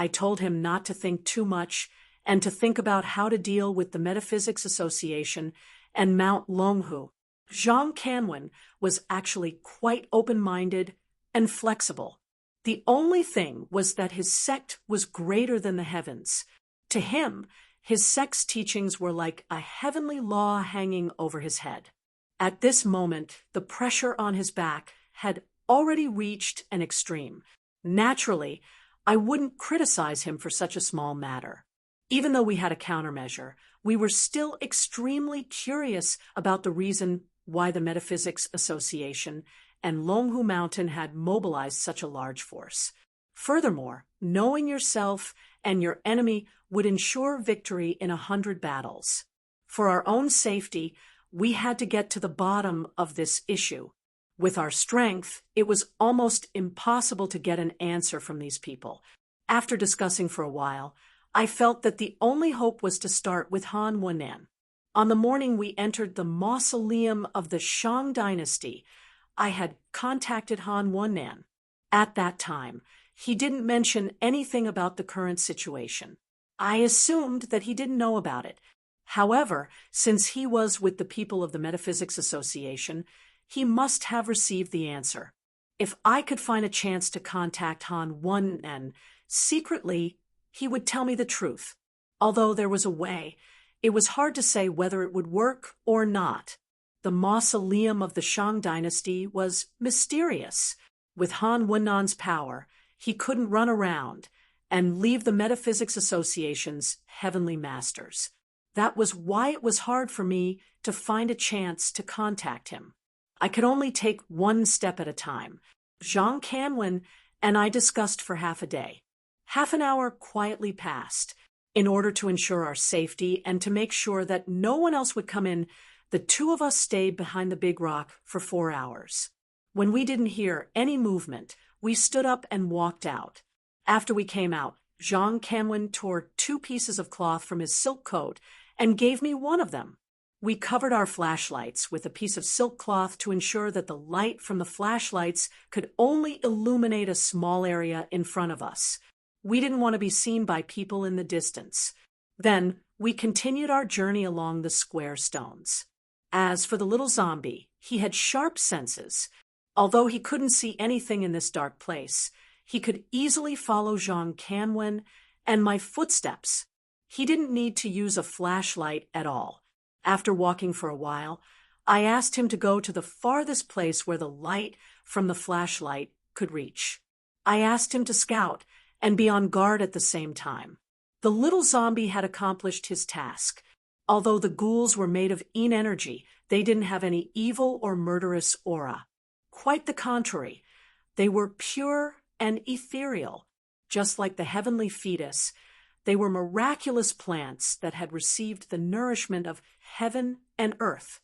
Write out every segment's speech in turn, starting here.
I told him not to think too much and to think about how to deal with the Metaphysics Association and Mount Longhu. Zhang Canwen was actually quite open-minded and flexible. The only thing was that his sect was greater than the heavens. To him, his sect's teachings were like a heavenly law hanging over his head. At this moment, the pressure on his back had already reached an extreme. Naturally, I wouldn't criticize him for such a small matter. Even though we had a countermeasure, we were still extremely curious about the reason why the Metaphysics Association and Longhu Mountain had mobilized such a large force. Furthermore, knowing yourself and your enemy would ensure victory in 100 battles. For our own safety, we had to get to the bottom of this issue. With our strength, it was almost impossible to get an answer from these people. After discussing for a while, I felt that the only hope was to start with Han Wennan. On the morning we entered the mausoleum of the Shang dynasty, I had contacted Han Wennan. At that time, he didn't mention anything about the current situation. I assumed that he didn't know about it. However, since he was with the people of the Metaphysics Association, he must have received the answer. If I could find a chance to contact Han Wennan secretly, he would tell me the truth. Although there was a way, it was hard to say whether it would work or not. The mausoleum of the Shang dynasty was mysterious. With Han Wennan's power, he couldn't run around and leave the Metaphysics Association's heavenly masters. That was why it was hard for me to find a chance to contact him. I could only take one step at a time. Zhang Canwen and I discussed for half a day. Half an hour quietly passed. In order to ensure our safety and to make sure that no one else would come in, the two of us stayed behind the big rock for 4 hours. When we didn't hear any movement, we stood up and walked out. After we came out, Zhang Canwen tore 2 pieces of cloth from his silk coat and gave me one of them. We covered our flashlights with a piece of silk cloth to ensure that the light from the flashlights could only illuminate a small area in front of us. We didn't want to be seen by people in the distance. Then we continued our journey along the square stones. As for the little zombie, he had sharp senses. Although he couldn't see anything in this dark place, he could easily follow Zhang Canwen and my footsteps. He didn't need to use a flashlight at all. After walking for a while, I asked him to go to the farthest place where the light from the flashlight could reach. I asked him to scout and be on guard at the same time. The little zombie had accomplished his task. Although the ghouls were made of Yin energy, they didn't have any evil or murderous aura. Quite the contrary, they were pure and ethereal. Just like the heavenly fetus, they were miraculous plants that had received the nourishment of heaven and earth.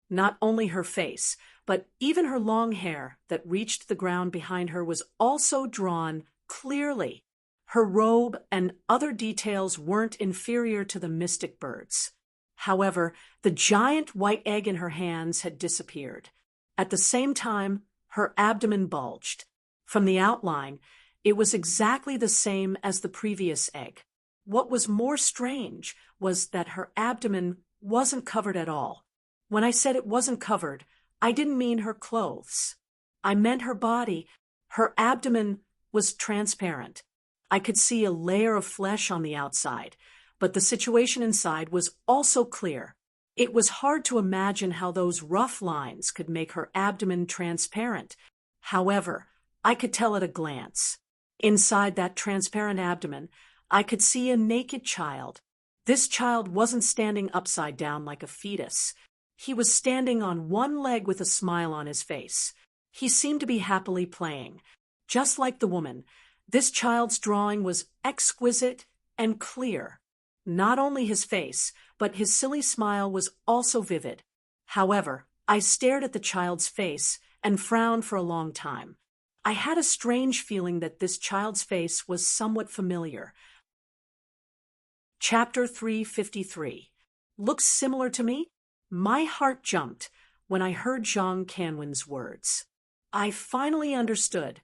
Not only her face, but even her long hair that reached the ground behind her was also drawn clearly. Her robe and other details weren't inferior to the mystic birds. However, the giant white egg in her hands had disappeared. At the same time, her abdomen bulged. From the outline, it was exactly the same as the previous egg. What was more strange was that her abdomen wasn't covered at all. When I said it wasn't covered, I didn't mean her clothes. I meant her body. Her abdomen was transparent. I could see a layer of flesh on the outside, but the situation inside was also clear. It was hard to imagine how those rough lines could make her abdomen transparent. However, I could tell at a glance. Inside that transparent abdomen, I could see a naked child. This child wasn't standing upside down like a fetus. He was standing on one leg with a smile on his face. He seemed to be happily playing. Just like the woman, this child's drawing was exquisite and clear. Not only his face, but his silly smile was also vivid. However, I stared at the child's face and frowned for a long time. I had a strange feeling that this child's face was somewhat familiar. Chapter 353. Looks similar to me? My heart jumped when I heard Zhang Canwen's words. I finally understood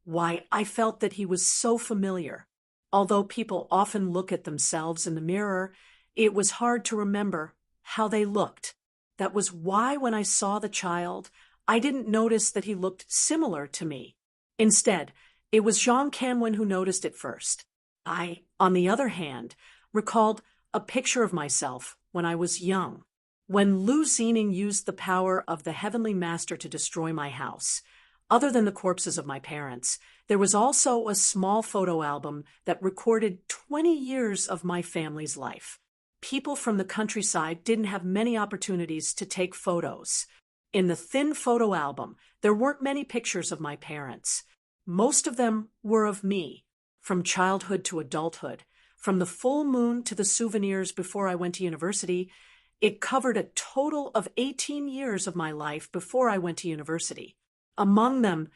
why I felt that he was so familiar. Although people often look at themselves in the mirror, it was hard to remember how they looked. That was why when I saw the child, I didn't notice that he looked similar to me. Instead, it was Jean Canwin who noticed it first. I, on the other hand, recalled a picture of myself when I was young. When Lou Zening used the power of the Heavenly Master to destroy my house, other than the corpses of my parents, there was also a small photo album that recorded 20 years of my family's life. People from the countryside didn't have many opportunities to take photos. In the thin photo album, there weren't many pictures of my parents. Most of them were of me, from childhood to adulthood, from the full moon to the souvenirs before I went to university. It covered a total of 18 years of my life before I went to university. Among them,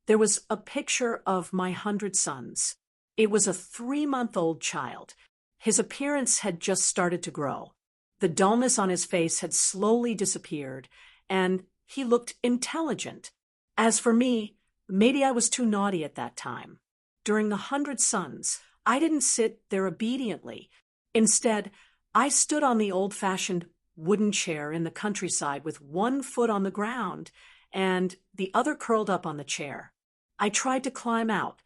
there was a picture of my 100 sons. It was a 3-month-old child. His appearance had just started to grow. The dullness on his face had slowly disappeared, and he looked intelligent. As for me, maybe I was too naughty at that time. During the 100 sons, I didn't sit there obediently. Instead, I stood on the old-fashioned wooden chair in the countryside with one foot on the ground and the other curled up on the chair. I tried to climb out.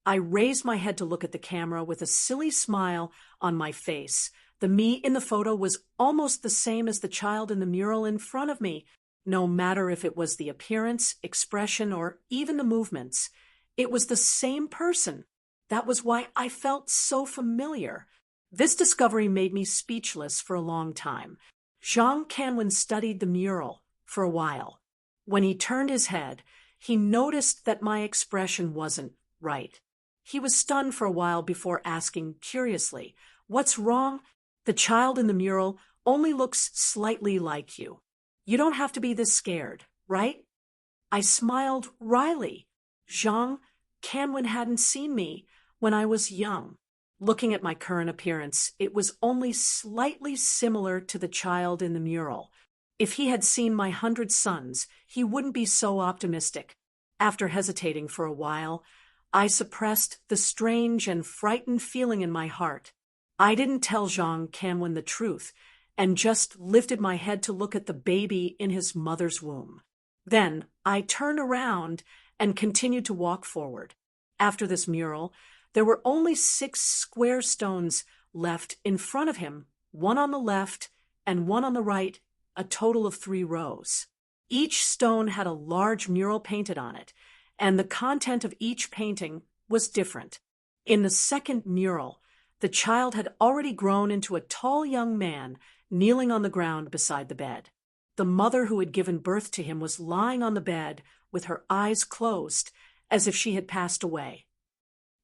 I raised my head to look at the camera with a silly smile on my face. The me in the photo was almost the same as the child in the mural in front of me, no matter if it was the appearance, expression, or even the movements. It was the same person. That was why I felt so familiar. This discovery made me speechless for a long time. Jean Canwin studied the mural for a while. When he turned his head, he noticed that my expression wasn't right. He was stunned for a while before asking curiously, "What's wrong? The child in the mural only looks slightly like you. You don't have to be this scared, right?" I smiled wryly. Jean Canwin hadn't seen me when I was young. Looking at my current appearance, it was only slightly similar to the child in the mural. If he had seen my 100 sons, he wouldn't be so optimistic. After hesitating for a while, I suppressed the strange and frightened feeling in my heart. I didn't tell Jean Canwin the truth, and just lifted my head to look at the baby in his mother's womb. Then I turned around and continued to walk forward. After this mural, there were only 6 square stones left in front of him, one on the left and one on the right, a total of 3 rows. Each stone had a large mural painted on it, and the content of each painting was different. In the second mural, the child had already grown into a tall young man kneeling on the ground beside the bed. The mother who had given birth to him was lying on the bed with her eyes closed, as if she had passed away.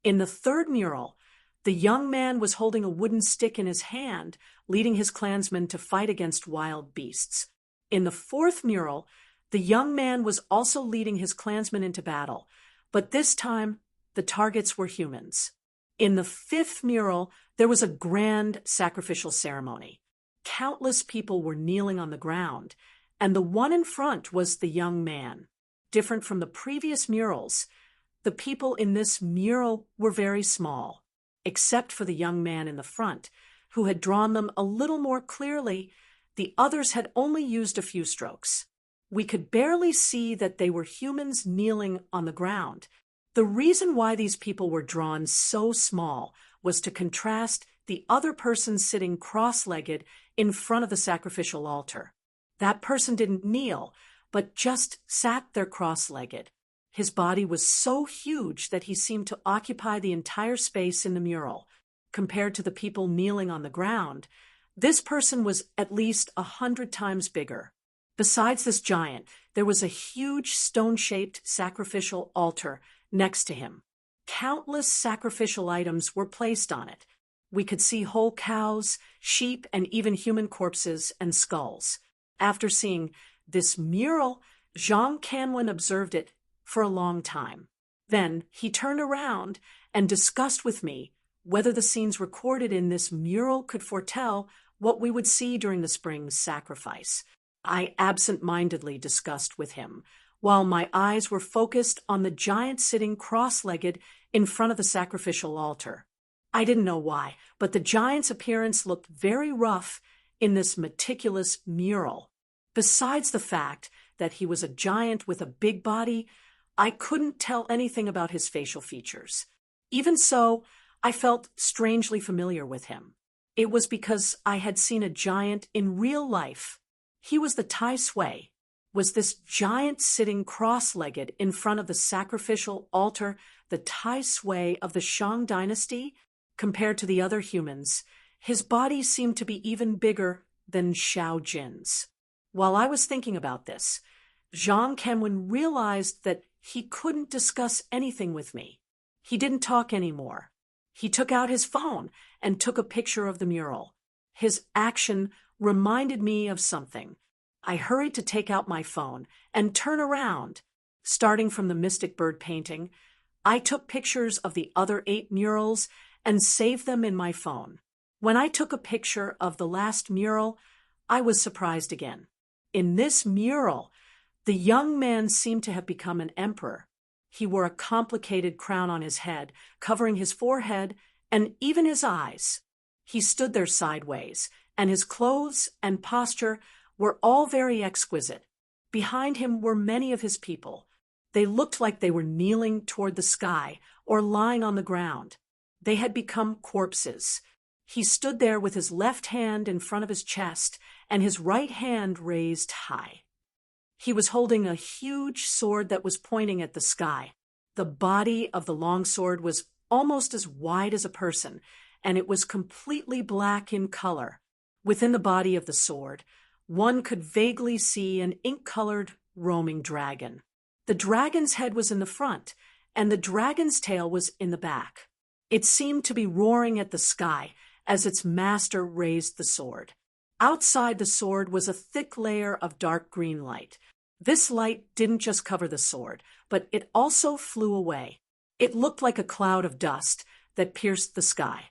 In the third mural, the young man was holding a wooden stick in his hand, leading his clansmen to fight against wild beasts. In the fourth mural, the young man was also leading his clansmen into battle, but this time the targets were humans. In the fifth mural, there was a grand sacrificial ceremony. Countless people were kneeling on the ground, and the one in front was the young man. Different from the previous murals, the people in this mural were very small, except for the young man in the front, who had drawn them a little more clearly. The others had only used a few strokes. We could barely see that they were humans kneeling on the ground. The reason why these people were drawn so small was to contrast the other person sitting cross-legged in front of the sacrificial altar. That person didn't kneel, but just sat there cross-legged. His body was so huge that he seemed to occupy the entire space in the mural. Compared to the people kneeling on the ground, this person was at least 100 times bigger. Besides this giant, there was a huge stone-shaped sacrificial altar next to him. Countless sacrificial items were placed on it. We could see whole cows, sheep, and even human corpses and skulls. After seeing this mural, Jean Canwin observed it for a long time. Then he turned around and discussed with me whether the scenes recorded in this mural could foretell what we would see during the spring's sacrifice. I absent-mindedly discussed with him, while my eyes were focused on the giant sitting cross-legged in front of the sacrificial altar. I didn't know why, but the giant's appearance looked very rough in this meticulous mural. Besides the fact that he was a giant with a big body, I couldn't tell anything about his facial features. Even so, I felt strangely familiar with him. It was because I had seen a giant in real life. He was the Tai Sui. Was this giant sitting cross-legged in front of the sacrificial altar, the Tai Sui of the Shang dynasty? Compared to the other humans, his body seemed to be even bigger than Xiao Jin's. While I was thinking about this, Zhang Kenwen realized that he couldn't discuss anything with me. He didn't talk anymore. He took out his phone and took a picture of the mural. His action reminded me of something. I hurried to take out my phone and turn around. Starting from the mystic bird painting, I took pictures of the other 8 murals and saved them in my phone. When I took a picture of the last mural, I was surprised again. In this mural, the young man seemed to have become an emperor. He wore a complicated crown on his head, covering his forehead and even his eyes. He stood there sideways, and his clothes and posture were all very exquisite. Behind him were many of his people. They looked like they were kneeling toward the sky or lying on the ground. They had become corpses. He stood there with his left hand in front of his chest and his right hand raised high. He was holding a huge sword that was pointing at the sky. The body of the long sword was almost as wide as a person, and it was completely black in color. Within the body of the sword, one could vaguely see an ink-colored roaming dragon. The dragon's head was in the front, and the dragon's tail was in the back. It seemed to be roaring at the sky as its master raised the sword. Outside the sword was a thick layer of dark green light. This light didn't just cover the sword, but it also flew away. It looked like a cloud of dust that pierced the sky.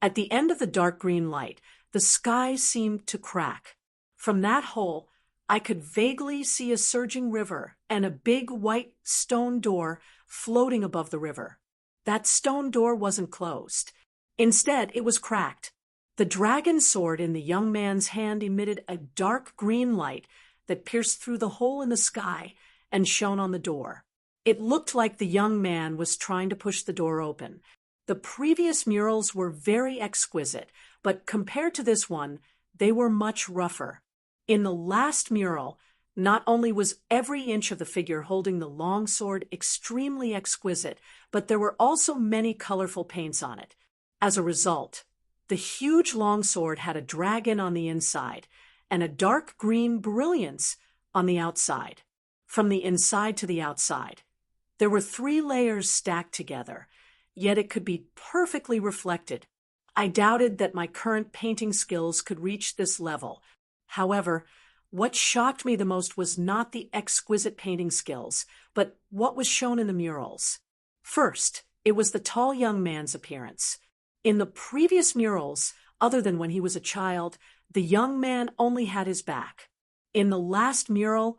At the end of the dark green light, the sky seemed to crack. From that hole, I could vaguely see a surging river and a big white stone door floating above the river. That stone door wasn't closed. Instead, it was cracked. The dragon sword in the young man's hand emitted a dark green light that pierced through the hole in the sky and shone on the door. It looked like the young man was trying to push the door open. The previous murals were very exquisite, but compared to this one, they were much rougher. In the last mural, not only was every inch of the figure holding the long sword extremely exquisite, but there were also many colorful paints on it. As a result, the huge long sword had a dragon on the inside and a dark green brilliance on the outside. From the inside to the outside, there were 3 layers stacked together, yet it could be perfectly reflected. I doubted that my current painting skills could reach this level. However, what shocked me the most was not the exquisite painting skills, but what was shown in the murals. First, it was the tall young man's appearance. In the previous murals, other than when he was a child, the young man only had his back. In the last mural,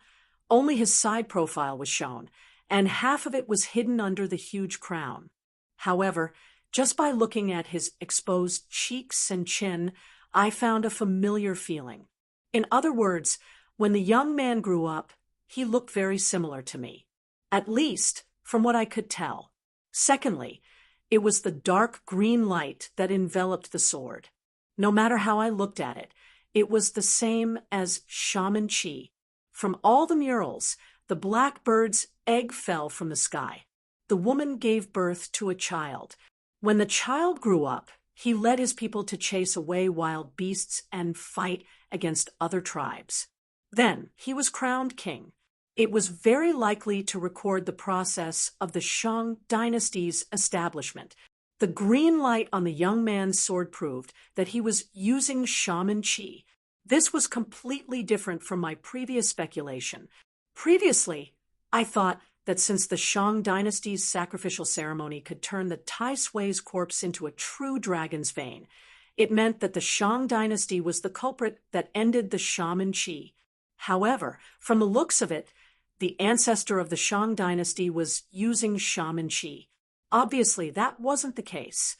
only his side profile was shown, and half of it was hidden under the huge crown. However, just by looking at his exposed cheeks and chin, I found a familiar feeling. In other words, when the young man grew up, he looked very similar to me, at least from what I could tell. Secondly, it was the dark green light that enveloped the sword. No matter how I looked at it, it was the same as shaman chi. From all the murals, the black bird's egg fell from the sky. The woman gave birth to a child. When the child grew up, he led his people to chase away wild beasts and fight against other tribes. Then he was crowned king. It was very likely to record the process of the Shang dynasty's establishment. The green light on the young man's sword proved that he was using shaman chi. This was completely different from my previous speculation. Previously, I thought that since the Shang dynasty's sacrificial ceremony could turn the Tai Sui's corpse into a true dragon's vein, it meant that the Shang dynasty was the culprit that ended the shaman chi. However, from the looks of it, the ancestor of the Shang dynasty was using shaman chi. Obviously, that wasn't the case.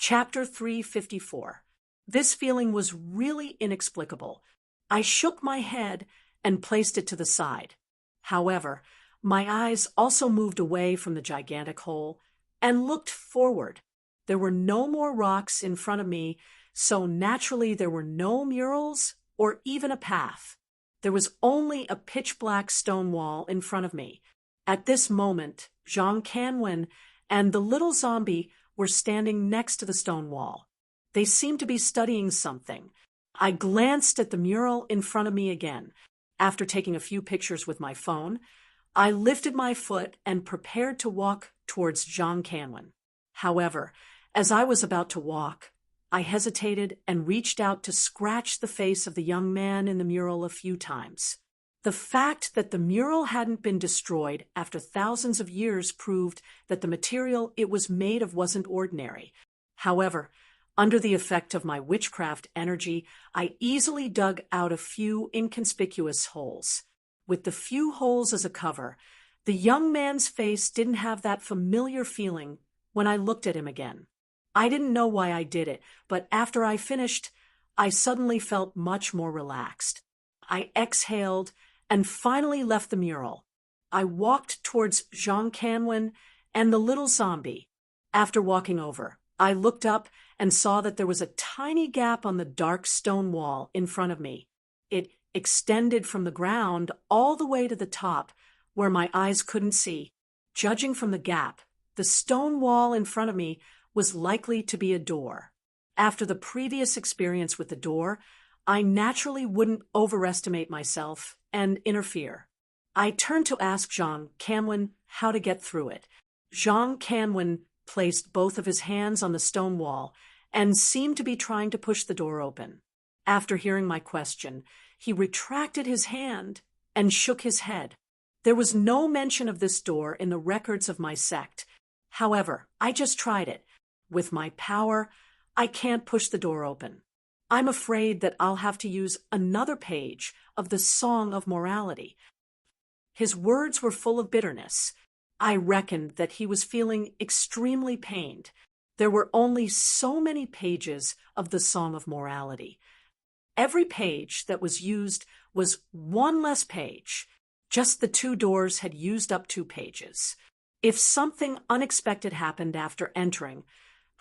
Chapter 354. This feeling was really inexplicable. I shook my head and placed it to the side. However, my eyes also moved away from the gigantic hole and looked forward. There were no more rocks in front of me, so naturally there were no murals or even a path. There was only a pitch-black stone wall in front of me. At this moment, Jean Canwin and the little zombie were standing next to the stone wall. They seemed to be studying something. I glanced at the mural in front of me again. After taking a few pictures with my phone, I lifted my foot and prepared to walk towards Jean Canwin. However, as I was about to walk, I hesitated and reached out to scratch the face of the young man in the mural a few times. The fact that the mural hadn't been destroyed after thousands of years proved that the material it was made of wasn't ordinary. However, under the effect of my witchcraft energy, I easily dug out a few inconspicuous holes. With the few holes as a cover, the young man's face didn't have that familiar feeling when I looked at him again. I didn't know why I did it, but after I finished, I suddenly felt much more relaxed. I exhaled and finally left the mural. I walked towards Jean Canwin and the little zombie. After walking over, I looked up and saw that there was a tiny gap on the dark stone wall in front of me. It extended from the ground all the way to the top, where my eyes couldn't see. Judging from the gap, the stone wall in front of me was likely to be a door. After the previous experience with the door, I naturally wouldn't overestimate myself and interfere. I turned to ask Jean Canwin how to get through it. Jean Canwin placed both of his hands on the stone wall and seemed to be trying to push the door open. After hearing my question, he retracted his hand and shook his head. There was no mention of this door in the records of my sect. However, I just tried it. With my power, I can't push the door open. I'm afraid that I'll have to use another page of the Song of Morality. His words were full of bitterness. I reckoned that he was feeling extremely pained. There were only so many pages of the Song of Morality. Every page that was used was one less page. Just the two doors had used up 2 pages. If something unexpected happened after entering,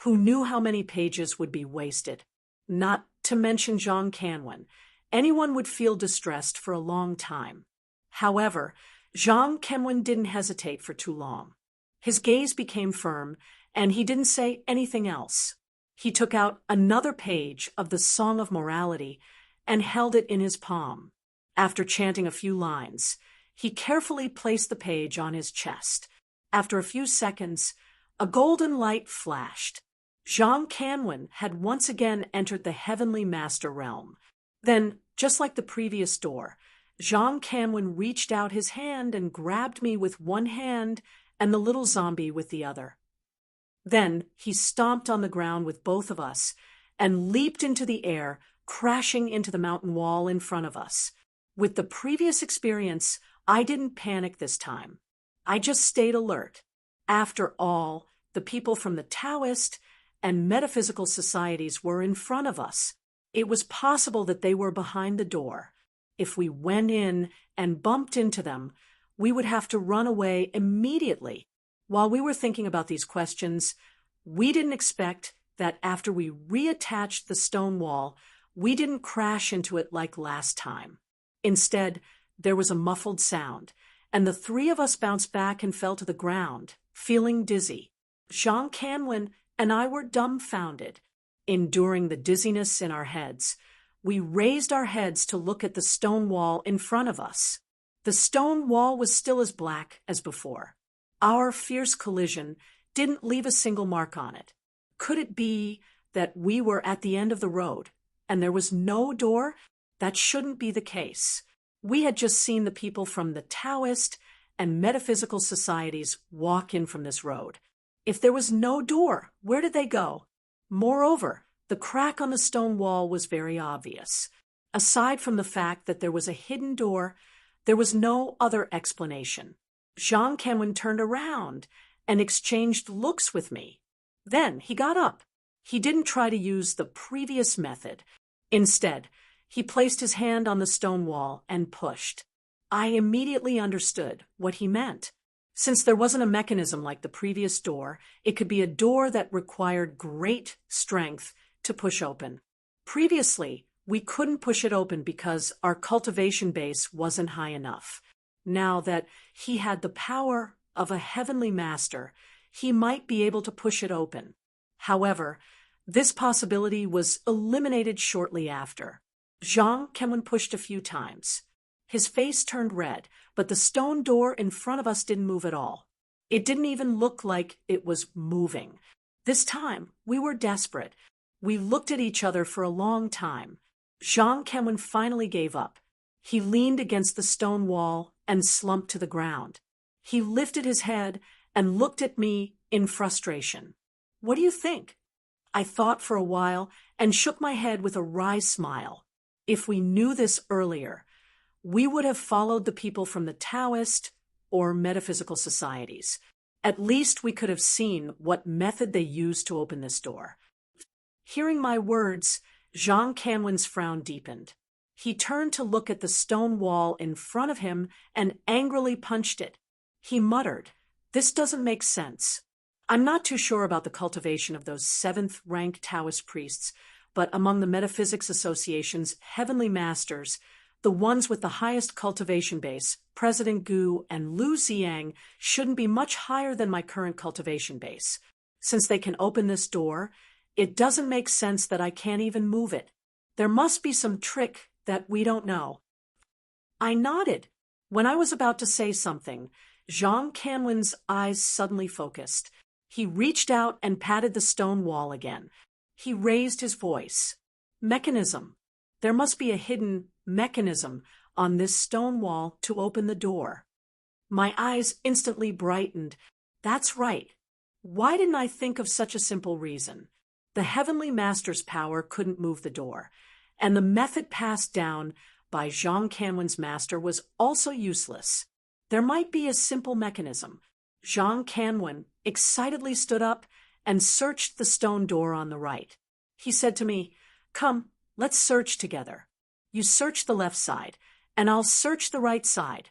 who knew how many pages would be wasted? Not to mention Jean Canwin. Anyone would feel distressed for a long time. However, Jean Canwin didn't hesitate for too long. His gaze became firm, and he didn't say anything else. He took out another page of the Song of Morality and held it in his palm. After chanting a few lines, he carefully placed the page on his chest. After a few seconds, a golden light flashed. Jean Canwin had once again entered the heavenly master realm. Then, just like the previous door, Jean Canwin reached out his hand and grabbed me with one hand and the little zombie with the other. Then he stomped on the ground with both of us and leaped into the air, crashing into the mountain wall in front of us. With the previous experience, I didn't panic this time. I just stayed alert. After all, the people from the Taoist and metaphysical societies were in front of us. It was possible that they were behind the door. If we went in and bumped into them, we would have to run away immediately. While we were thinking about these questions, we didn't expect that after we reattached the stone wall, we didn't crash into it like last time. Instead, there was a muffled sound, and the 3 of us bounced back and fell to the ground, feeling dizzy. Jean Canwin and I were dumbfounded. Enduring the dizziness in our heads, we raised our heads to look at the stone wall in front of us. The stone wall was still as black as before. Our fierce collision didn't leave a single mark on it. Could it be that we were at the end of the road and there was no door? That shouldn't be the case. We had just seen the people from the Taoist and metaphysical societies walk in from this road. If there was no door, where did they go? Moreover, the crack on the stone wall was very obvious. Aside from the fact that there was a hidden door, there was no other explanation. Jean Canwin turned around and exchanged looks with me. Then he got up. He didn't try to use the previous method. Instead, he placed his hand on the stone wall and pushed. I immediately understood what he meant. Since there wasn't a mechanism like the previous door, it could be a door that required great strength to push open. Previously, we couldn't push it open because our cultivation base wasn't high enough. Now that he had the power of a heavenly master, he might be able to push it open. However, this possibility was eliminated shortly after. Jean Kenwin pushed a few times. His face turned red, but the stone door in front of us didn't move at all. It didn't even look like it was moving. This time, we were desperate. We looked at each other for a long time. Jean Kenwin finally gave up. He leaned against the stone wall and slumped to the ground. He lifted his head and looked at me in frustration. "What do you think?" I thought for a while and shook my head with a wry smile. If we knew this earlier, we would have followed the people from the Taoist or metaphysical societies. At least we could have seen what method they used to open this door. Hearing my words, Jean Kenwin's frown deepened. He turned to look at the stone wall in front of him and angrily punched it. He muttered, "This doesn't make sense." I'm not too sure about the cultivation of those seventh-rank Taoist priests, but among the Metaphysics Association's heavenly masters, the ones with the highest cultivation base, President Gu and Lu Xiang, shouldn't be much higher than my current cultivation base. Since they can open this door, it doesn't make sense that I can't even move it. There must be some trick that we don't know. I nodded. When I was about to say something, Jean Kenwin's eyes suddenly focused. He reached out and patted the stone wall again. He raised his voice. "Mechanism. There must be a hidden mechanism on this stone wall to open the door." My eyes instantly brightened. That's right. Why didn't I think of such a simple reason? The heavenly master's power couldn't move the door, and the method passed down by Jean Kenwin's master was also useless. There might be a simple mechanism. Jean Kenwin excitedly stood up and searched the stone door on the right. He said to me, "Come, let's search together. You search the left side, and I'll search the right side."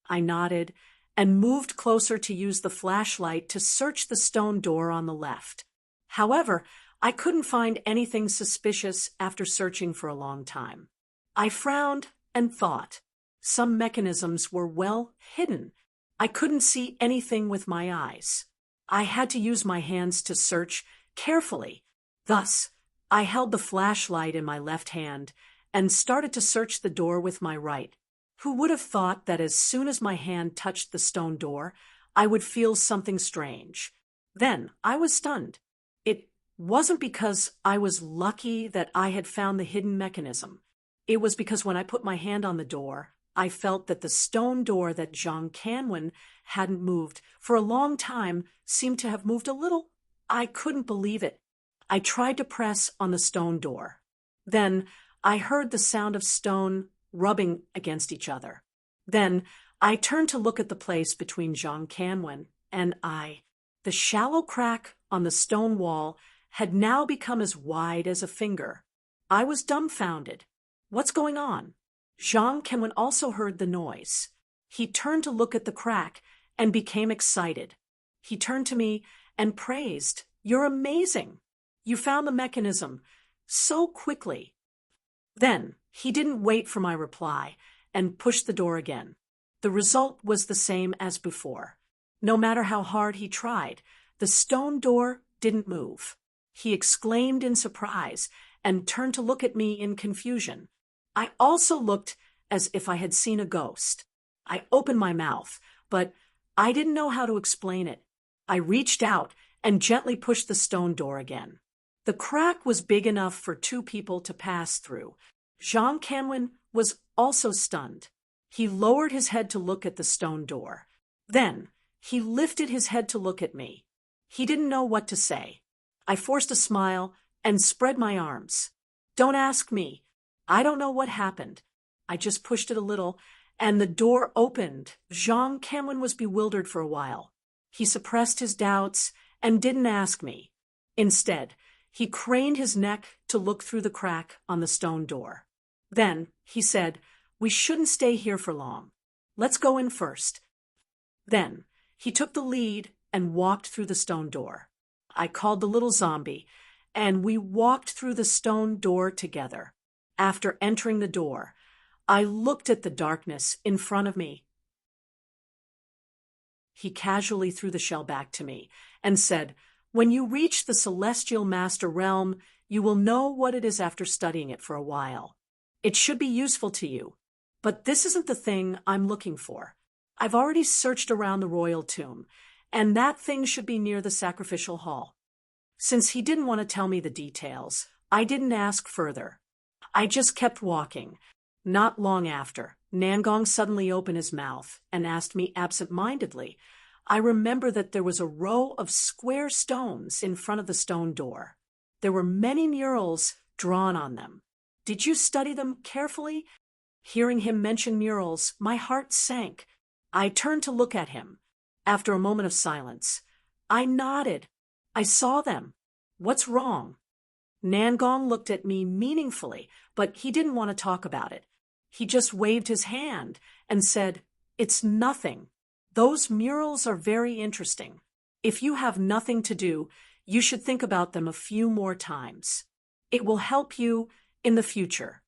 I nodded and moved closer to use the flashlight to search the stone door on the left. However, I couldn't find anything suspicious after searching for a long time. I frowned and thought. Some mechanisms were well hidden. I couldn't see anything with my eyes. I had to use my hands to search carefully. Thus, I held the flashlight in my left hand and started to search the door with my right. Who would have thought that as soon as my hand touched the stone door, I would feel something strange? Then I was stunned. It wasn't because I was lucky that I had found the hidden mechanism. It was because when I put my hand on the door, I felt that the stone door that Jean Kenwin hadn't moved for a long time seemed to have moved a little. I couldn't believe it. I tried to press on the stone door. Then I heard the sound of stone rubbing against each other. Then I turned to look at the place between Jean Kenwin and I. The shallow crack on the stone wall had now become as wide as a finger. I was dumbfounded. What's going on? Jean Kenwin also heard the noise. He turned to look at the crack and became excited. He turned to me and praised, "You're amazing. You found the mechanism so quickly." Then he didn't wait for my reply and pushed the door again. The result was the same as before. No matter how hard he tried, the stone door didn't move. He exclaimed in surprise and turned to look at me in confusion. I also looked as if I had seen a ghost. I opened my mouth, but I didn't know how to explain it. I reached out and gently pushed the stone door again. The crack was big enough for two people to pass through. Jean Kenwin was also stunned. He lowered his head to look at the stone door. Then he lifted his head to look at me. He didn't know what to say. I forced a smile and spread my arms. "Don't ask me. I don't know what happened. I just pushed it a little, and the door opened." Jean Kenwin was bewildered for a while. He suppressed his doubts and didn't ask me. Instead, He craned his neck to look through the crack on the stone door. Then he said, "We shouldn't stay here for long. Let's go in first." Then he took the lead and walked through the stone door. I called the little zombie, and we walked through the stone door together. After entering the door, I looked at the darkness in front of me. He casually threw the shell back to me and said, "When you reach the celestial master realm, you will know what it is after studying it for a while. It should be useful to you, but this isn't the thing I'm looking for. I've already searched around the royal tomb, and that thing should be near the sacrificial hall." Since he didn't want to tell me the details, I didn't ask further. I just kept walking. Not long after, Nangong suddenly opened his mouth and asked me absent-mindedly. I remember that there was a row of square stones in front of the stone door. There were many murals drawn on them. Did you study them carefully? Hearing him mention murals, my heart sank. I turned to look at him. After a moment of silence, I nodded. I saw them. What's wrong? Nangong looked at me meaningfully, but he didn't want to talk about it. He just waved his hand and said, "It's nothing. Those murals are very interesting. If you have nothing to do, you should think about them a few more times. It will help you in the future."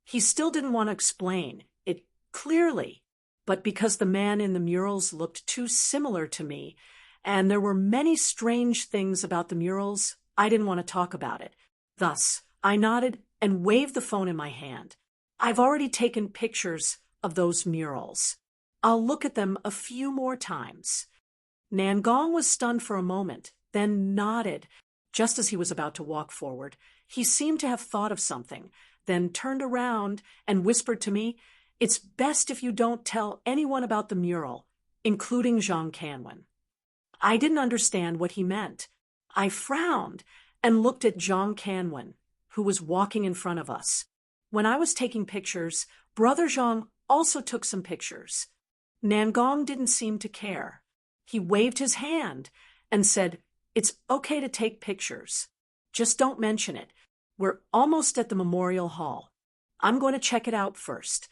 He still didn't want to explain it clearly, but because the man in the murals looked too similar to me, and there were many strange things about the murals, I didn't want to talk about it. Thus, I nodded and waved the phone in my hand. "I've already taken pictures of those murals. I'll look at them a few more times." Nangong was stunned for a moment, then nodded. Just as he was about to walk forward, he seemed to have thought of something, then turned around and whispered to me, "It's best if you don't tell anyone about the mural, including Zhang Canwen." I didn't understand what he meant. I frowned and looked at Zhang Canwen, who was walking in front of us. When I was taking pictures, Brother Zhang also took some pictures. Nangong didn't seem to care. He waved his hand and said, "It's okay to take pictures. Just don't mention it. We're almost at the memorial hall. I'm going to check it out first."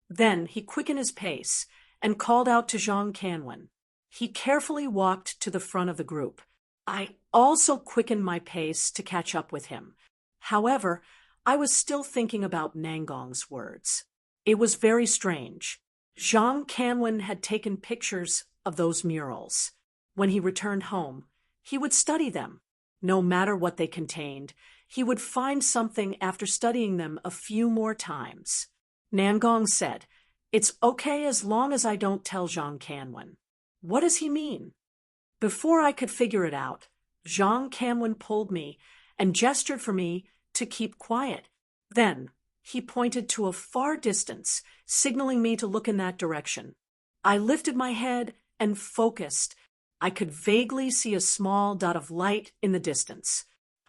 Then he quickened his pace and called out to Zhang Canwen. He carefully walked to the front of the group. I also quickened my pace to catch up with him. However, I was still thinking about Nangong's words. It was very strange. Zhang Canwen had taken pictures of those murals. When he returned home, he would study them. No matter what they contained, he would find something after studying them a few more times. Nangong said, "It's okay as long as I don't tell Zhang Canwen." What does he mean? Before I could figure it out, Zhang Canwen pulled me and gestured for me to keep quiet. Then he pointed to a far distance, signaling me to look in that direction. I lifted my head and focused. I could vaguely see a small dot of light in the distance.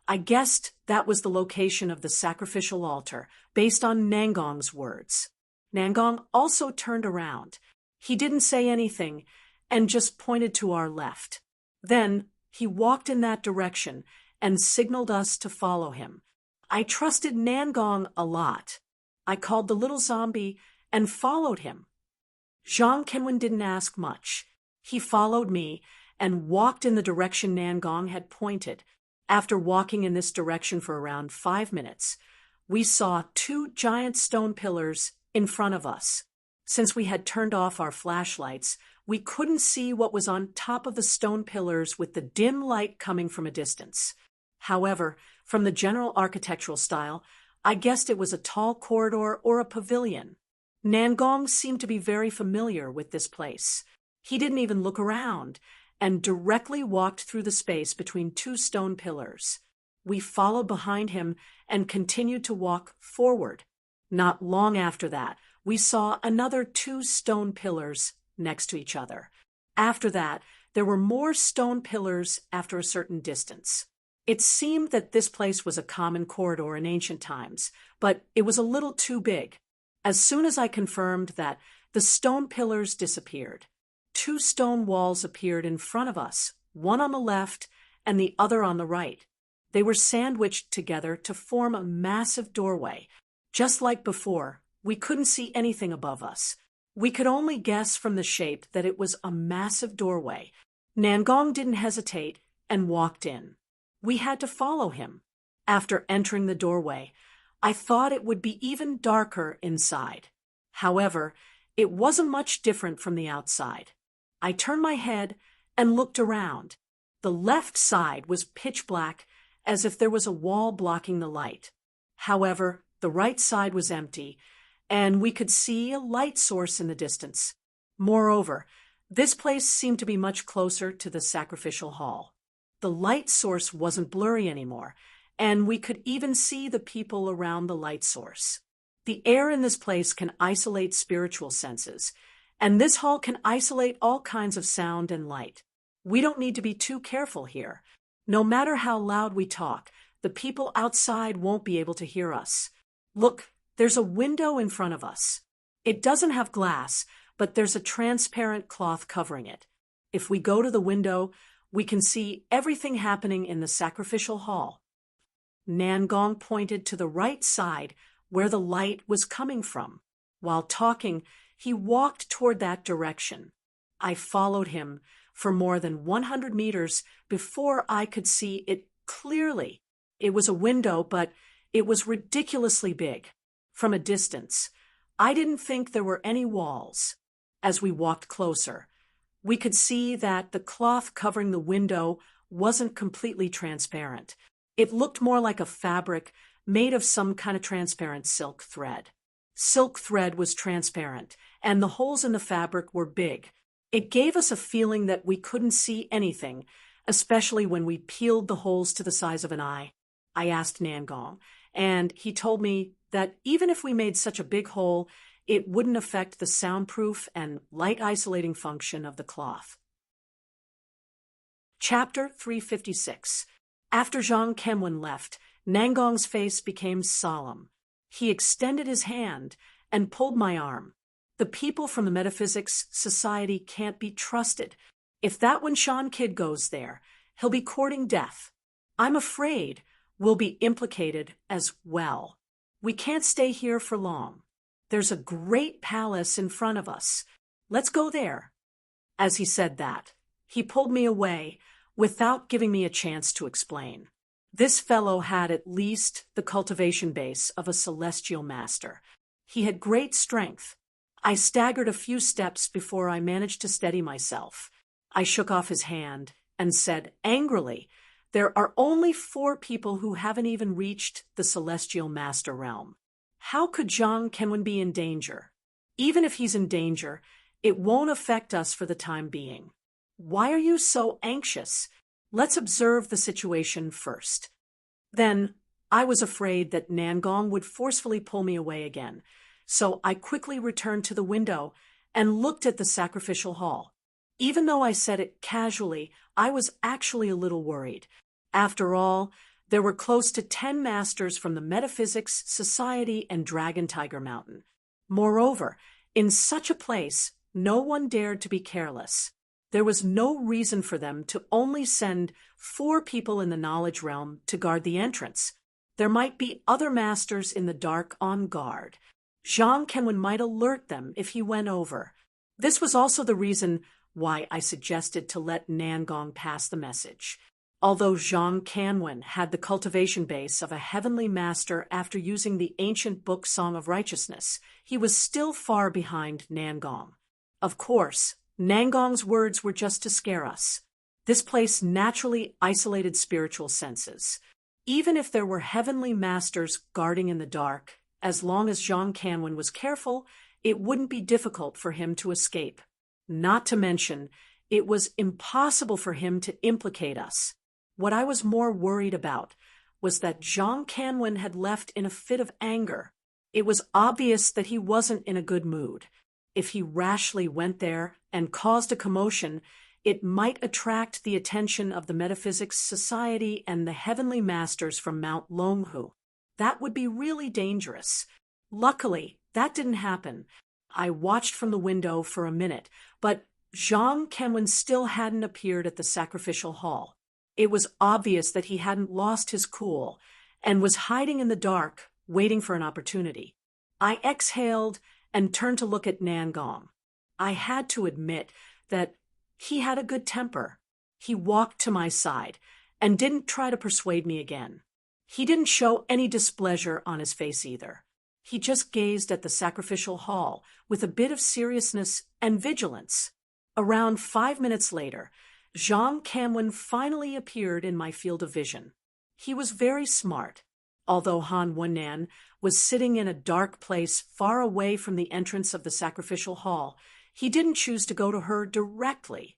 I guessed that was the location of the sacrificial altar, based on Nangong's words. Nangong also turned around. He didn't say anything and just pointed to our left. Then he walked in that direction and signaled us to follow him. I trusted Nangong a lot. I called the little zombie and followed him. Zhang Canwen didn't ask much. He followed me and walked in the direction Nangong had pointed. After walking in this direction for around 5 minutes, we saw 2 giant stone pillars in front of us. Since we had turned off our flashlights, we couldn't see what was on top of the stone pillars with the dim light coming from a distance. However, from the general architectural style, I guessed it was a tall corridor or a pavilion. Nangong seemed to be very familiar with this place. He didn't even look around and directly walked through the space between 2 stone pillars. We followed behind him and continued to walk forward. Not long after that, we saw another 2 stone pillars next to each other. After that, there were more stone pillars after a certain distance. It seemed that this place was a common corridor in ancient times, but it was a little too big. As soon as I confirmed that, the stone pillars disappeared. 2 stone walls appeared in front of us, one on the left and the other on the right. They were sandwiched together to form a massive doorway. Just like before, we couldn't see anything above us. We could only guess from the shape that it was a massive doorway. Nangong didn't hesitate and walked in. We had to follow him. After entering the doorway, I thought it would be even darker inside. However, it wasn't much different from the outside. I turned my head and looked around. The left side was pitch black, as if there was a wall blocking the light. However, the right side was empty, and we could see a light source in the distance. Moreover, this place seemed to be much closer to the sacrificial hall. The light source wasn't blurry anymore, and we could even see the people around the light source. The air in this place can isolate spiritual senses, and this hall can isolate all kinds of sound and light. We don't need to be too careful here. No matter how loud we talk, the people outside won't be able to hear us. Look, there's a window in front of us. It doesn't have glass, but there's a transparent cloth covering it. If we go to the window, we can see everything happening in the sacrificial hall. Nangong pointed to the right side where the light was coming from. While talking, he walked toward that direction. I followed him for more than 100 meters before I could see it clearly. It was a window, but it was ridiculously big. From a distance, I didn't think there were any walls. As we walked closer, we could see that the cloth covering the window wasn't completely transparent. It looked more like a fabric made of some kind of transparent silk thread. Silk thread was transparent, and the holes in the fabric were big. It gave us a feeling that we couldn't see anything, especially when we peeled the holes to the size of an eye. I asked Nangong, and he told me that even if we made such a big hole, it wouldn't affect the soundproof and light-isolating function of the cloth. Chapter 356. After Zhang Kenwen left, Nangong's face became solemn. He extended his hand and pulled my arm. The people from the Metaphysics Society can't be trusted. If that Wenshan kid goes there, he'll be courting death. I'm afraid we'll be implicated as well. We can't stay here for long. There's a great palace in front of us. Let's go there. As he said that, he pulled me away without giving me a chance to explain. This fellow had at least the cultivation base of a celestial master. He had great strength. I staggered a few steps before I managed to steady myself. I shook off his hand and said angrily, "There are only 4 people who haven't even reached the celestial master realm. How could Zhang Kenwen be in danger? Even if he's in danger, it won't affect us for the time being. Why are you so anxious? Let's observe the situation first." Then I was afraid that Nangong would forcefully pull me away again, so I quickly returned to the window and looked at the sacrificial hall. Even though I said it casually, I was actually a little worried. After all, there were close to 10 masters from the Metaphysics Society and Dragon Tiger Mountain. Moreover, in such a place, no one dared to be careless. There was no reason for them to only send 4 people in the knowledge realm to guard the entrance. There might be other masters in the dark on guard. Zhang Kenwen might alert them if he went over. This was also the reason why I suggested to let Nangong pass the message. Although Zhang Kenwen had the cultivation base of a heavenly master after using the ancient book Song of Righteousness, he was still far behind Nangong. Of course, Nangong's words were just to scare us. This place naturally isolated spiritual senses. Even if there were heavenly masters guarding in the dark, as long as Zhang Kenwen was careful, it wouldn't be difficult for him to escape. Not to mention, it was impossible for him to implicate us. What I was more worried about was that Zhang Kenwen had left in a fit of anger. It was obvious that he wasn't in a good mood. If he rashly went there and caused a commotion, it might attract the attention of the Metaphysics Society and the heavenly masters from Mount Longhu. That would be really dangerous. Luckily, that didn't happen. I watched from the window for a minute, but Zhang Kenwen still hadn't appeared at the sacrificial hall. It was obvious that he hadn't lost his cool and was hiding in the dark, waiting for an opportunity. I exhaled and turned to look at Nangong. I had to admit that he had a good temper. He walked to my side and didn't try to persuade me again. He didn't show any displeasure on his face either. He just gazed at the sacrificial hall with a bit of seriousness and vigilance. Around 5 minutes later, Zhang Kanwen finally appeared in my field of vision. He was very smart. Although Han Wennan was sitting in a dark place far away from the entrance of the sacrificial hall, he didn't choose to go to her directly.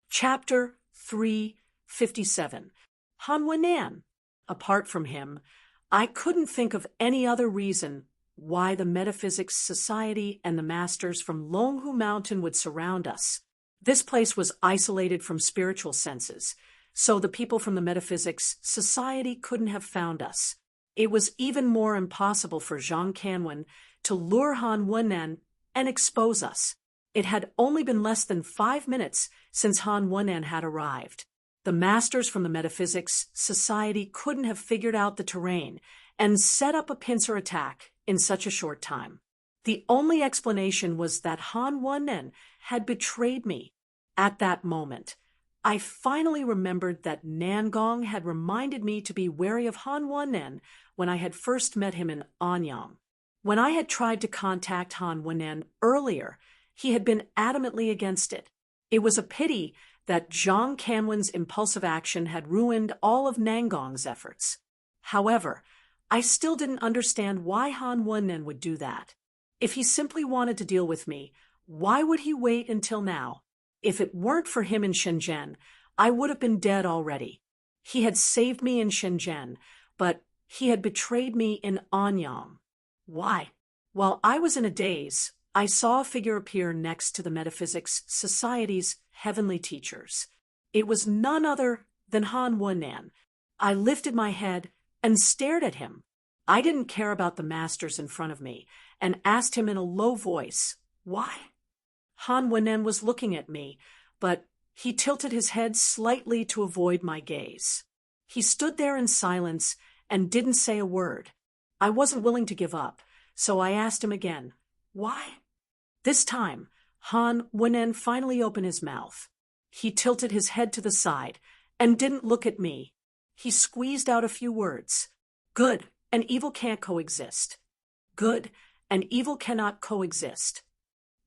Chapter 357. Han Wennan. Apart from him, I couldn't think of any other reason why the Metaphysics Society and the masters from Longhu Mountain would surround us. This place was isolated from spiritual senses, so the people from the Metaphysics Society couldn't have found us. It was even more impossible for Zhang Kanwen to lure Han Wennan and expose us. It had only been less than 5 minutes since Han Wennan had arrived. The masters from the Metaphysics Society couldn't have figured out the terrain and set up a pincer attack in such a short time. The only explanation was that Han Wennan had betrayed me. At that moment, I finally remembered that Nangong had reminded me to be wary of Han Wennan when I had first met him in Anyang. When I had tried to contact Han Wennan earlier, he had been adamantly against it. It was a pity that Zhang Kanwen's impulsive action had ruined all of Nangong's efforts. However, I still didn't understand why Han Wennan would do that. If he simply wanted to deal with me, why would he wait until now? If it weren't for him in Shenzhen, I would have been dead already. He had saved me in Shenzhen, but he had betrayed me in Anyang. Why? While I was in a daze, I saw a figure appear next to the Metaphysics Society's heavenly teachers. It was none other than Han Wennan. I lifted my head and stared at him. I didn't care about the masters in front of me and asked him in a low voice, "Why?" Han Wennan was looking at me, but he tilted his head slightly to avoid my gaze. He stood there in silence and didn't say a word. I wasn't willing to give up, so I asked him again, "Why?" This time, Han Wennan finally opened his mouth. He tilted his head to the side and didn't look at me. He squeezed out a few words. "Good and evil can't coexist. Good and evil cannot coexist."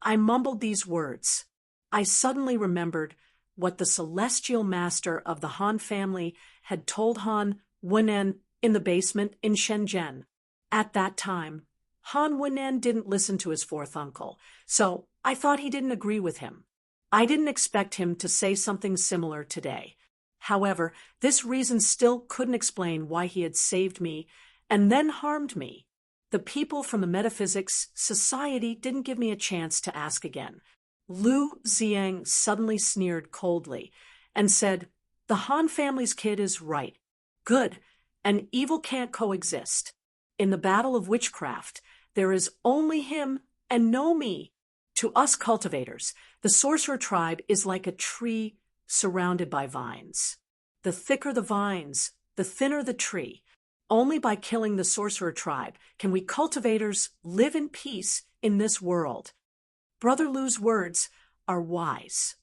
I mumbled these words. I suddenly remembered what the celestial master of the Han family had told Han Wennan in the basement in Shenzhen. At that time, Han Wennan didn't listen to his fourth uncle, so I thought he didn't agree with him. I didn't expect him to say something similar today. However, this reason still couldn't explain why he had saved me and then harmed me. The people from the Metaphysics Society didn't give me a chance to ask again. Lu Ziang suddenly sneered coldly and said, "The Han family's kid is right. Good and evil can't coexist. In the battle of witchcraft, there is only him and no me. To us cultivators, the sorcerer tribe is like a tree surrounded by vines. The thicker the vines, the thinner the tree. Only by killing the sorcerer tribe can we cultivators live in peace in this world." Brother Lu's words are wise.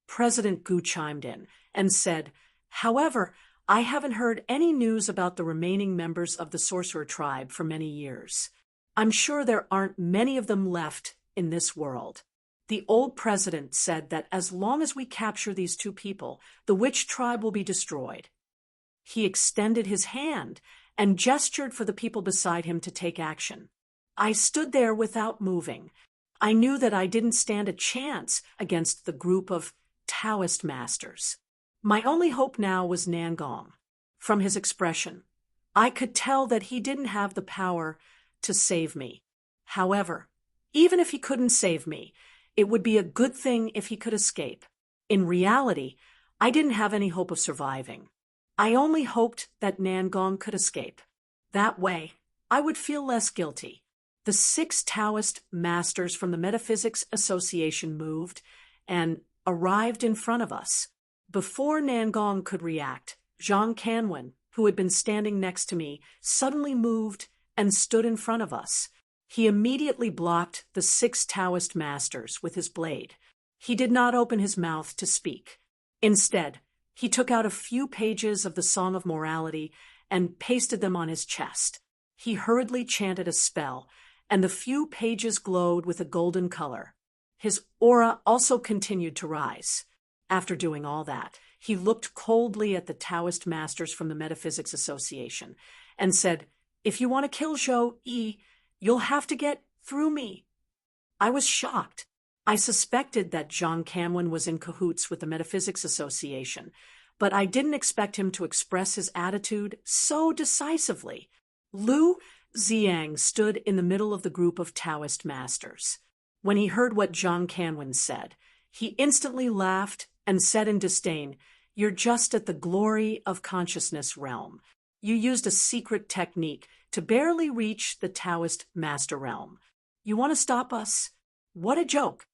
President Gu chimed in and said, "However, I haven't heard any news about the remaining members of the sorcerer tribe for many years. I'm sure there aren't many of them left in this world." The old president said that as long as we capture these two people, the witch tribe will be destroyed. He extended his hand and gestured for the people beside him to take action. I stood there without moving. I knew that I didn't stand a chance against the group of Taoist masters. My only hope now was Nangong. From his expression, I could tell that he didn't have the power to save me. However, even if he couldn't save me, it would be a good thing if he could escape. In reality, I didn't have any hope of surviving. I only hoped that Nangong could escape. That way, I would feel less guilty. The 6 Taoist masters from the Metaphysics Association moved and arrived in front of us. Before Nangong could react, Zhang Kanwen, who had been standing next to me, suddenly moved and stood in front of us. He immediately blocked the 6 Taoist masters with his blade. He did not open his mouth to speak. Instead, he took out a few pages of the Song of Morality and pasted them on his chest. He hurriedly chanted a spell, and the few pages glowed with a golden color. His aura also continued to rise. After doing all that, he looked coldly at the Taoist masters from the Metaphysics Association and said, "If you want to kill Zhou Yi, you'll have to get through me." I was shocked. I suspected that Zhang Kanwen was in cahoots with the Metaphysics Association, but I didn't expect him to express his attitude so decisively. Lu Xiang stood in the middle of the group of Taoist masters. When he heard what Zhang Kanwen said, he instantly laughed and said in disdain, "You're just at the glory of consciousness realm. You used a secret technique to barely reach the Taoist master realm. You want to stop us? What a joke."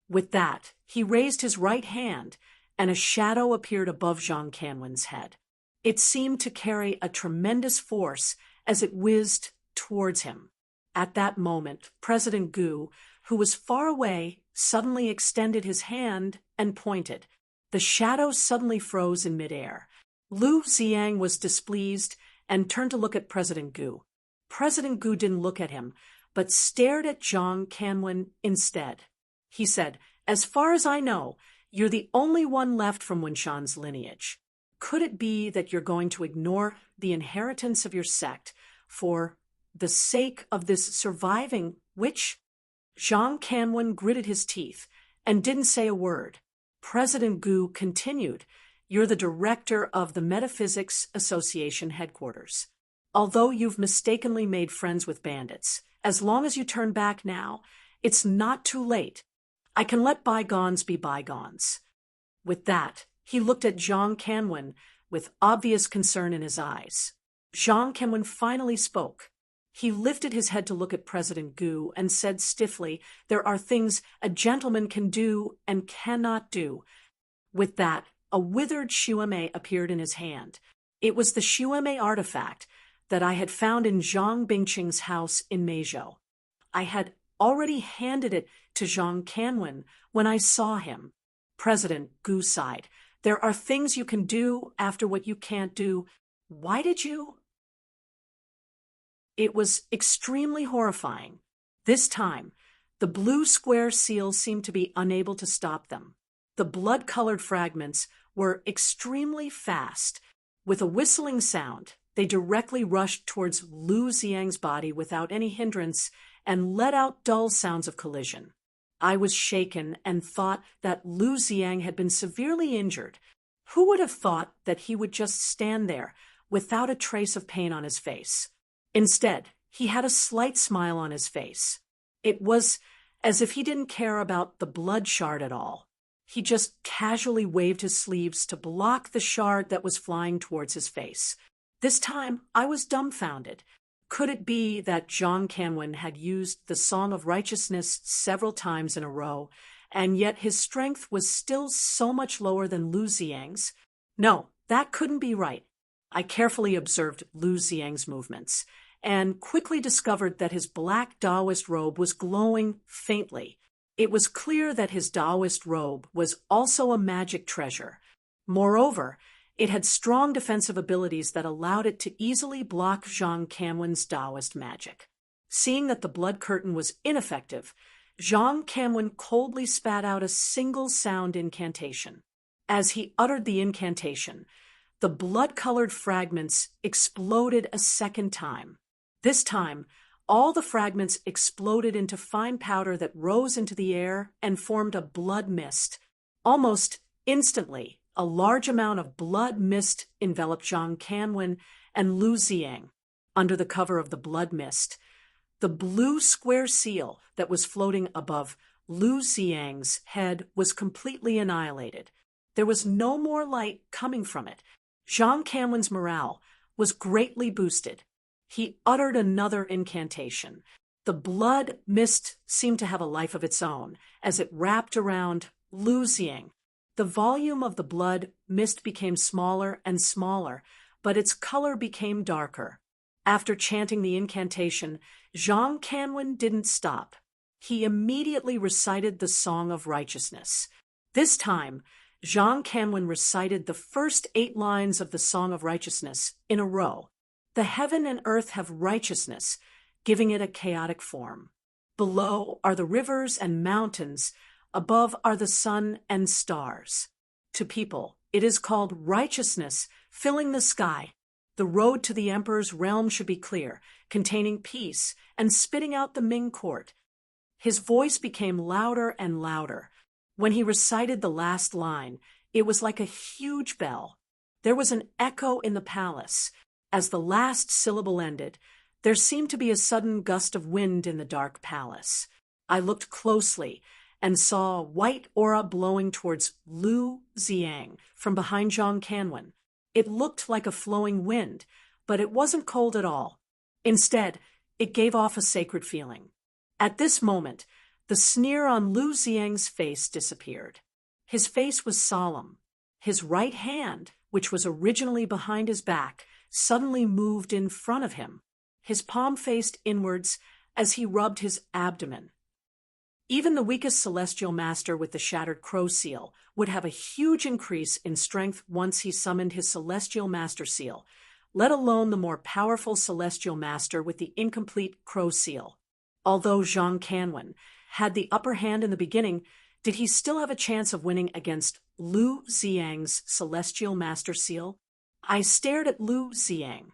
With that, he raised his right hand, and a shadow appeared above Zhang Kanwen's head. It seemed to carry a tremendous force as it whizzed towards him. At that moment, President Gu, who was far away, suddenly extended his hand and pointed. The shadow suddenly froze in midair. Lu Xiang was displeased and turned to look at President Gu. President Gu didn't look at him, but stared at Zhang Kanwen instead. He said, "As far as I know, you're the only one left from Wenshan's lineage. Could it be that you're going to ignore the inheritance of your sect for the sake of this surviving witch?" Zhang Kanwen gritted his teeth and didn't say a word. President Gu continued, "You're the director of the Metaphysics Association headquarters. Although you've mistakenly made friends with bandits, as long as you turn back now, it's not too late. I can let bygones be bygones." With that, he looked at Zhang Kanwen with obvious concern in his eyes. Zhang Kanwen finally spoke. He lifted his head to look at President Gu and said stiffly, "There are things a gentleman can do and cannot do." With that, a withered Shuame appeared in his hand. It was the Shuame artifact that I had found in Zhang Bingqing's house in Meizhou. I had already handed it to Zhang Kanwen when I saw him. President Gu sighed. "There are things you can do after what you can't do. Why did you?" It was extremely horrifying. This time, the blue square seal seemed to be unable to stop them. The blood-colored fragments were extremely fast. With a whistling sound, they directly rushed towards Lu Xiang's body without any hindrance and let out dull sounds of collision. I was shaken and thought that Lu Xiang had been severely injured. Who would have thought that he would just stand there without a trace of pain on his face? Instead, he had a slight smile on his face. It was as if he didn't care about the blood shard at all. He just casually waved his sleeves to block the shard that was flying towards his face. This time, I was dumbfounded. Could it be that Zhang Kanwen had used the Song of Righteousness several times in a row, and yet his strength was still so much lower than Lu Xiang's? No, that couldn't be right. I carefully observed Lu Xiang's movements, and quickly discovered that his black Taoist robe was glowing faintly. It was clear that his Taoist robe was also a magic treasure. Moreover, it had strong defensive abilities that allowed it to easily block Zhang Kanwen's Taoist magic. Seeing that the blood curtain was ineffective, Zhang Kanwen coldly spat out a single sound incantation. As he uttered the incantation, the blood-colored fragments exploded a second time. This time, all the fragments exploded into fine powder that rose into the air and formed a blood mist. Almost instantly, a large amount of blood mist enveloped Zhang Kanwen and Lu Xiang. Under the cover of the blood mist, the blue square seal that was floating above Lu Xiang's head was completely annihilated. There was no more light coming from it. Zhang Kanwen's morale was greatly boosted. He uttered another incantation. The blood mist seemed to have a life of its own as it wrapped around Lu Xiang. The volume of the blood mist became smaller and smaller, but its color became darker. After chanting the incantation, Zhang Canwen didn't stop. He immediately recited the Song of Righteousness. This time, Zhang Canwen recited the first 8 lines of the Song of Righteousness in a row. The heaven and earth have righteousness, giving it a chaotic form. Below are the rivers and mountains, above are the sun and stars. To people, it is called righteousness, filling the sky. The road to the emperor's realm should be clear, containing peace, and spitting out the Ming court. His voice became louder and louder. When he recited the last line, it was like a huge bell. There was an echo in the palace. As the last syllable ended, there seemed to be a sudden gust of wind in the dark palace. I looked closely and saw a white aura blowing towards Lu Xiang from behind Zhang Canwen. It looked like a flowing wind, but it wasn't cold at all. Instead, it gave off a sacred feeling. At this moment, the sneer on Lu Xiang's face disappeared. His face was solemn. His right hand, which was originally behind his back, suddenly moved in front of him. His palm faced inwards as he rubbed his abdomen. Even the weakest celestial master with the shattered crow seal would have a huge increase in strength once he summoned his celestial master seal, let alone the more powerful celestial master with the incomplete crow seal. Although Zhang Canwen had the upper hand in the beginning, did he still have a chance of winning against Lu Xiang's celestial master seal? I stared at Lu Xiang.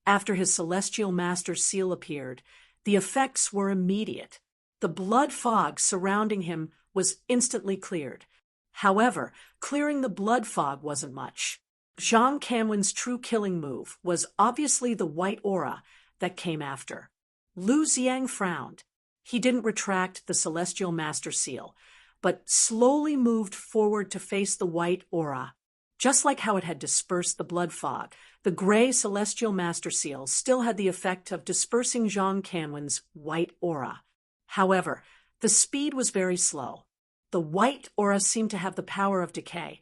After his celestial master seal appeared, the effects were immediate. The blood fog surrounding him was instantly cleared. However, clearing the blood fog wasn't much. Zhang Canwen's true killing move was obviously the white aura that came after. Lu Xiang frowned. He didn't retract the celestial master seal, but slowly moved forward to face the white aura. Just like how it had dispersed the blood fog, the gray celestial master seal still had the effect of dispersing Zhang Canwen's white aura. However, the speed was very slow. The white aura seemed to have the power of decay,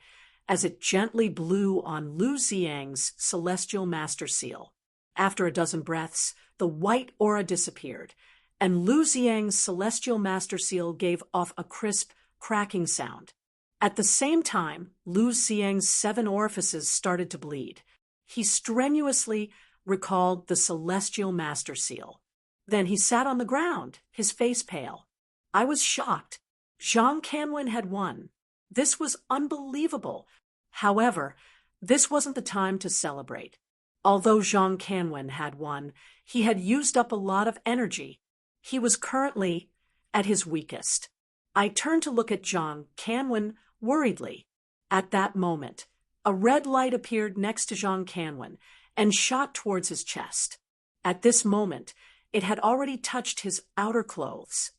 as it gently blew on Lu Xiang's celestial master seal. After a dozen breaths, the white aura disappeared, and Lu Xiang's celestial master seal gave off a crisp, cracking sound. At the same time, Lu Xiang's 7 orifices started to bleed. He strenuously recalled the celestial master seal. Then he sat on the ground, his face pale. I was shocked. Zhang Canwen had won. This was unbelievable. However, this wasn't the time to celebrate. Although Zhang Canwen had won, he had used up a lot of energy. He was currently at his weakest. I turned to look at Zhang Canwen worriedly. At that moment, a red light appeared next to Zhang Canwen and shot towards his chest. At this moment, it had already touched his outer clothes.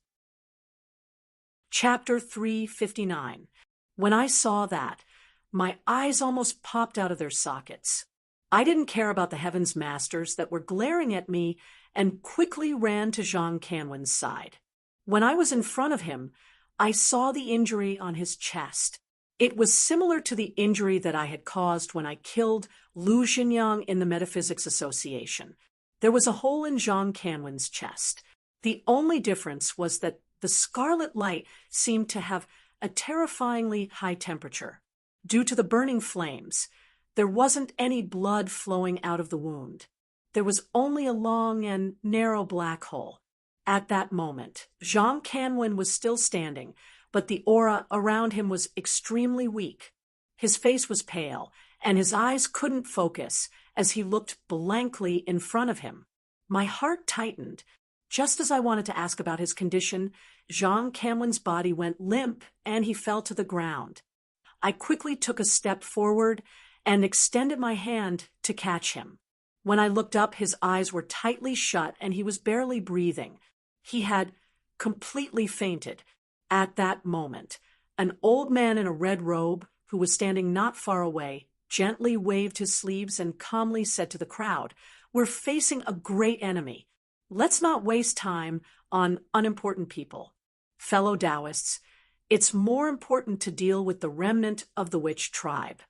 Chapter 359. When I saw that, my eyes almost popped out of their sockets. I didn't care about the Heaven's Masters that were glaring at me and quickly ran to Zhang Canwen's side. When I was in front of him, I saw the injury on his chest. It was similar to the injury that I had caused when I killed Lu Xinyang in the Metaphysics Association. There was a hole in Zhang Canwen's chest. The only difference was that the scarlet light seemed to have a terrifyingly high temperature. Due to the burning flames, there wasn't any blood flowing out of the wound. There was only a long and narrow black hole. At that moment, Zhang Canwen was still standing, but the aura around him was extremely weak. His face was pale, and his eyes couldn't focus as he looked blankly in front of him. My heart tightened. Just as I wanted to ask about his condition, Zhang Canwen's body went limp and he fell to the ground. I quickly took a step forward and extended my hand to catch him. When I looked up, his eyes were tightly shut and he was barely breathing. He had completely fainted. At that moment, an old man in a red robe, who was standing not far away, gently waved his sleeves and calmly said to the crowd, "We're facing a great enemy. Let's not waste time on unimportant people. Fellow Taoists, It's more important to deal with the remnant of the witch tribe.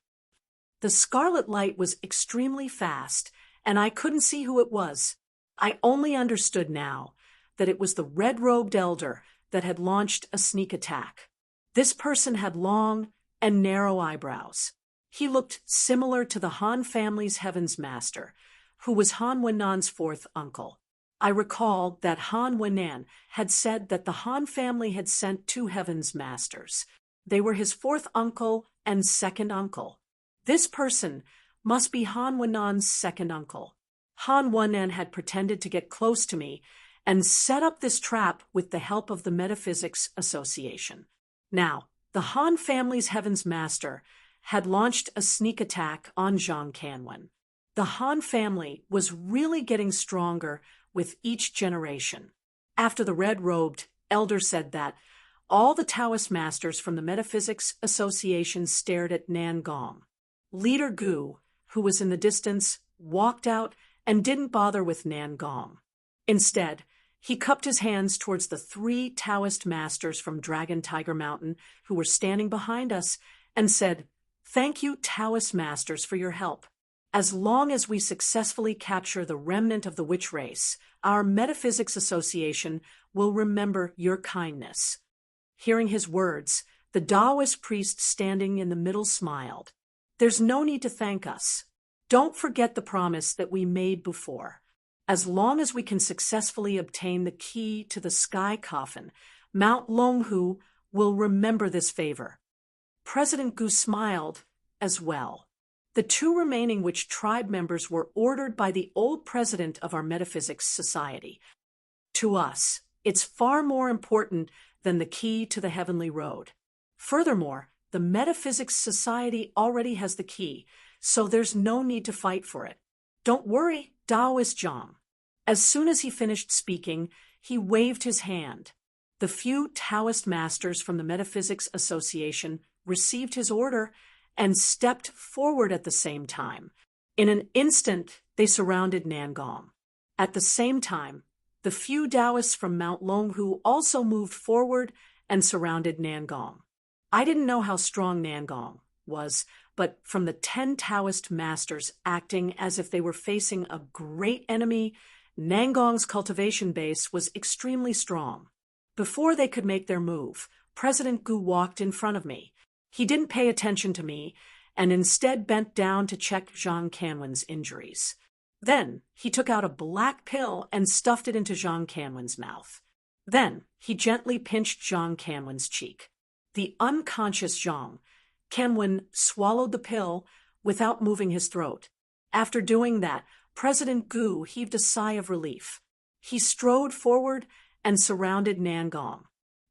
The scarlet light was extremely fast, and I couldn't see who it was. I only understood now that it was the red-robed elder that had launched a sneak attack. This person had long and narrow eyebrows. He looked similar to the Han family's Heaven's Master, who was Han Wenan's fourth uncle. I recalled that Han Wenan had said that the Han family had sent two Heaven's Masters. They were his fourth uncle and second uncle. This person must be Han Wenan's second uncle. Han Wenan had pretended to get close to me and set up this trap with the help of the Metaphysics Association. Now, the Han family's Heaven's Master had launched a sneak attack on Zhang Kanwen. The Han family was really getting stronger with each generation. After the red-robed elder said that, all the Taoist masters from the Metaphysics Association stared at Nan Gong. Leader Gu, who was in the distance, walked out and didn't bother with Nan Gong. Instead, he cupped his hands towards the three Taoist masters from Dragon Tiger Mountain who were standing behind us and said, "Thank you, Taoist masters, for your help. As long as we successfully capture the remnant of the witch race, our Metaphysics Association will remember your kindness." Hearing his words, the Taoist priest standing in the middle smiled. "There's no need to thank us. Don't forget the promise that we made before. As long as we can successfully obtain the key to the sky coffin, Mount Longhu will remember this favor." President Gu smiled as well. The two remaining witch tribe members were ordered by the old president of our Metaphysics Society. To us, it's far more important than the key to the heavenly road. Furthermore, the Metaphysics Society already has the key, so there's no need to fight for it. Don't worry, Taoist Zhang. As soon as he finished speaking, he waved his hand. The few Taoist masters from the Metaphysics Association received his order and stepped forward at the same time. In an instant, they surrounded Nan Gong. At the same time, the few Taoists from Mount Longhu also moved forward and surrounded Nan Gong. I didn't know how strong Nan Gong was, but from the 10 Taoist masters acting as if they were facing a great enemy, Nan Gong's cultivation base was extremely strong. Before they could make their move, President Gu walked in front of me. He didn't pay attention to me and instead bent down to check Zhang Kanwen's injuries. Then he took out a black pill and stuffed it into Zhang Kanwen's mouth. Then he gently pinched Zhang Kanwen's cheek. The unconscious Zhang Kanwen swallowed the pill without moving his throat. After doing that, President Gu heaved a sigh of relief. He strode forward and surrounded Nan Gong.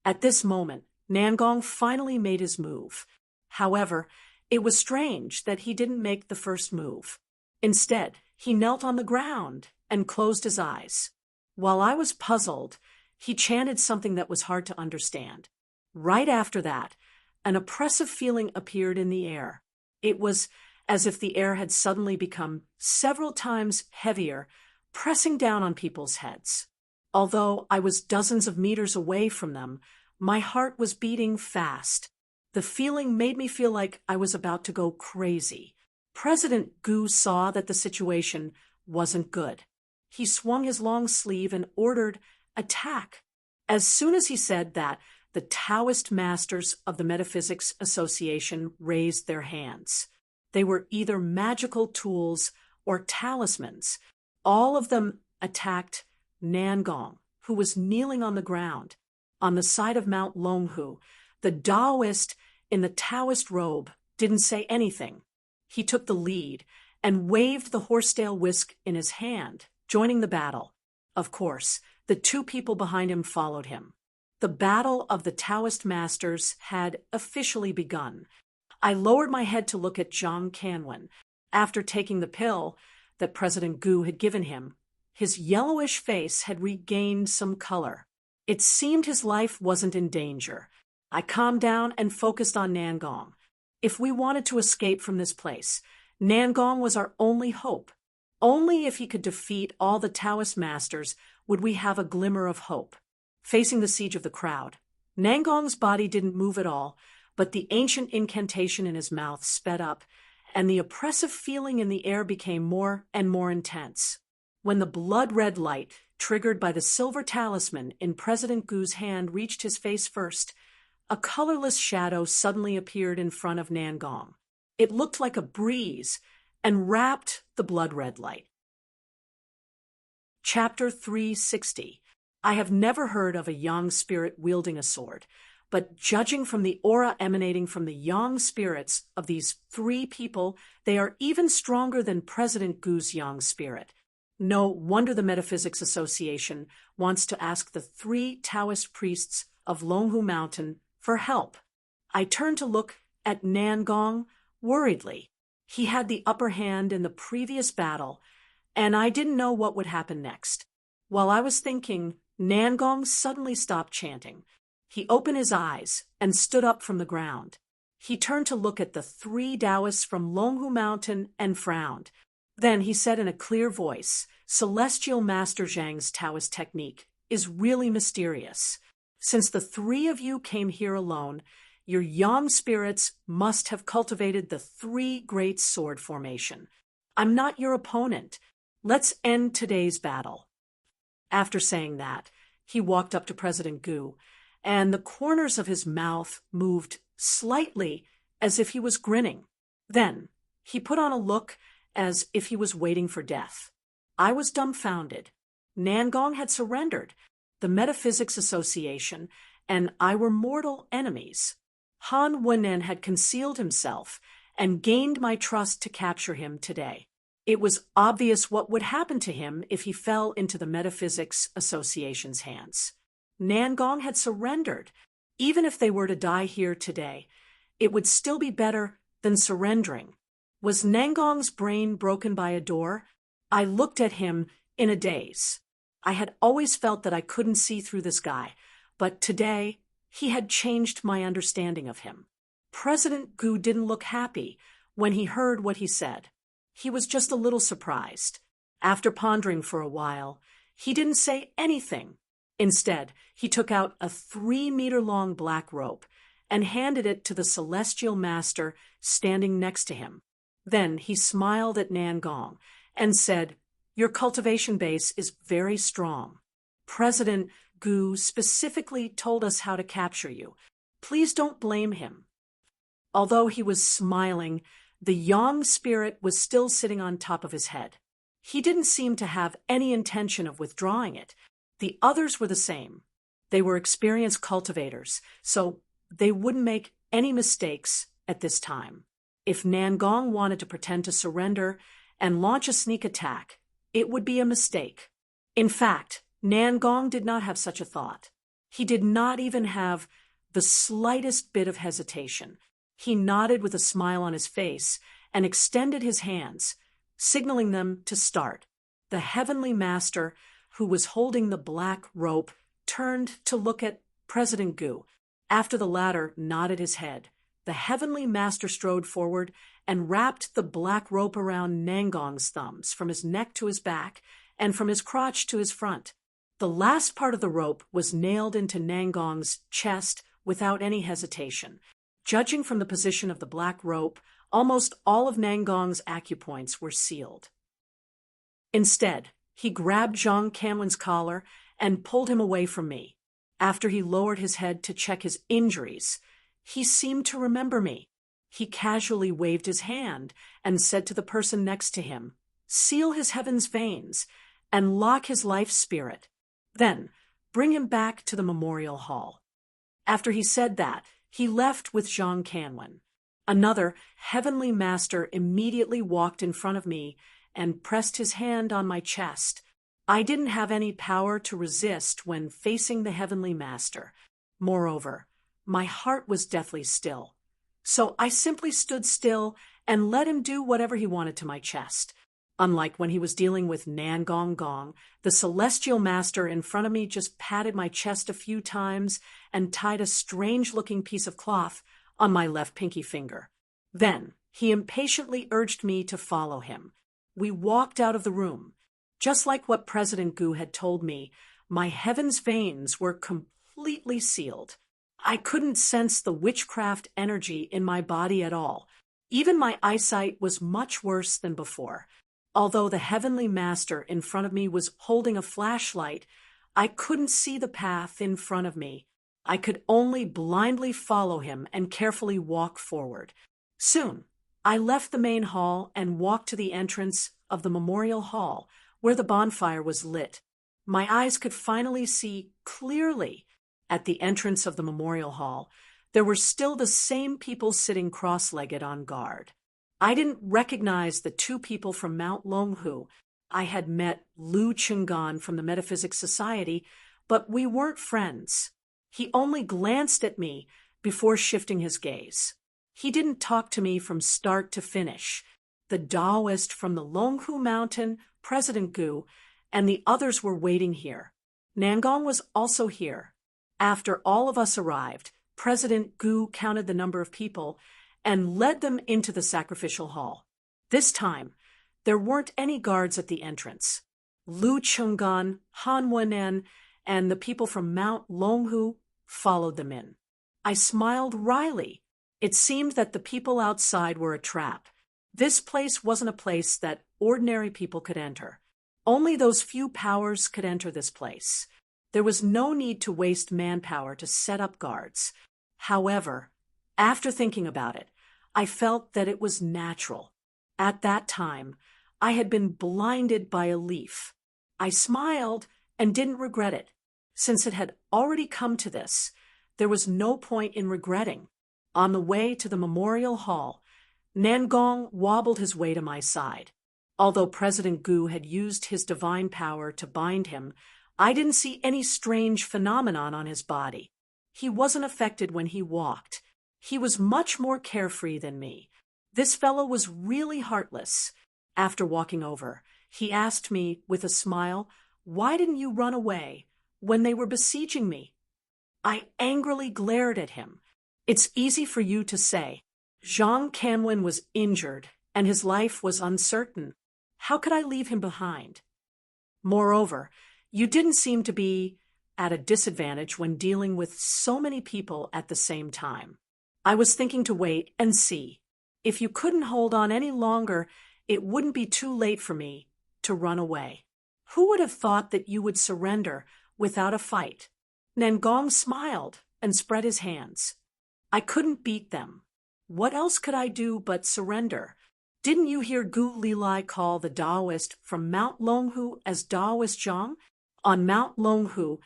At this moment, Nan Gong finally made his move. However, it was strange that he didn't make the first move. Instead, he knelt on the ground and closed his eyes. While I was puzzled, he chanted something that was hard to understand. Right after that, an oppressive feeling appeared in the air. It was as if the air had suddenly become several times heavier, pressing down on people's heads. Although I was dozens of meters away from them, my heart was beating fast. The feeling made me feel like I was about to go crazy. President Gu saw that the situation wasn't good. He swung his long sleeve and ordered, "Attack." As soon as he said that, the Taoist masters of the Metaphysics Association raised their hands. They were either magical tools or talismans. All of them attacked Nan Gong, who was kneeling on the ground. On the side of Mount Longhu, the Taoist in the Taoist robe didn't say anything. He took the lead and waved the horsetail whisk in his hand, joining the battle. Of course, the two people behind him followed him. The battle of the Taoist masters had officially begun. I lowered my head to look at Zhang Kanwen. After taking the pill that President Gu had given him, his yellowish face had regained some color. It seemed his life wasn't in danger. I calmed down and focused on Nan Gong. If we wanted to escape from this place, Nan Gong was our only hope. Only if he could defeat all the Taoist masters would we have a glimmer of hope. Facing the siege of the crowd, Nangong's body didn't move at all, but the ancient incantation in his mouth sped up, and the oppressive feeling in the air became more and more intense. When the blood-red light, triggered by the silver talisman in President Gu's hand, reached his face first, a colorless shadow suddenly appeared in front of Nangong. It looked like a breeze and wrapped the blood-red light. Chapter 360. I have never heard of a Yang spirit wielding a sword, but judging from the aura emanating from the Yang spirits of these three people, they are even stronger than President Gu's Yang spirit. No wonder the Metaphysics Association wants to ask the three Taoist priests of Longhu Mountain for help. I turned to look at Nangong worriedly. He had the upper hand in the previous battle, and I didn't know what would happen next. While I was thinking, Nangong suddenly stopped chanting. He opened his eyes and stood up from the ground. He turned to look at the three Taoists from Longhu Mountain and frowned. Then he said in a clear voice, "Celestial Master Zhang's Taoist technique is really mysterious. Since the three of you came here alone, your Yang spirits must have cultivated the three great sword formation. I'm not your opponent. Let's end today's battle." After saying that, he walked up to President Gu, and the corners of his mouth moved slightly as if he was grinning. Then he put on a look as if he was waiting for death. I was dumbfounded. Nangong had surrendered. The Metaphysics Association and I were mortal enemies. Han Wen'en had concealed himself and gained my trust to capture him today. It was obvious what would happen to him if he fell into the Metaphysics Association's hands. Nangong had surrendered. Even if they were to die here today, it would still be better than surrendering. Was Nangong's brain broken by a door? I looked at him in a daze. I had always felt that I couldn't see through this guy, but today he had changed my understanding of him. President Gu didn't look happy when he heard what he said. He was just a little surprised. After pondering for a while, he didn't say anything. Instead, he took out a 3-meter-long black rope and handed it to the Celestial Master standing next to him. Then he smiled at Nangong and said, "Your cultivation base is very strong. President Gu specifically told us how to capture you. Please don't blame him." Although he was smiling, the Yang spirit was still sitting on top of his head. He didn't seem to have any intention of withdrawing it. The others were the same. They were experienced cultivators, so they wouldn't make any mistakes at this time. If Nangong wanted to pretend to surrender and launch a sneak attack, it would be a mistake. In fact, Nangong did not have such a thought. He did not even have the slightest bit of hesitation. He nodded with a smile on his face and extended his hands, signaling them to start. The Heavenly Master, who was holding the black rope, turned to look at President Gu. After the latter nodded his head, the Heavenly Master strode forward and wrapped the black rope around Nangong's thumbs from his neck to his back and from his crotch to his front. The last part of the rope was nailed into Nangong's chest without any hesitation. Judging from the position of the black rope, almost all of Nangong's acupoints were sealed. Instead, he grabbed Zhang Canlin's collar and pulled him away from me. After he lowered his head to check his injuries, he seemed to remember me. He casually waved his hand and said to the person next to him, "Seal his heaven's veins and lock his life spirit. Then bring him back to the memorial hall." After he said that, he left with Zhang Canlin. Another Heavenly Master immediately walked in front of me and pressed his hand on my chest. I didn't have any power to resist when facing the Heavenly Master. Moreover, my heart was deathly still. So I simply stood still and let him do whatever he wanted to my chest. Unlike when he was dealing with Nangong Gong, the Celestial Master in front of me just patted my chest a few times and tied a strange-looking piece of cloth on my left pinky finger. Then he impatiently urged me to follow him. We walked out of the room. Just like what President Gu had told me, my heaven's veins were completely sealed. I couldn't sense the witchcraft energy in my body at all. Even my eyesight was much worse than before. Although the heavenly master in front of me was holding a flashlight, I couldn't see the path in front of me. I could only blindly follow him and carefully walk forward. Soon, I left the main hall and walked to the entrance of the memorial hall, where the bonfire was lit. My eyes could finally see clearly. At the entrance of the memorial hall, there were still the same people sitting cross-legged on guard. I didn't recognize the two people from Mount Longhu. I had met Lu Chungan from the Metaphysics Society, but we weren't friends. He only glanced at me before shifting his gaze. He didn't talk to me from start to finish. The Taoist from the Longhu Mountain, President Gu, and the others were waiting here. Nangong was also here. After all of us arrived, President Gu counted the number of people and led them into the sacrificial hall. This time, there weren't any guards at the entrance. Lu Chungan, Han Wennen, and the people from Mount Longhu followed them in. I smiled wryly. It seemed that the people outside were a trap. This place wasn't a place that ordinary people could enter. Only those few powers could enter this place. There was no need to waste manpower to set up guards. However, after thinking about it, I felt that it was natural. At that time, I had been blinded by a leaf. I smiled and didn't regret it. Since it had already come to this, there was no point in regretting. On the way to the memorial hall, Nangong wobbled his way to my side. Although President Gu had used his divine power to bind him, I didn't see any strange phenomenon on his body. He wasn't affected when he walked. He was much more carefree than me. This fellow was really heartless. After walking over, he asked me with a smile, "Why didn't you run away when they were besieging me?" I angrily glared at him. "It's easy for you to say. Zhang Canwen was injured, and his life was uncertain. How could I leave him behind? Moreover, you didn't seem to be at a disadvantage when dealing with so many people at the same time. I was thinking to wait and see. If you couldn't hold on any longer, it wouldn't be too late for me to run away. Who would have thought that you would surrender without a fight?" Nangong smiled and spread his hands. "I couldn't beat them. What else could I do but surrender? Didn't you hear Gu Lilai call the Taoist from Mount Longhu as Taoist Zhang? On Mount Longhu,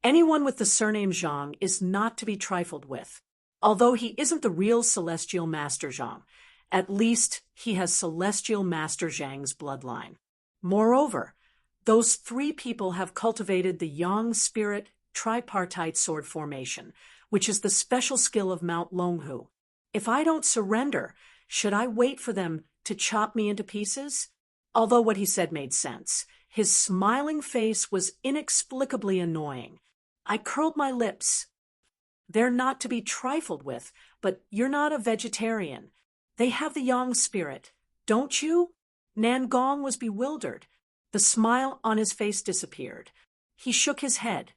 anyone with the surname Zhang is not to be trifled with. Although he isn't the real Celestial Master Zhang, at least he has Celestial Master Zhang's bloodline. Moreover, those three people have cultivated the Yang Spirit tripartite sword formation, which is the special skill of Mount Longhu. If I don't surrender, should I wait for them to chop me into pieces?" Although what he said made sense, his smiling face was inexplicably annoying. I curled my lips. "They're not to be trifled with, but you're not a vegetarian. They have the Yang Spirit, don't you?" Nangong was bewildered. The smile on his face disappeared. He shook his head.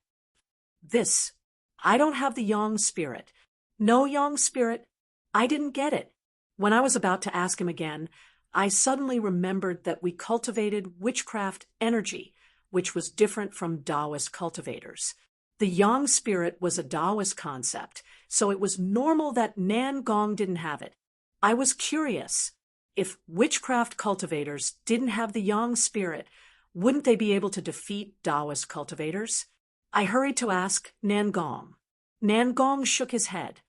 I don't have the Yang Spirit. No Yang Spirit. I didn't get it. When I was about to ask him again, I suddenly remembered that we cultivated witchcraft energy, which was different from Taoist cultivators. The Yang Spirit was a Taoist concept, so it was normal that Nangong didn't have it. I was curious. If witchcraft cultivators didn't have the Yang Spirit, wouldn't they be able to defeat Taoist cultivators? I hurried to ask Nangong. Nangong shook his head.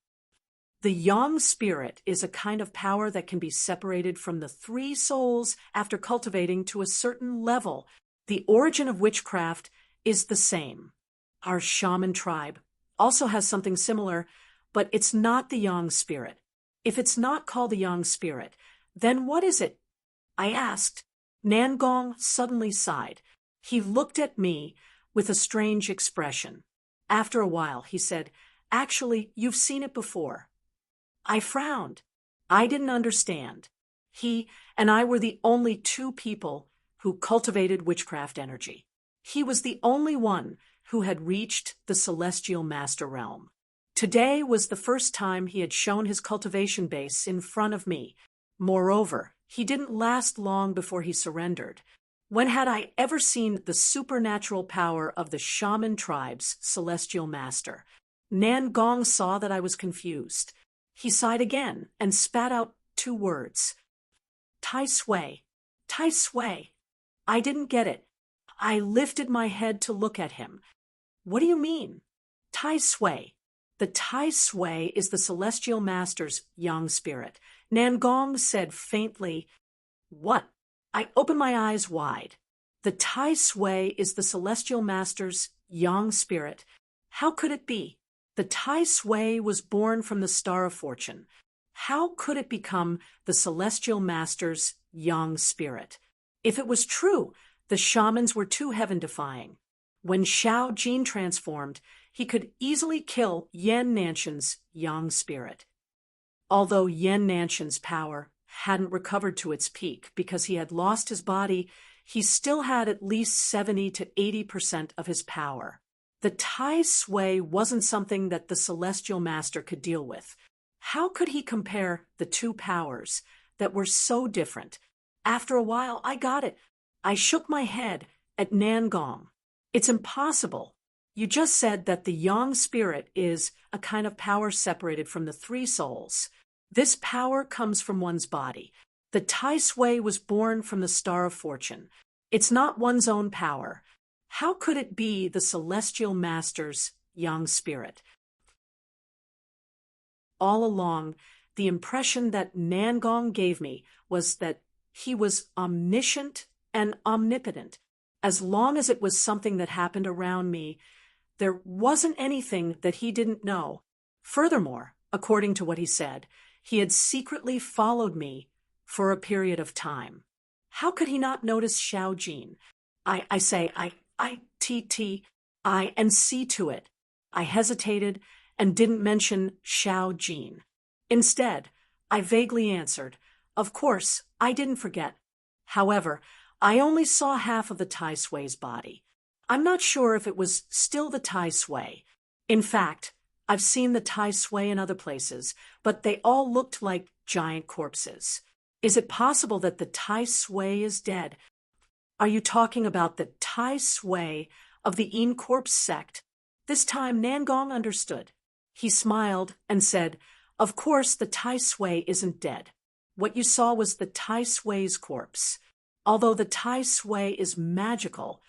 The Yang Spirit is a kind of power that can be separated from the three souls after cultivating to a certain level. The origin of witchcraft is the same. Our shaman tribe also has something similar, but it's not the Yang Spirit. If it's not called the Yang Spirit, then what is it? I asked. Nangong suddenly sighed. He looked at me with a strange expression. After a while, he said, "Actually, you've seen it before." I frowned. I didn't understand. He and I were the only two people who cultivated witchcraft energy. He was the only one who had reached the celestial master realm. Today was the first time he had shown his cultivation base in front of me. Moreover, he didn't last long before he surrendered. When had I ever seen the supernatural power of the shaman tribe's celestial master? Nan Gong saw that I was confused. He sighed again and spat out 2 words. Tai Sui. Tai Sui. I didn't get it. I lifted my head to look at him. What do you mean? Tai Sui. The Tai Sui is the celestial master's yang spirit. Nan Gong said faintly, What? I opened my eyes wide. The Tai Sui is the celestial master's yang spirit. How could it be? The Tai Sui was born from the Star of Fortune. How could it become the celestial master's yang spirit? If it was true, the shamans were too heaven-defying. When Xiao Jin transformed, he could easily kill Yan Nanshan's yang spirit. Although Yan Nanshan's power hadn't recovered to its peak because he had lost his body, he still had at least 70 to 80% of his power. The Tai Sui wasn't something that the celestial master could deal with. How could he compare the 2 powers that were so different? After a while, I got it. I shook my head at Nan Gong. It's impossible. You just said that the yang spirit is a kind of power separated from the 3 souls. This power comes from one's body. The Tai Sui was born from the Star of Fortune. It's not one's own power. How could it be the celestial master's yang spirit? All along, the impression that Nan Gong gave me was that he was omniscient and omnipotent. As long as it was something that happened around me, there wasn't anything that he didn't know. Furthermore, according to what he said, he had secretly followed me for a period of time. How could he not notice Xiao Jin? I and see to it. I hesitated and didn't mention Xiao Jin. Instead, I vaguely answered, Of course, I didn't forget. However, I only saw half of the Tai Sui's body. I'm not sure if it was still the Tai Sui. In fact, I've seen the Tai Sui in other places, but they all looked like giant corpses. Is it possible that the Tai Sui is dead? Are you talking about the Tai Sui of the In Corpse sect? This time Nan Gong understood. He smiled and said, Of course the Tai Sui isn't dead. What you saw was the Tai Sui's corpse. Although the Tai Sui is magical,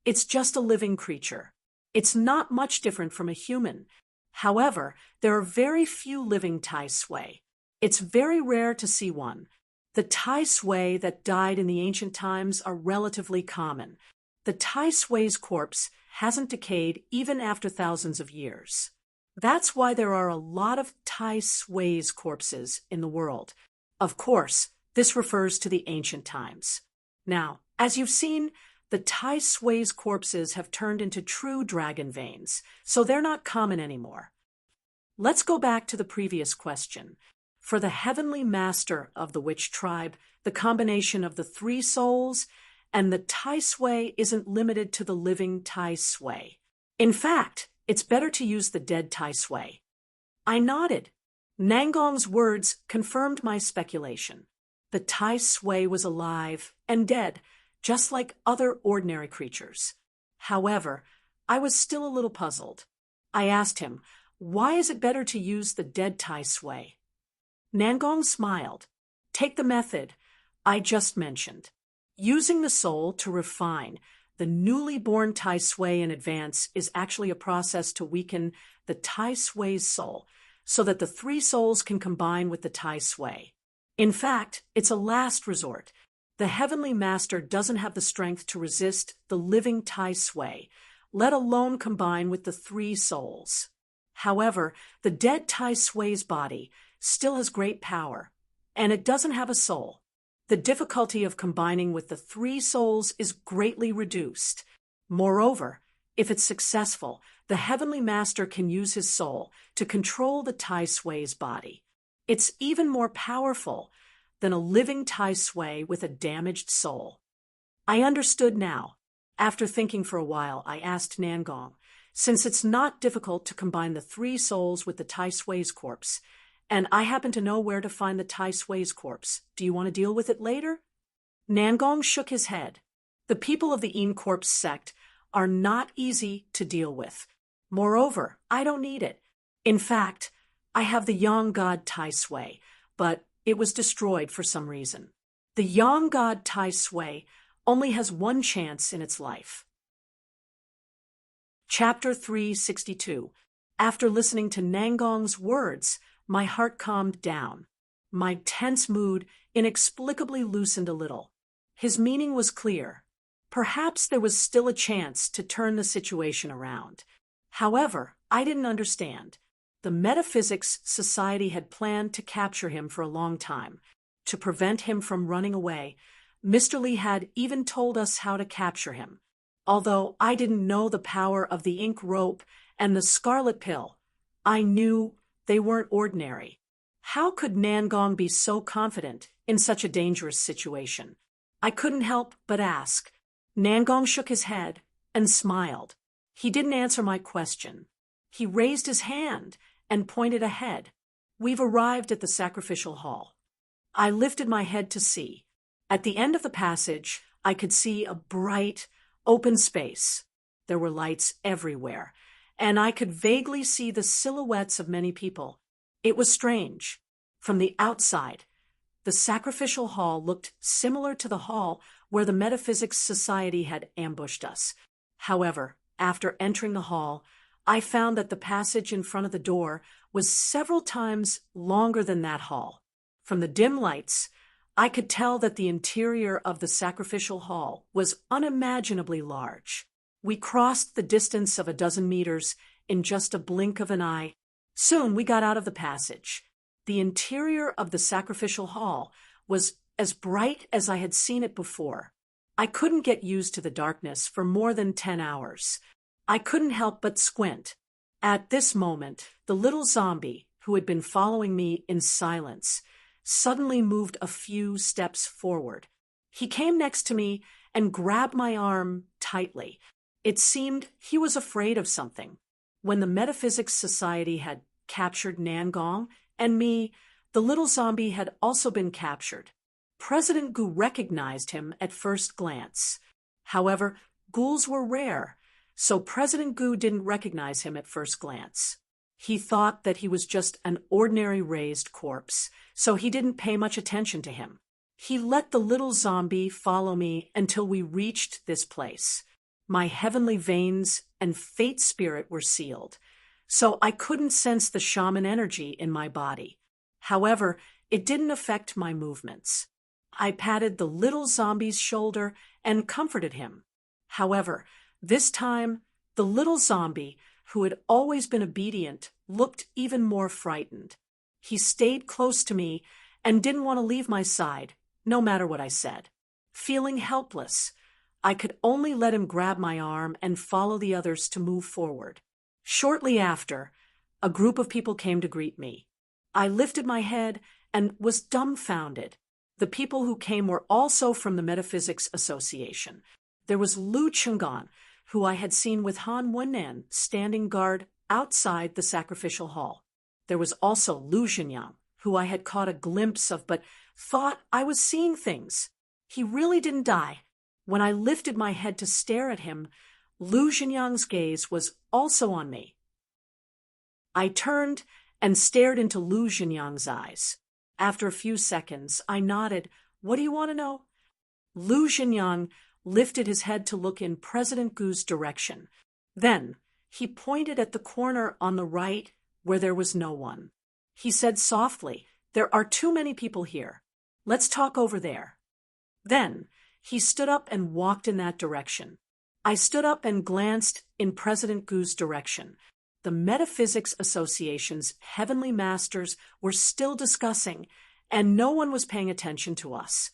it's just a living creature. It's not much different from a human. However, there are very few living Tai Sui. It's very rare to see one. The Tai Sui that died in the ancient times are relatively common. The Tai Sui's corpse hasn't decayed even after thousands of years. That's why there are a lot of Tai Sui's corpses in the world. Of course, this refers to the ancient times. Now, as you've seen, the Tai Sui's corpses have turned into true dragon veins, so they're not common anymore. Let's go back to the previous question. For the heavenly master of the witch tribe, the combination of the 3 souls and the Tai Sui isn't limited to the living Tai Sui. In fact, it's better to use the dead Tai Sui. I nodded. Nan Gong's words confirmed my speculation. The Tai Sui was alive and dead, just like other ordinary creatures. However, I was still a little puzzled. I asked him, why is it better to use the dead Tai Sui? Nan Gong smiled. Take the method I just mentioned. Using the soul to refine the newly born Tai Sui in advance is actually a process to weaken the Tai Sui's soul so that the 3 souls can combine with the Tai Sui. In fact, it's a last resort. The heavenly master doesn't have the strength to resist the living Tai Sui, let alone combine with the 3 souls. However, the dead Tai Sui's body still has great power, and it doesn't have a soul. The difficulty of combining with the 3 souls is greatly reduced. Moreover, if it's successful, the heavenly master can use his soul to control the Tai Sui's body. It's even more powerful than a living Tai Sui with a damaged soul. I understood now. After thinking for a while, I asked Nan Gong, since it's not difficult to combine the three souls with the Tai Sui's corpse. And I happen to know where to find the Tai Sui's corpse. Do you want to deal with it later? Nangong shook his head. The people of the Een Corpse sect are not easy to deal with. Moreover, I don't need it. In fact, I have the Yang god Tai Sui, but it was destroyed for some reason. The Yang god Tai Sui only has one chance in its life. Chapter 362. After listening to Nangong's words, my heart calmed down. My tense mood inexplicably loosened a little. His meaning was clear. Perhaps there was still a chance to turn the situation around. However, I didn't understand. The Metaphysics Society had planned to capture him for a long time. To prevent him from running away, Mr. Lee had even told us how to capture him. Although I didn't know the power of the ink rope and the scarlet pill, I knew they weren't ordinary. How could Nangong be so confident in such a dangerous situation? I couldn't help but ask. Nangong shook his head and smiled. He didn't answer my question. He raised his hand and pointed ahead. We've arrived at the sacrificial hall. I lifted my head to see. At the end of the passage, I could see a bright, open space. There were lights everywhere, and I could vaguely see the silhouettes of many people. It was strange. From the outside, the sacrificial hall looked similar to the hall where the Metaphysics Society had ambushed us. However, after entering the hall, I found that the passage in front of the door was several times longer than that hall. From the dim lights, I could tell that the interior of the sacrificial hall was unimaginably large. We crossed the distance of 12 meters in just a blink of an eye. Soon we got out of the passage. The interior of the sacrificial hall was as bright as I had seen it before. I couldn't get used to the darkness for more than 10 hours. I couldn't help but squint. At this moment, the little zombie, who had been following me in silence, suddenly moved a few steps forward. He came next to me and grabbed my arm tightly. It seemed he was afraid of something. When the Metaphysics Society had captured Nangong and me, the little zombie had also been captured. President Gu recognized him at first glance. However, ghouls were rare, so President Gu didn't recognize him at first glance. He thought that he was just an ordinary raised corpse, so he didn't pay much attention to him. He let the little zombie follow me until we reached this place. My heavenly veins and fate spirit were sealed, so I couldn't sense the shaman energy in my body. However, it didn't affect my movements. I patted the little zombie's shoulder and comforted him. However, this time, the little zombie, who had always been obedient, looked even more frightened. He stayed close to me and didn't want to leave my side, no matter what I said. Feeling helpless, I could only let him grab my arm and follow the others to move forward. Shortly after, a group of people came to greet me. I lifted my head and was dumbfounded. The people who came were also from the Metaphysics Association. There was Lu Chungan, who I had seen with Han Wennan standing guard outside the sacrificial hall. There was also Lu Jinyang, who I had caught a glimpse of but thought I was seeing things. He really didn't die. When I lifted my head to stare at him, Lu Jinyang's gaze was also on me. I turned and stared into Lu Jinyang's eyes. After a few seconds, I nodded. What do you want to know? Lu Jinyang lifted his head to look in President Gu's direction. Then he pointed at the corner on the right where there was no one. He said softly, "There are too many people here. Let's talk over there." Then he stood up and walked in that direction. I stood up and glanced in President Gu's direction. The Metaphysics Association's heavenly masters were still discussing, and no one was paying attention to us.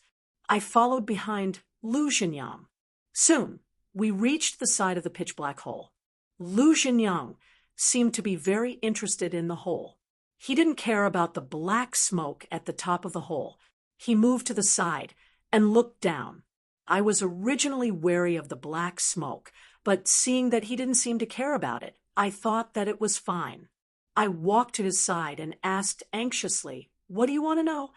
I followed behind Lu Jinyang. Soon, we reached the side of the pitch-black hole. Lu Jinyang seemed to be very interested in the hole. He didn't care about the black smoke at the top of the hole. He moved to the side and looked down. I was originally wary of the black smoke, but seeing that he didn't seem to care about it, I thought that it was fine. I walked to his side and asked anxiously, "What do you want to know?"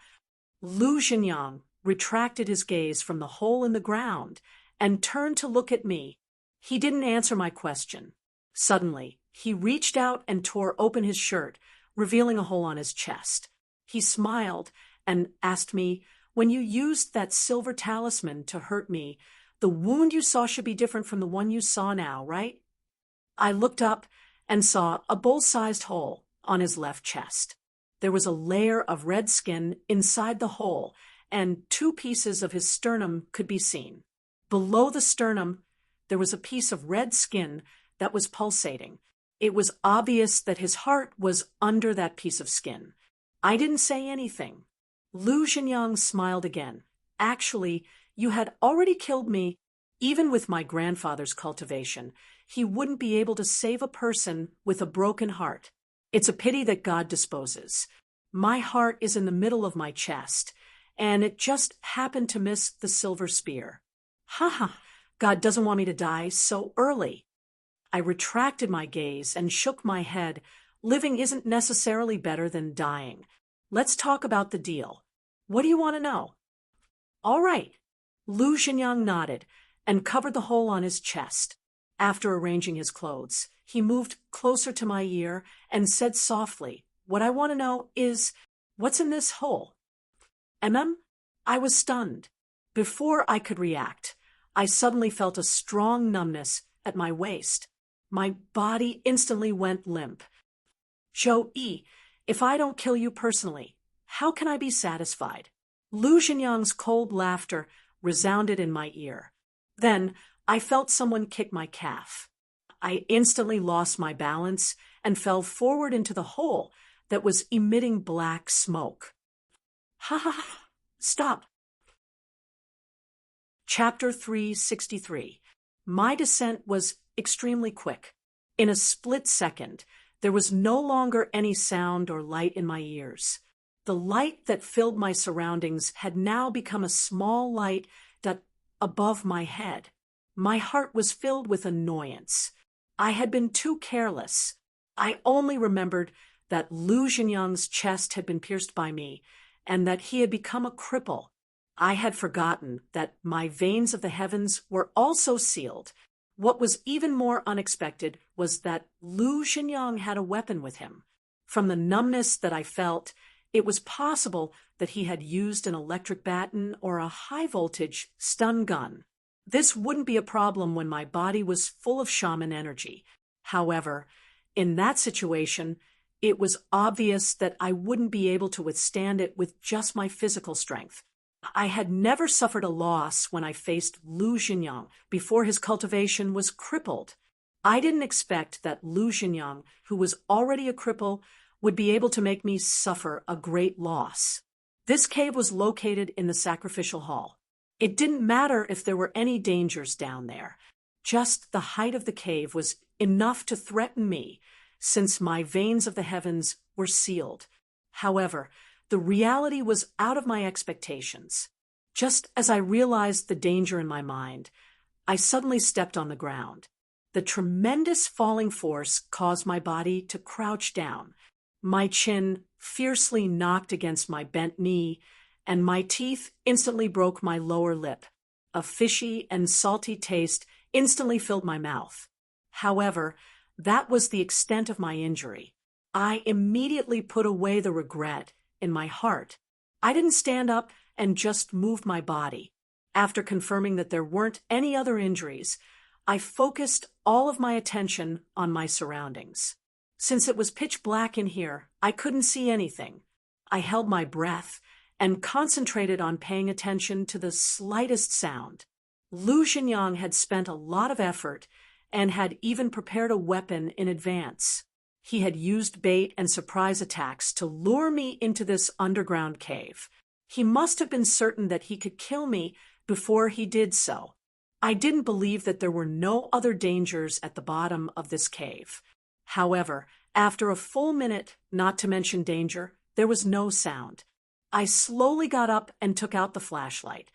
Lu Xinjiang retracted his gaze from the hole in the ground and turned to look at me. He didn't answer my question. Suddenly, he reached out and tore open his shirt, revealing a hole on his chest. He smiled and asked me, "When you used that silver talisman to hurt me, the wound you saw should be different from the one you saw now, right?" I looked up and saw a bowl-sized hole on his left chest. There was a layer of red skin inside the hole, and 2 pieces of his sternum could be seen. Below the sternum, there was a piece of red skin that was pulsating. It was obvious that his heart was under that piece of skin. I didn't say anything. Lu Xinjiang smiled again. "Actually, you had already killed me. Even with my grandfather's cultivation, he wouldn't be able to save a person with a broken heart. It's a pity that God disposes. My heart is in the middle of my chest, and it just happened to miss the silver spear. Ha! God doesn't want me to die so early." I retracted my gaze and shook my head. Living isn't necessarily better than dying. Let's talk about the deal. What do you want to know? All right. Lu Xinjiang nodded and covered the hole on his chest. After arranging his clothes, he moved closer to my ear and said softly, "What I want to know is, what's in this hole?" I was stunned. Before I could react, I suddenly felt a strong numbness at my waist. My body instantly went limp. "Zhou-Yi, if I don't kill you personally, how can I be satisfied?" Lu Xinjiang's cold laughter resounded in my ear. Then I felt someone kick my calf. I instantly lost my balance and fell forward into the hole that was emitting black smoke. Ha! Stop. Chapter 363. My descent was extremely quick. In a split second, there was no longer any sound or light in my ears. The light that filled my surroundings had now become a small light that above my head. My heart was filled with annoyance. I had been too careless. I only remembered that Lu Xinjiang's chest had been pierced by me, and that he had become a cripple. I had forgotten that my veins of the heavens were also sealed. What was even more unexpected was that Lu Xinjiang had a weapon with him. From the numbness that I felt, it was possible that he had used an electric baton or a high-voltage stun gun. This wouldn't be a problem when my body was full of shaman energy. However, in that situation, it was obvious that I wouldn't be able to withstand it with just my physical strength. I had never suffered a loss when I faced Lu Xinjiang before his cultivation was crippled. I didn't expect that Lu Xinjiang, who was already a cripple, would be able to make me suffer a great loss. This cave was located in the sacrificial hall. It didn't matter if there were any dangers down there. Just the height of the cave was enough to threaten me, since my veins of the heavens were sealed. However, the reality was out of my expectations. Just as I realized the danger in my mind, I suddenly stepped on the ground. The tremendous falling force caused my body to crouch down. My chin fiercely knocked against my bent knee, and my teeth instantly broke my lower lip. A fishy and salty taste instantly filled my mouth. However, that was the extent of my injury. I immediately put away the regret in my heart. I didn't stand up and just moved my body. After confirming that there weren't any other injuries, I focused all of my attention on my surroundings. Since it was pitch black in here, I couldn't see anything. I held my breath and concentrated on paying attention to the slightest sound. Lu Xinjiang had spent a lot of effort and had even prepared a weapon in advance. He had used bait and surprise attacks to lure me into this underground cave. He must have been certain that he could kill me before he did so. I didn't believe that there were no other dangers at the bottom of this cave. However, after a full minute, not to mention danger, there was no sound. I slowly got up and took out the flashlight.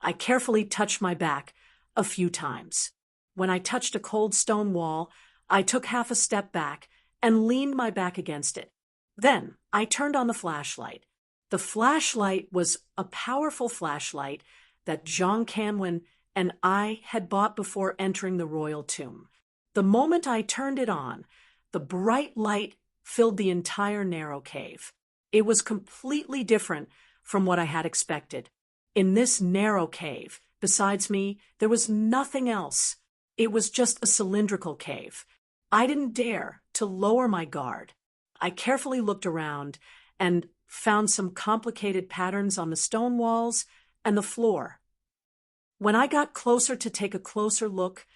I carefully touched my back a few times. When I touched a cold stone wall, I took half a step back and leaned my back against it. Then I turned on the flashlight. The flashlight was a powerful flashlight that Jean Canwin and I had bought before entering the royal tomb. The moment I turned it on, the bright light filled the entire narrow cave. It was completely different from what I had expected. In this narrow cave, besides me, there was nothing else. It was just a cylindrical cave. I didn't dare to lower my guard. I carefully looked around and found some complicated patterns on the stone walls and the floor. When I got closer to take a closer look,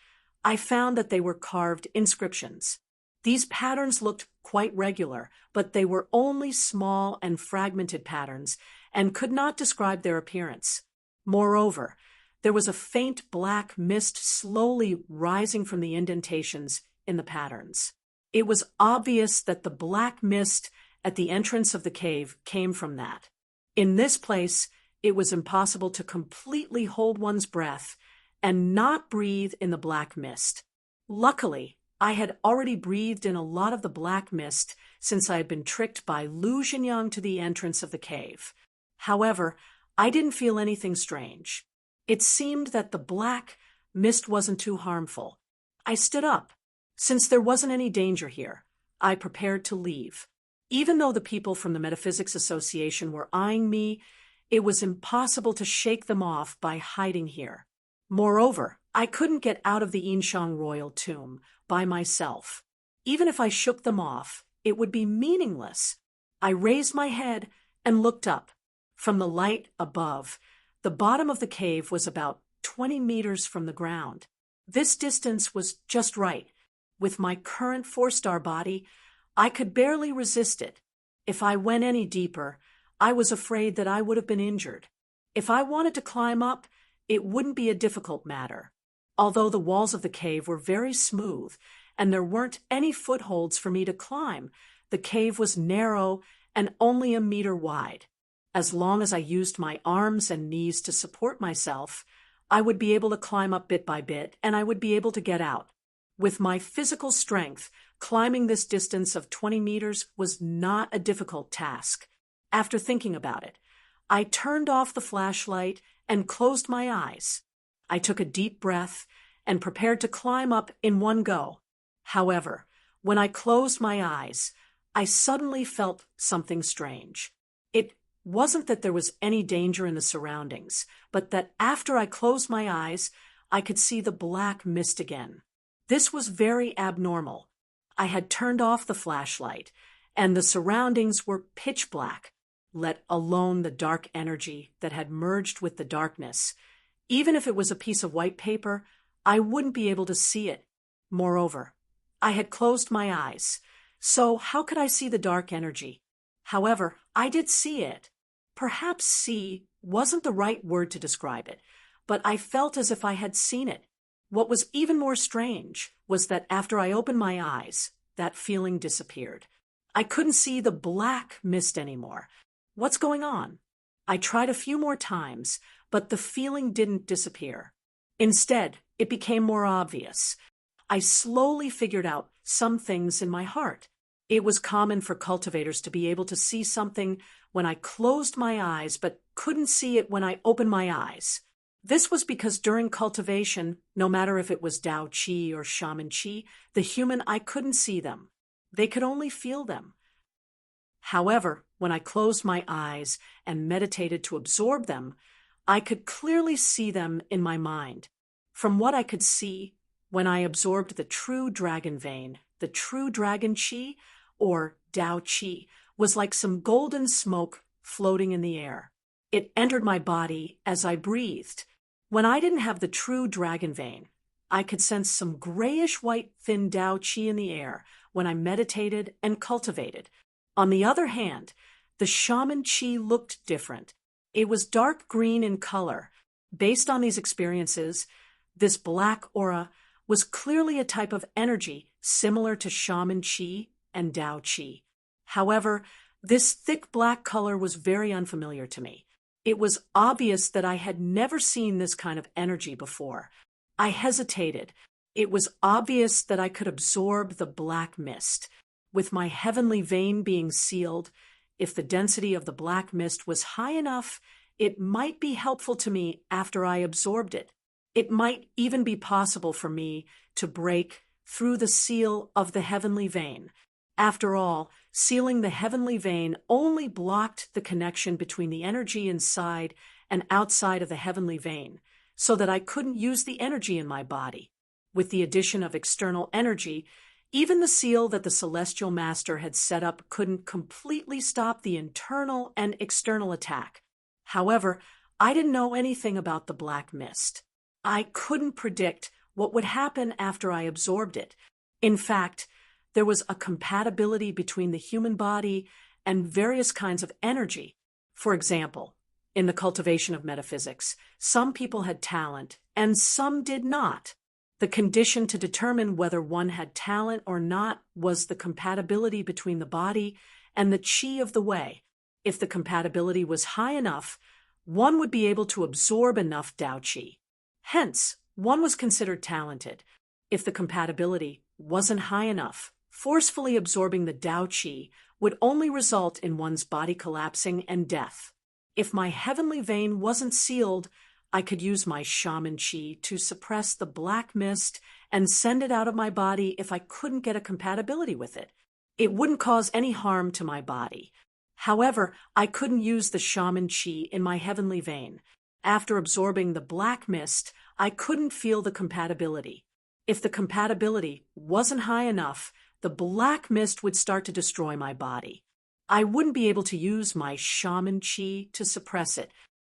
I found that they were carved inscriptions. These patterns looked quite regular, but they were only small and fragmented patterns and could not describe their appearance. Moreover, there was a faint black mist slowly rising from the indentations in the patterns. It was obvious that the black mist at the entrance of the cave came from that. In this place, it was impossible to completely hold one's breath and not breathe in the black mist. Luckily, I had already breathed in a lot of the black mist since I had been tricked by Lu Jinyang to the entrance of the cave. However, I didn't feel anything strange. It seemed that the black mist wasn't too harmful. I stood up. Since there wasn't any danger here, I prepared to leave. Even though the people from the Metaphysics Association were eyeing me, it was impossible to shake them off by hiding here. Moreover, I couldn't get out of the Yinshang royal tomb by myself. Even if I shook them off, it would be meaningless. I raised my head and looked up. From the light above, the bottom of the cave was about 20 meters from the ground. This distance was just right. With my current 4-star body, I could barely resist it. If I went any deeper, I was afraid that I would have been injured. If I wanted to climb up, it wouldn't be a difficult matter. Although the walls of the cave were very smooth and there weren't any footholds for me to climb, the cave was narrow and only a meter wide. As long as I used my arms and knees to support myself, I would be able to climb up bit by bit and I would be able to get out. With my physical strength, climbing this distance of 20 meters was not a difficult task. After thinking about it, I turned off the flashlight and closed my eyes. I took a deep breath and prepared to climb up in one go. However, when I closed my eyes, I suddenly felt something strange. It wasn't that there was any danger in the surroundings, but that after I closed my eyes, I could see the black mist again. This was very abnormal. I had turned off the flashlight, and the surroundings were pitch black, let alone the dark energy that had merged with the darkness. Even if it was a piece of white paper, I wouldn't be able to see it. Moreover, I had closed my eyes, so how could I see the dark energy? However, I did see it. Perhaps see wasn't the right word to describe it, but I felt as if I had seen it. What was even more strange was that after I opened my eyes, that feeling disappeared. I couldn't see the black mist anymore. What's going on? I tried a few more times, but the feeling didn't disappear. Instead, it became more obvious. I slowly figured out some things in my heart. It was common for cultivators to be able to see something when I closed my eyes, but couldn't see it when I opened my eyes. This was because during cultivation, no matter if it was Dao Qi or Shaman Qi, the human eye couldn't see them. They could only feel them. However, when I closed my eyes and meditated to absorb them, I could clearly see them in my mind. From what I could see, when I absorbed the true dragon vein, the true dragon Qi, or Dao Qi, was like some golden smoke floating in the air. It entered my body as I breathed. When I didn't have the true dragon vein, I could sense some grayish-white thin Dao Qi in the air when I meditated and cultivated. On the other hand, the shaman Qi looked different. It was dark green in color. Based on these experiences, this black aura was clearly a type of energy similar to shaman Qi and Dao Qi. However, this thick black color was very unfamiliar to me. It was obvious that I had never seen this kind of energy before. I hesitated. It was obvious that I could absorb the black mist. With my heavenly vein being sealed, if the density of the black mist was high enough, it might be helpful to me after I absorbed it. It might even be possible for me to break through the seal of the heavenly vein. After all, sealing the heavenly vein only blocked the connection between the energy inside and outside of the heavenly vein, so that I couldn't use the energy in my body. With the addition of external energy, even the seal that the Celestial Master had set up couldn't completely stop the internal and external attack. However, I didn't know anything about the black mist. I couldn't predict what would happen after I absorbed it. In fact, there was a compatibility between the human body and various kinds of energy. For example, in the cultivation of metaphysics, some people had talent and some did not. The condition to determine whether one had talent or not was the compatibility between the body and the chi of the way. If the compatibility was high enough, one would be able to absorb enough Tao Chi. Hence, one was considered talented. If the compatibility wasn't high enough, forcefully absorbing the Tao Chi would only result in one's body collapsing and death. If my heavenly vein wasn't sealed, I could use my shaman chi to suppress the black mist and send it out of my body if I couldn't get a compatibility with it. It wouldn't cause any harm to my body. However, I couldn't use the shaman chi in my heavenly vein. After absorbing the black mist, I couldn't feel the compatibility. If the compatibility wasn't high enough, the black mist would start to destroy my body. I wouldn't be able to use my shaman chi to suppress it.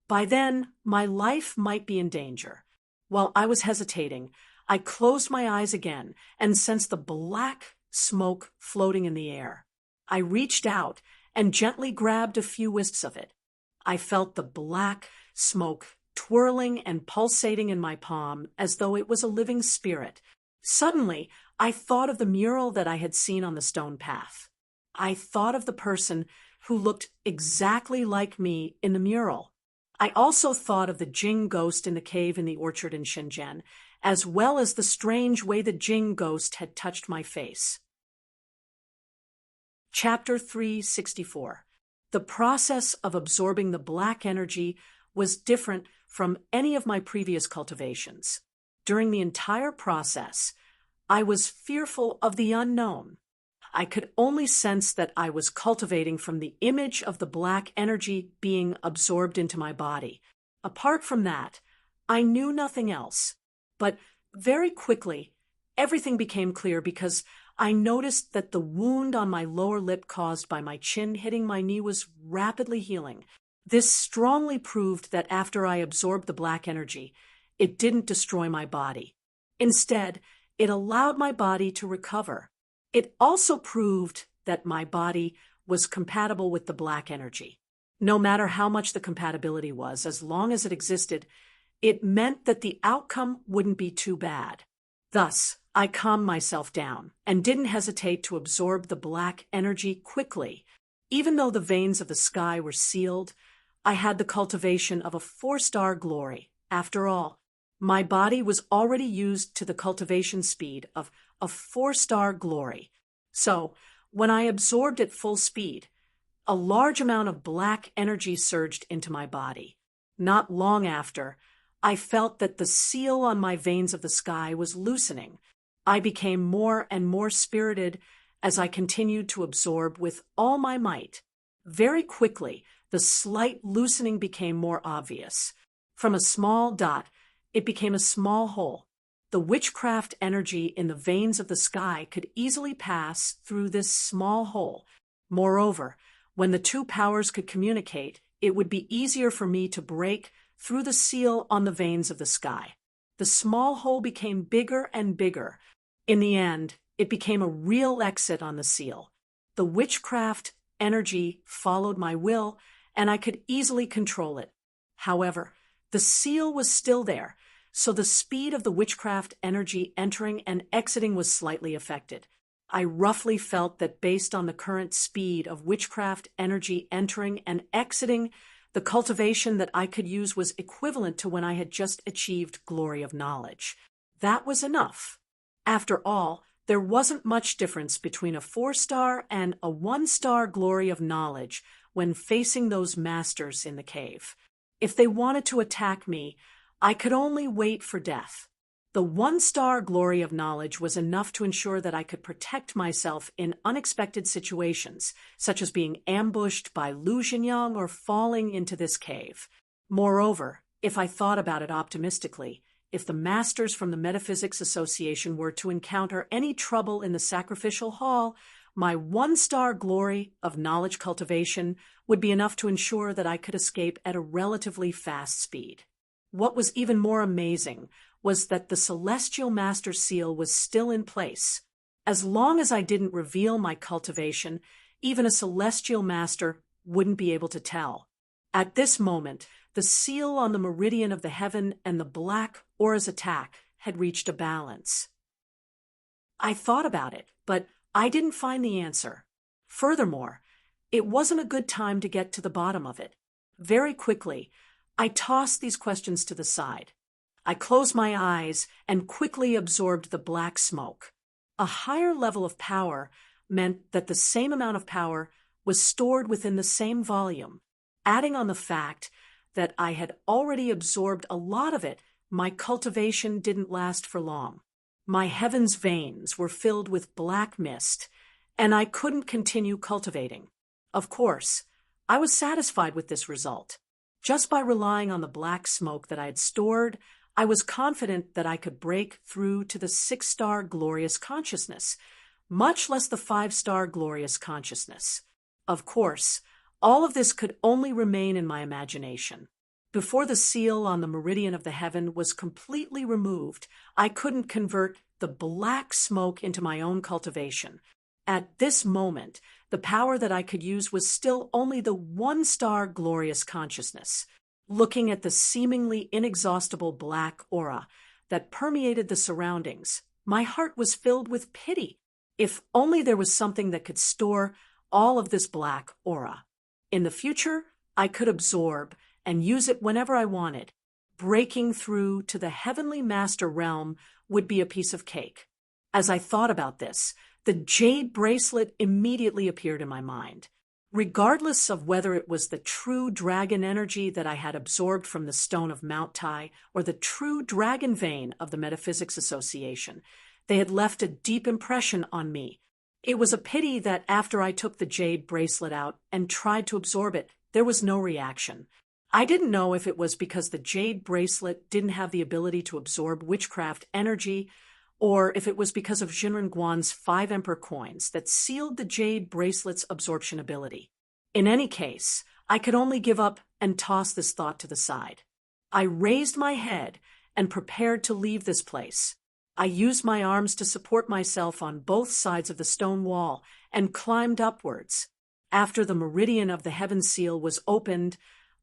By then, my life might be in danger. While I was hesitating, I closed my eyes again and sensed the black smoke floating in the air. I reached out and gently grabbed a few wisps of it. I felt the black smoke twirling and pulsating in my palm as though it was a living spirit. Suddenly, I thought of the mural that I had seen on the stone path. I thought of the person who looked exactly like me in the mural. I also thought of the Jing ghost in the cave in the orchard in Shenzhen, as well as the strange way the Jing ghost had touched my face. Chapter 364. The process of absorbing the black energy was different from any of my previous cultivations. During the entire process, I was fearful of the unknown. I could only sense that I was cultivating from the image of the black energy being absorbed into my body. Apart from that, I knew nothing else. But very quickly, everything became clear because I noticed that the wound on my lower lip caused by my chin hitting my knee was rapidly healing. This strongly proved that after I absorbed the black energy, it didn't destroy my body. Instead, it allowed my body to recover. It also proved that my body was compatible with the black energy. No matter how much the compatibility was, as long as it existed, it meant that the outcome wouldn't be too bad. Thus, I calmed myself down and didn't hesitate to absorb the black energy quickly. Even though the veins of the sky were sealed, I had the cultivation of a 4-star glory. After all, my body was already used to the cultivation speed of a 4-star glory. So, when I absorbed at full speed, a large amount of black energy surged into my body. Not long after, I felt that the seal on my veins of the sky was loosening. I became more and more spirited as I continued to absorb with all my might. Very quickly, the slight loosening became more obvious. From a small dot, it became a small hole. The witchcraft energy in the veins of the sky could easily pass through this small hole. Moreover, when the two powers could communicate, it would be easier for me to break through the seal on the veins of the sky. The small hole became bigger and bigger. In the end, it became a real exit on the seal. The witchcraft energy followed my will, and I could easily control it. However, the seal was still there, so the speed of the witchcraft energy entering and exiting was slightly affected. I roughly felt that based on the current speed of witchcraft energy entering and exiting, the cultivation that I could use was equivalent to when I had just achieved glory of knowledge. That was enough. After all, there wasn't much difference between a 4-star and a 1-star glory of knowledge when facing those masters in the cave. If they wanted to attack me, I could only wait for death. The 1-star glory of knowledge was enough to ensure that I could protect myself in unexpected situations, such as being ambushed by Lu Xinjiang or falling into this cave. Moreover, if I thought about it optimistically, if the masters from the Metaphysics Association were to encounter any trouble in the sacrificial hall, my 1-star glory of knowledge cultivation would be enough to ensure that I could escape at a relatively fast speed. What was even more amazing was that the Celestial Master Seal was still in place. As long as I didn't reveal my cultivation, even a Celestial Master wouldn't be able to tell. At this moment, the seal on the meridian of the heaven and the black aura's attack had reached a balance. I thought about it, but I didn't find the answer. Furthermore, it wasn't a good time to get to the bottom of it. Very quickly, I tossed these questions to the side. I closed my eyes and quickly absorbed the black smoke. A higher level of power meant that the same amount of power was stored within the same volume. Adding on the fact that I had already absorbed a lot of it, my cultivation didn't last for long. My heaven's veins were filled with black mist, and I couldn't continue cultivating. Of course, I was satisfied with this result. Just by relying on the black smoke that I had stored, I was confident that I could break through to the 6-star glorious consciousness, much less the 5-star glorious consciousness. Of course, all of this could only remain in my imagination. Before the seal on the meridian of the heaven was completely removed, I couldn't convert the black smoke into my own cultivation. At this moment, the power that I could use was still only the 1-star glorious consciousness. Looking at the seemingly inexhaustible black aura that permeated the surroundings, my heart was filled with pity. If only there was something that could store all of this black aura. In the future, I could absorb and use it whenever I wanted. Breaking through to the heavenly master realm would be a piece of cake. As I thought about this, the jade bracelet immediately appeared in my mind. Regardless of whether it was the true dragon energy that I had absorbed from the stone of Mount Tai or the true dragon vein of the Metaphysics Association, they had left a deep impression on me. It was a pity that after I took the jade bracelet out and tried to absorb it, there was no reaction. I didn't know if it was because the jade bracelet didn't have the ability to absorb witchcraft energy, or if it was because of Jinren Guan's 5 Emperor coins that sealed the jade bracelet's absorption ability. In any case, I could only give up and toss this thought to the side. I raised my head and prepared to leave this place. I used my arms to support myself on both sides of the stone wall and climbed upwards. After the meridian of the heaven seal was opened,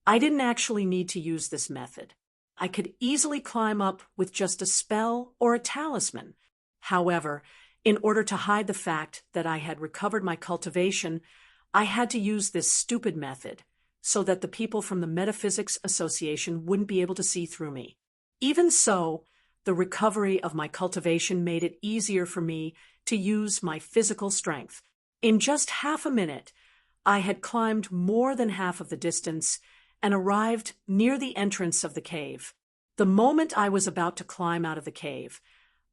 I didn't actually need to use this method. I could easily climb up with just a spell or a talisman. However, in order to hide the fact that I had recovered my cultivation, I had to use this stupid method so that the people from the Metaphysics Association wouldn't be able to see through me. Even so, the recovery of my cultivation made it easier for me to use my physical strength. In just half a minute, I had climbed more than half of the distance and arrived near the entrance of the cave. The moment I was about to climb out of the cave,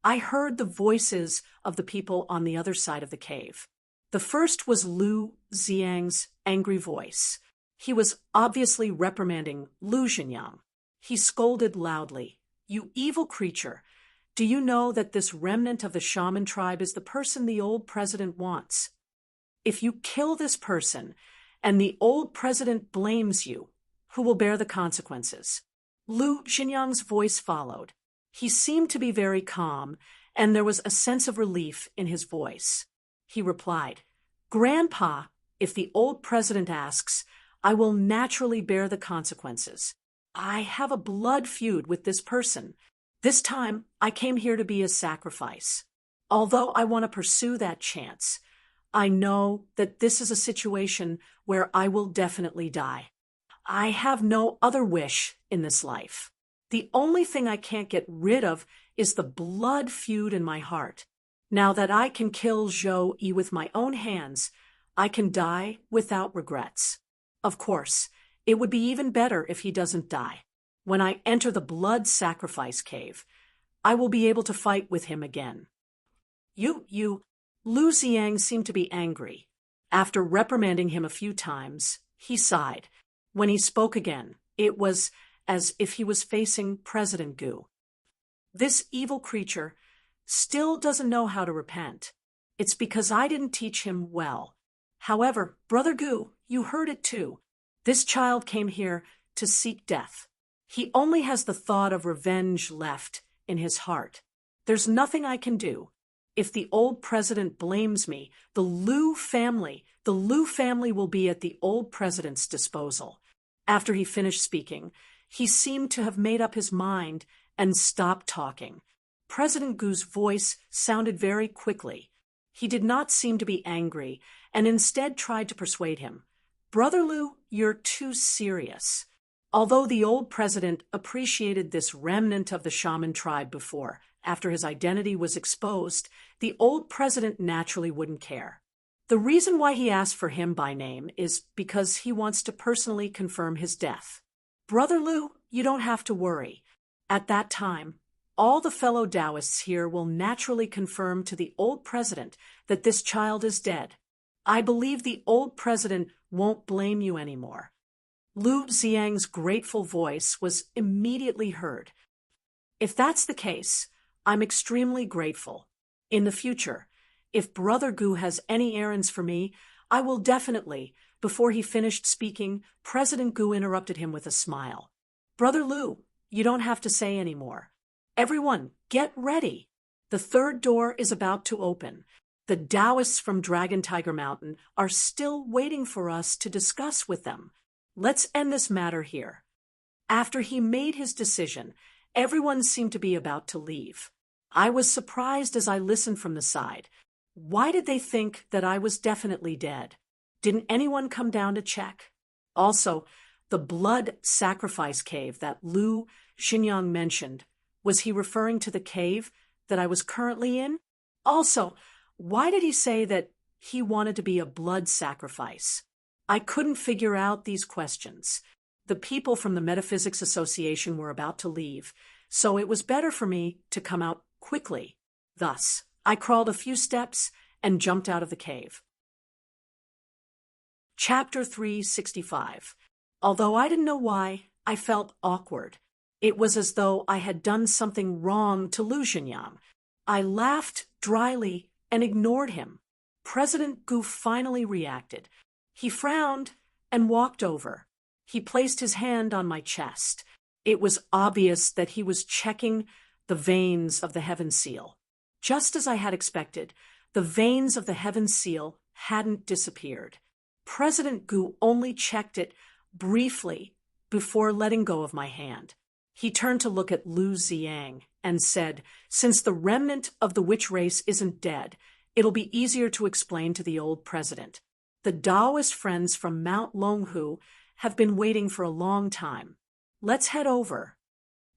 I heard the voices of the people on the other side of the cave. The first was Lu Xiang's angry voice. He was obviously reprimanding Lu Xinjiang. He scolded loudly, "You evil creature! Do you know that this remnant of the shaman tribe is the person the old president wants? If you kill this person, and the old president blames you, who will bear the consequences?" Lu Xinjiang's voice followed. He seemed to be very calm, and there was a sense of relief in his voice. He replied, "Grandpa, if the old president asks, I will naturally bear the consequences. I have a blood feud with this person. This time, I came here to be a sacrifice. Although I want to pursue that chance, I know that this is a situation where I will definitely die. I have no other wish in this life. The only thing I can't get rid of is the blood feud in my heart. Now that I can kill Zhou Yi with my own hands, I can die without regrets. Of course, it would be even better if he doesn't die. When I enter the blood sacrifice cave, I will be able to fight with him again. Lu Ziang seemed to be angry. After reprimanding him a few times, he sighed. When he spoke again, it was as if he was facing President Gu. This evil creature still doesn't know how to repent. It's because I didn't teach him well. However, Brother Gu, you heard it too. This child came here to seek death. He only has the thought of revenge left in his heart. There's nothing I can do. If the old president blames me, the Lu family will be at the old president's disposal. After he finished speaking, he seemed to have made up his mind and stopped talking. President Gu's voice sounded very quickly. He did not seem to be angry, and instead tried to persuade him. Brother Lu, you're too serious. Although the old president appreciated this remnant of the shaman tribe before, after his identity was exposed, the old president naturally wouldn't care. The reason why he asked for him by name is because he wants to personally confirm his death. Brother Lu, you don't have to worry. At that time, all the fellow Taoists here will naturally confirm to the old president that this child is dead. I believe the old president won't blame you anymore. Lu Ziang's grateful voice was immediately heard. If that's the case, I'm extremely grateful. In the future, if Brother Gu has any errands for me, I will definitely. Before he finished speaking, President Gu interrupted him with a smile. Brother Lu, you don't have to say any more. Everyone, get ready. The third door is about to open. The Taoists from Dragon Tiger Mountain are still waiting for us to discuss with them. Let's end this matter here. After he made his decision, everyone seemed to be about to leave. I was surprised as I listened from the side. Why did they think that I was definitely dead? Didn't anyone come down to check? Also, the blood sacrifice cave that Lu Xinyang mentioned, was he referring to the cave that I was currently in? Also, why did he say that he wanted to be a blood sacrifice? I couldn't figure out these questions. The people from the Metaphysics Association were about to leave, so it was better for me to come out quickly. Thus, I crawled a few steps and jumped out of the cave. Chapter 365. Although I didn't know why, I felt awkward. It was as though I had done something wrong to Lu Xinyang. I laughed dryly and ignored him. President Gu finally reacted. He frowned and walked over. He placed his hand on my chest. It was obvious that he was checking the veins of the heaven seal. Just as I had expected, the veins of the heaven seal hadn't disappeared. President Gu only checked it briefly before letting go of my hand. He turned to look at Lu Ziang and said, since the remnant of the witch race isn't dead, it'll be easier to explain to the old president. The Taoist friends from Mount Longhu have been waiting for a long time. Let's head over.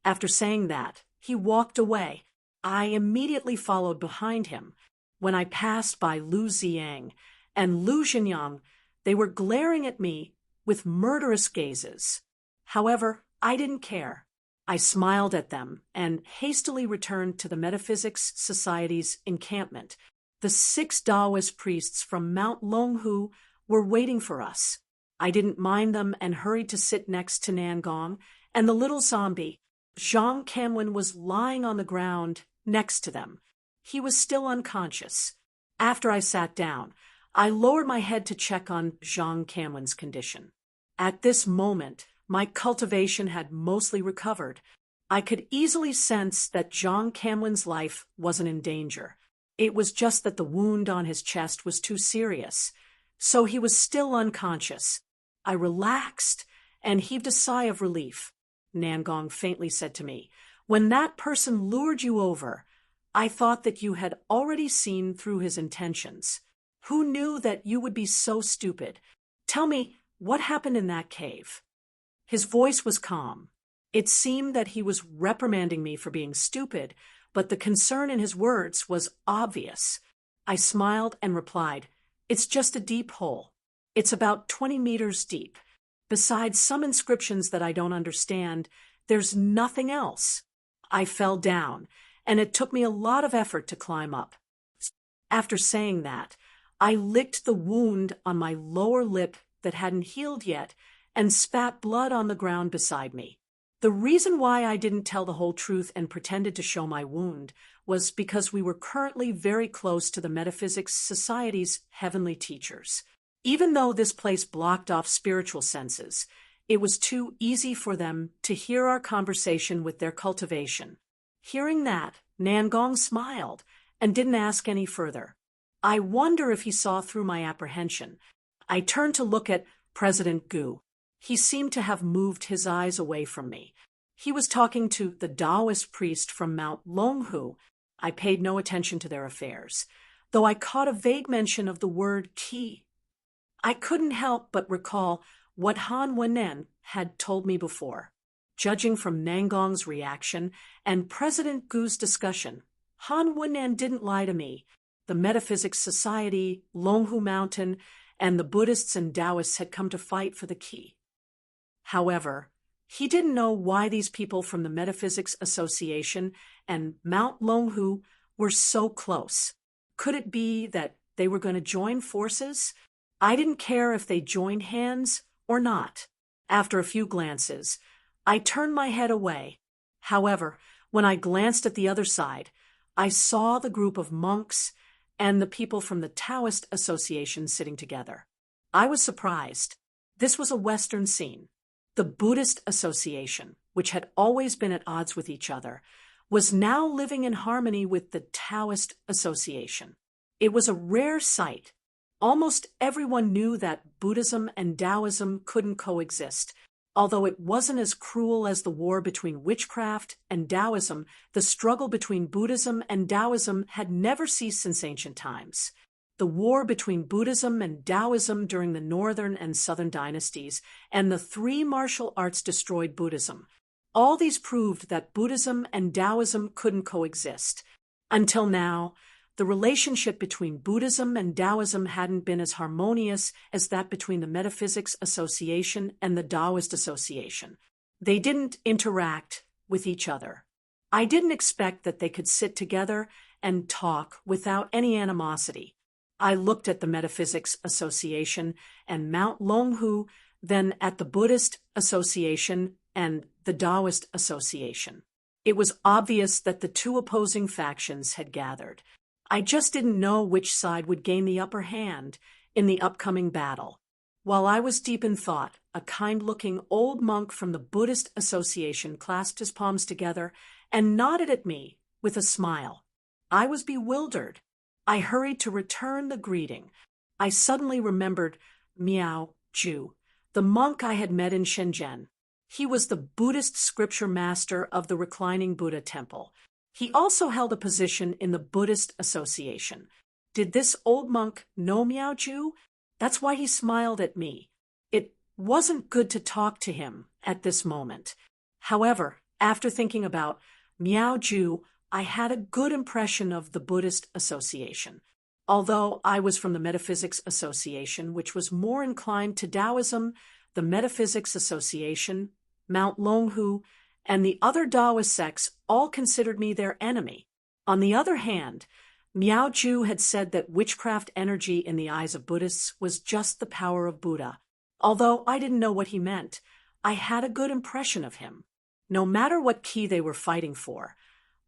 After saying that, he walked away. I immediately followed behind him. When I passed by Lu Ziang and Lu Xinyang, they were glaring at me with murderous gazes. However, I didn't care. I smiled at them and hastily returned to the Metaphysics Society's encampment. The 6 Taoist priests from Mount Longhu were waiting for us. I didn't mind them and hurried to sit next to Nangong, and the little zombie, Zhang Kanwen, was lying on the ground next to them. He was still unconscious. After I sat down, I lowered my head to check on Zhang Kanwen's condition. At this moment, my cultivation had mostly recovered. I could easily sense that Zhang Kanwen's life wasn't in danger. It was just that the wound on his chest was too serious, so he was still unconscious. I relaxed and heaved a sigh of relief. Nangong faintly said to me, when that person lured you over, I thought that you had already seen through his intentions. Who knew that you would be so stupid? Tell me, what happened in that cave? His voice was calm. It seemed that he was reprimanding me for being stupid, but the concern in his words was obvious. I smiled and replied, "It's just a deep hole. It's about 20 meters deep. Besides some inscriptions that I don't understand, there's nothing else." I fell down, and it took me a lot of effort to climb up. After saying that, I licked the wound on my lower lip that hadn't healed yet and spat blood on the ground beside me. The reason why I didn't tell the whole truth and pretended to show my wound was because we were currently very close to the Metaphysics Society's heavenly teachers. Even though this place blocked off spiritual senses, it was too easy for them to hear our conversation with their cultivation. Hearing that, Nangong smiled and didn't ask any further. I wonder if he saw through my apprehension. I turned to look at President Gu. He seemed to have moved his eyes away from me. He was talking to the Taoist priest from Mount Longhu. I paid no attention to their affairs, though I caught a vague mention of the word qi. I couldn't help but recall what Han Wen'en had told me before. Judging from Nangong's reaction and President Gu's discussion, Han Wen'en didn't lie to me. The Metaphysics Society, Longhu Mountain, and the Buddhists and Taoists had come to fight for the qi. However, he didn't know why these people from the Metaphysics Association and Mount Longhu were so close. Could it be that they were going to join forces? I didn't care if they joined hands or not. After a few glances, I turned my head away. However, when I glanced at the other side, I saw the group of monks and the people from the Taoist Association sitting together. I was surprised. This was a Western scene. The Buddhist Association, which had always been at odds with each other, was now living in harmony with the Taoist Association. It was a rare sight. Almost everyone knew that Buddhism and Taoism couldn't coexist. Although it wasn't as cruel as the war between witchcraft and Taoism, the struggle between Buddhism and Taoism had never ceased since ancient times. The war between Buddhism and Taoism during the northern and southern dynasties, and the three martial arts destroyed Buddhism. All these proved that Buddhism and Taoism couldn't coexist. Until now, the relationship between Buddhism and Taoism hadn't been as harmonious as that between the Metaphysics Association and the Taoist Association. They didn't interact with each other. I didn't expect that they could sit together and talk without any animosity. I looked at the Metaphysics Association and Mount Longhu, then at the Buddhist Association and the Taoist Association. It was obvious that the two opposing factions had gathered. I just didn't know which side would gain the upper hand in the upcoming battle. While I was deep in thought, a kind-looking old monk from the Buddhist Association clasped his palms together and nodded at me with a smile. I was bewildered. I hurried to return the greeting. I suddenly remembered Miao Ju, the monk I had met in Shenzhen. He was the Buddhist scripture master of the reclining Buddha temple. He also held a position in the Buddhist Association. Did this old monk know Miao Ju? That's why he smiled at me. It wasn't good to talk to him at this moment. However, after thinking about Miao Ju, I had a good impression of the Buddhist Association. Although I was from the Metaphysics Association, which was more inclined to Taoism, the Metaphysics Association, Mount Longhu, and the other Taoist sects all considered me their enemy. On the other hand, Miao Ju had said that witchcraft energy in the eyes of Buddhists was just the power of Buddha. Although I didn't know what he meant, I had a good impression of him. No matter what key they were fighting for,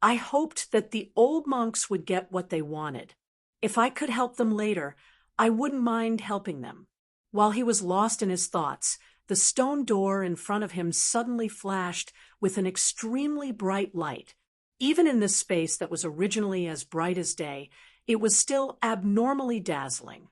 I hoped that the old monks would get what they wanted. If I could help them later, I wouldn't mind helping them. While he was lost in his thoughts, the stone door in front of him suddenly flashed with an extremely bright light. Even in this space that was originally as bright as day, it was still abnormally dazzling.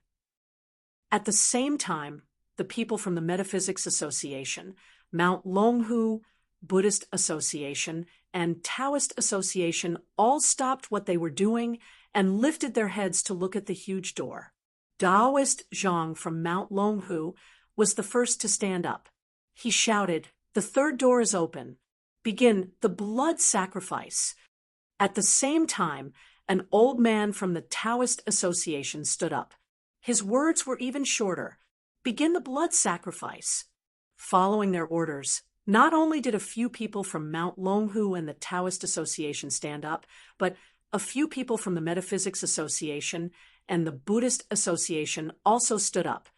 At the same time, the people from the Metaphysics Association, Mount Longhu, Buddhist Association, and Taoist Association all stopped what they were doing and lifted their heads to look at the huge door. Taoist Zhang from Mount Longhu was the first to stand up. He shouted, "The third door is open. Begin the blood sacrifice." At the same time, an old man from the Taoist Association stood up. His words were even shorter. Begin the blood sacrifice. Following their orders, not only did a few people from Mount Longhu and the Taoist Association stand up, but a few people from the Metaphysics Association and the Buddhist Association also stood up.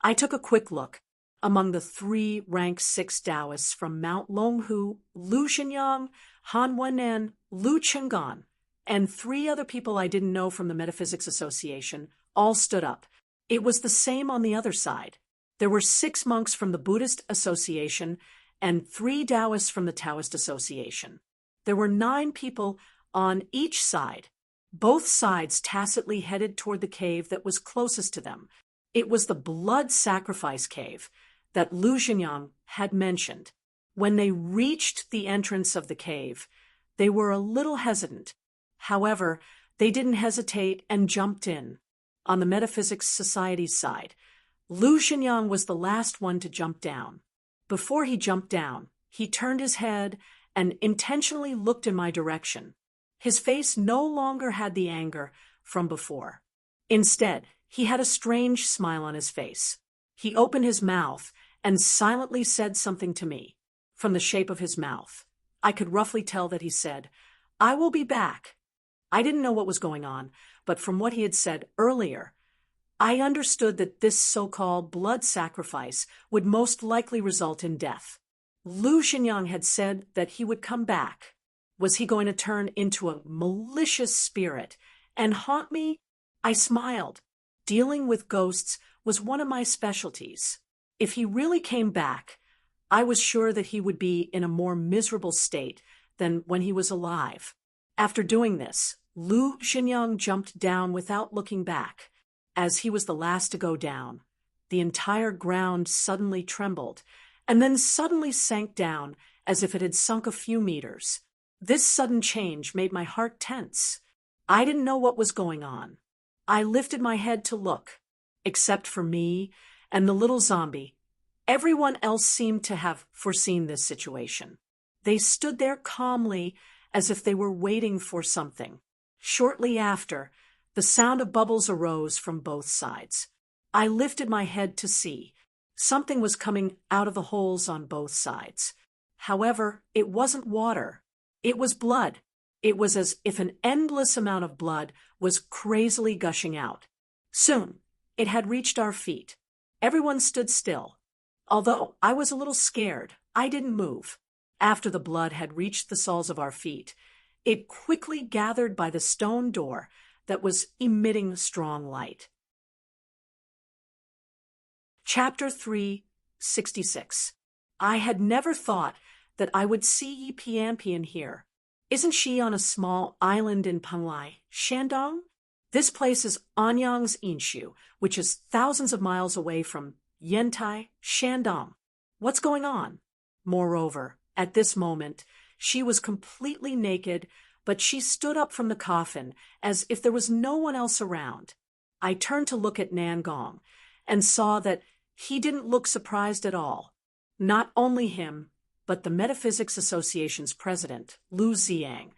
I took a quick look. Among the 3 rank 6 Taoists from Mount Longhu, Lu Xinyang, Han Wen'an, Lu Chengan, and 3 other people I didn't know from the Metaphysics Association all stood up. It was the same on the other side. There were 6 monks from the Buddhist Association and 3 Taoists from the Taoist Association. There were 9 people on each side. Both sides tacitly headed toward the cave that was closest to them. It was the blood sacrifice cave that Lu Xinyang had mentioned. When they reached the entrance of the cave, they were a little hesitant. However, they didn't hesitate and jumped in. On the Metaphysics Society's side, Lu Xinyang was the last one to jump down. Before he jumped down, he turned his head and intentionally looked in my direction. His face no longer had the anger from before. Instead, he had a strange smile on his face. He opened his mouth and silently said something to me. From the shape of his mouth, I could roughly tell that he said, "I will be back." I didn't know what was going on, but from what he had said earlier, I understood that this so-called blood sacrifice would most likely result in death. Lu Xinyang had said that he would come back. Was he going to turn into a malicious spirit and haunt me? I smiled. Dealing with ghosts was one of my specialties. If he really came back, I was sure that he would be in a more miserable state than when he was alive. After doing this, Lu Xinyang jumped down without looking back. As he was the last to go down, the entire ground suddenly trembled, and then suddenly sank down as if it had sunk a few meters. This sudden change made my heart tense. I didn't know what was going on. I lifted my head to look. Except for me and the little zombie, everyone else seemed to have foreseen this situation. They stood there calmly as if they were waiting for something. Shortly after, the sound of bubbles arose from both sides. I lifted my head to see. Something was coming out of the holes on both sides. However, it wasn't water. It was blood. It was as if an endless amount of blood was crazily gushing out. Soon, it had reached our feet. Everyone stood still. Although I was a little scared, I didn't move. After the blood had reached the soles of our feet, it quickly gathered by the stone door that was emitting strong light. Chapter 366. I had never thought that I would see Yi Pianpian here. Isn't she on a small island in Panglai, Shandong? This place is Anyang's Inshu, which is thousands of miles away from Yantai, Shandong. What's going on? Moreover, at this moment, she was completely naked, but she stood up from the coffin as if there was no one else around. I turned to look at Nangong and saw that he didn't look surprised at all. Not only him, but the Metaphysics Association's president, Lu Ziyang,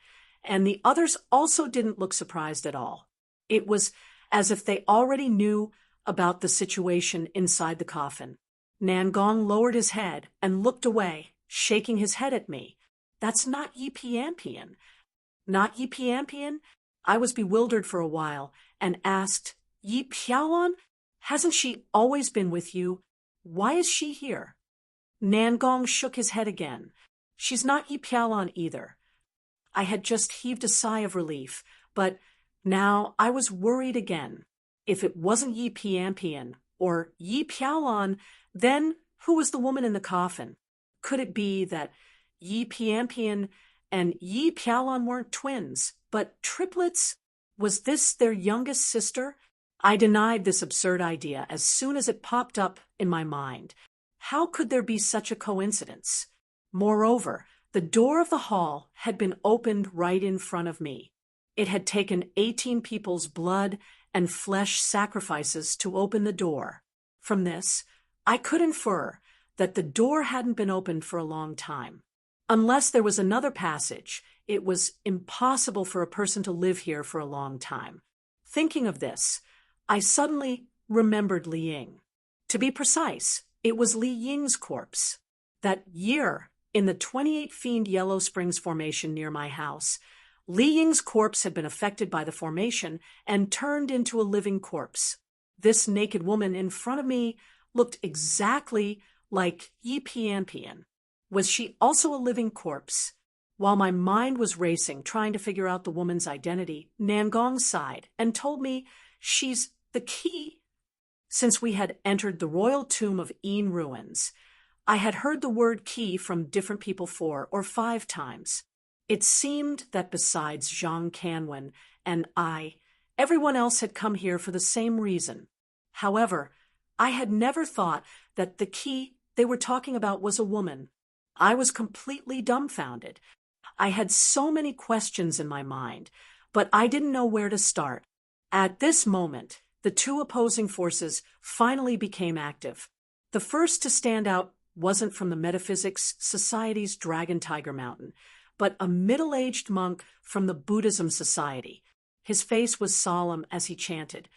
and the others also didn't look surprised at all. It was as if they already knew about the situation inside the coffin. Nangong lowered his head and looked away, shaking his head at me. That's not Yi Pianpian. Not Yi Pianpian? I was bewildered for a while and asked, Yi Piaolan? Hasn't she always been with you? Why is she here? Nangong shook his head again. She's not Yi Piaolan either. I had just heaved a sigh of relief, but now I was worried again. If it wasn't Yi Pianpian or Yi Piaolan, then who was the woman in the coffin? Could it be that Yi Pianpian and Yi Piaolan weren't twins, but triplets? Was this their youngest sister? I denied this absurd idea as soon as it popped up in my mind. How could there be such a coincidence? Moreover, the door of the hall had been opened right in front of me. It had taken 18 people's blood and flesh sacrifices to open the door. From this, I could infer that the door hadn't been opened for a long time. Unless there was another passage, it was impossible for a person to live here for a long time. Thinking of this, I suddenly remembered Li Ying. To be precise, it was Li Ying's corpse. That year, in the 28 Fiend Yellow Springs Formation near my house, Li Ying's corpse had been affected by the formation and turned into a living corpse. This naked woman in front of me looked exactly like Yi Pian. Was she also a living corpse? While my mind was racing, trying to figure out the woman's identity, Nangong sighed and told me she's the key. Since we had entered the royal tomb of Yin ruins, I had heard the word key from different people 4 or 5 times. It seemed that besides Zhang Canwen and I, everyone else had come here for the same reason. However, I had never thought that the key they were talking about was a woman. I was completely dumbfounded. I had so many questions in my mind, but I didn't know where to start. At this moment, the 2 opposing forces finally became active. The first to stand out wasn't from the Metaphysics Society's Dragon Tiger Mountain, but a middle-aged monk from the Buddhism Society. His face was solemn as he chanted,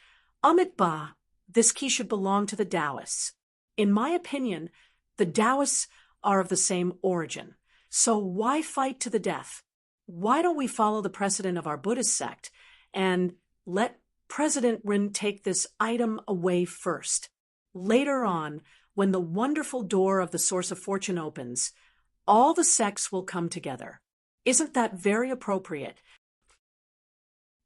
"Amit Ba, this key should belong to the Taoists. In my opinion, the Taoists are of the same origin. So why fight to the death? Why don't we follow the precedent of our Buddhist sect and let President Rin take this item away first? Later on, when the wonderful door of the Source of Fortune opens, all the sects will come together. Isn't that very appropriate?"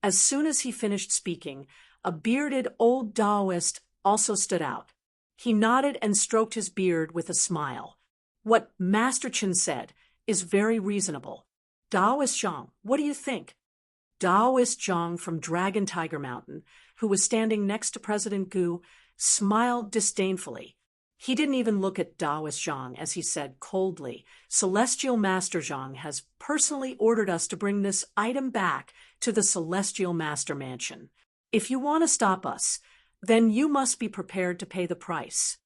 As soon as he finished speaking, a bearded old Taoist also stood out. He nodded and stroked his beard with a smile. "What Master Chen said is very reasonable. Taoist Zhang, what do you think?" Taoist Zhang from Dragon Tiger Mountain, who was standing next to President Gu, smiled disdainfully. He didn't even look at Taoist Zhang as he said coldly, "Celestial Master Zhang has personally ordered us to bring this item back to the Celestial Master Mansion. If you want to stop us, then you must be prepared to pay the price."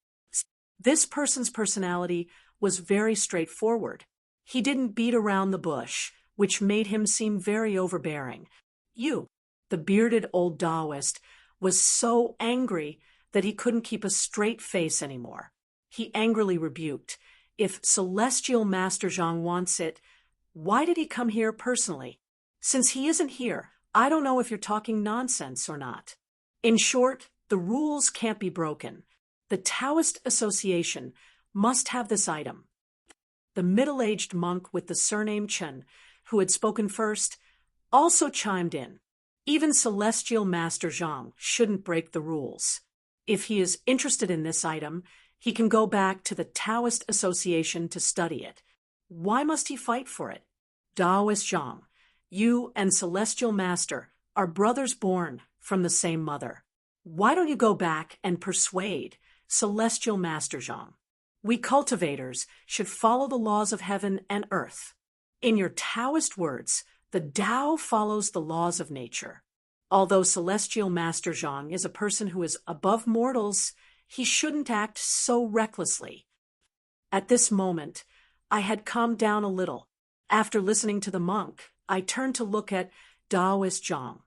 This person's personality was very straightforward. He didn't beat around the bush, which made him seem very overbearing. The bearded old Taoist, was so angry that he couldn't keep a straight face anymore. He angrily rebuked, "If Celestial Master Zhang wants it, why did he come here personally? Since he isn't here, I don't know if you're talking nonsense or not. In short, the rules can't be broken. The Taoist Association must have this item." The middle-aged monk with the surname Chen, who had spoken first, also chimed in. Even Celestial Master Zhang shouldn't break the rules. If he is interested in this item, he can go back to the Taoist Association to study it. Why must he fight for it? Taoist Zhang, you and Celestial Master are brothers born from the same mother. Why don't you go back and persuade Celestial Master Zhang? We cultivators should follow the laws of heaven and earth. In your Taoist words, the Tao follows the laws of nature. Although Celestial Master Zhang is a person who is above mortals, he shouldn't act so recklessly. At this moment, I had calmed down a little. After listening to the monk, I turned to look at Taoist Zhang,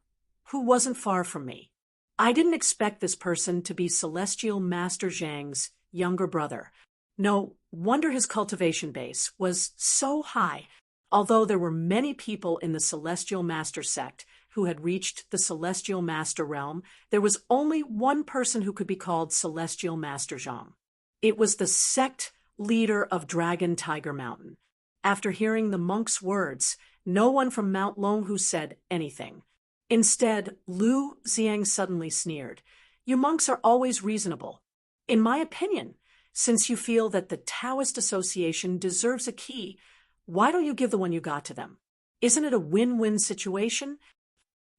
who wasn't far from me. I didn't expect this person to be Celestial Master Zhang's younger brother. No wonder his cultivation base was so high. Although there were many people in the Celestial Master sect who had reached the Celestial Master realm, there was only one person who could be called Celestial Master Zhang. It was the sect leader of Dragon Tiger Mountain. After hearing the monk's words, no one from Mount Longhu said anything. Instead, Lu Xiang suddenly sneered. "You monks are always reasonable. In my opinion, since you feel that the Taoist Association deserves a key, why don't you give the one you got to them? Isn't it a win-win situation?"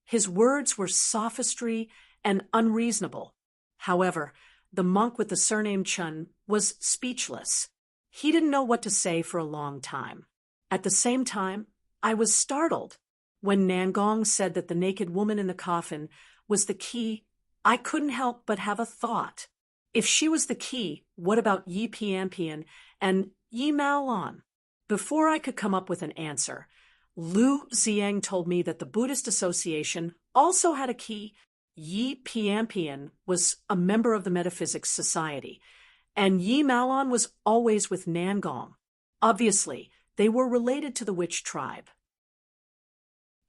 His words were sophistry and unreasonable. However, the monk with the surname Chen was speechless. He didn't know what to say for a long time. At the same time, I was startled. When Nangong said that the naked woman in the coffin was the key, I couldn't help but have a thought. If she was the key, what about Yi Pian and Yi Maolan? Before I could come up with an answer, Lu Ziang told me that the Buddhist Association also had a key. Yi Piampian was a member of the Metaphysics Society, and Yi Maolon was always with Nangong. Obviously, they were related to the witch tribe.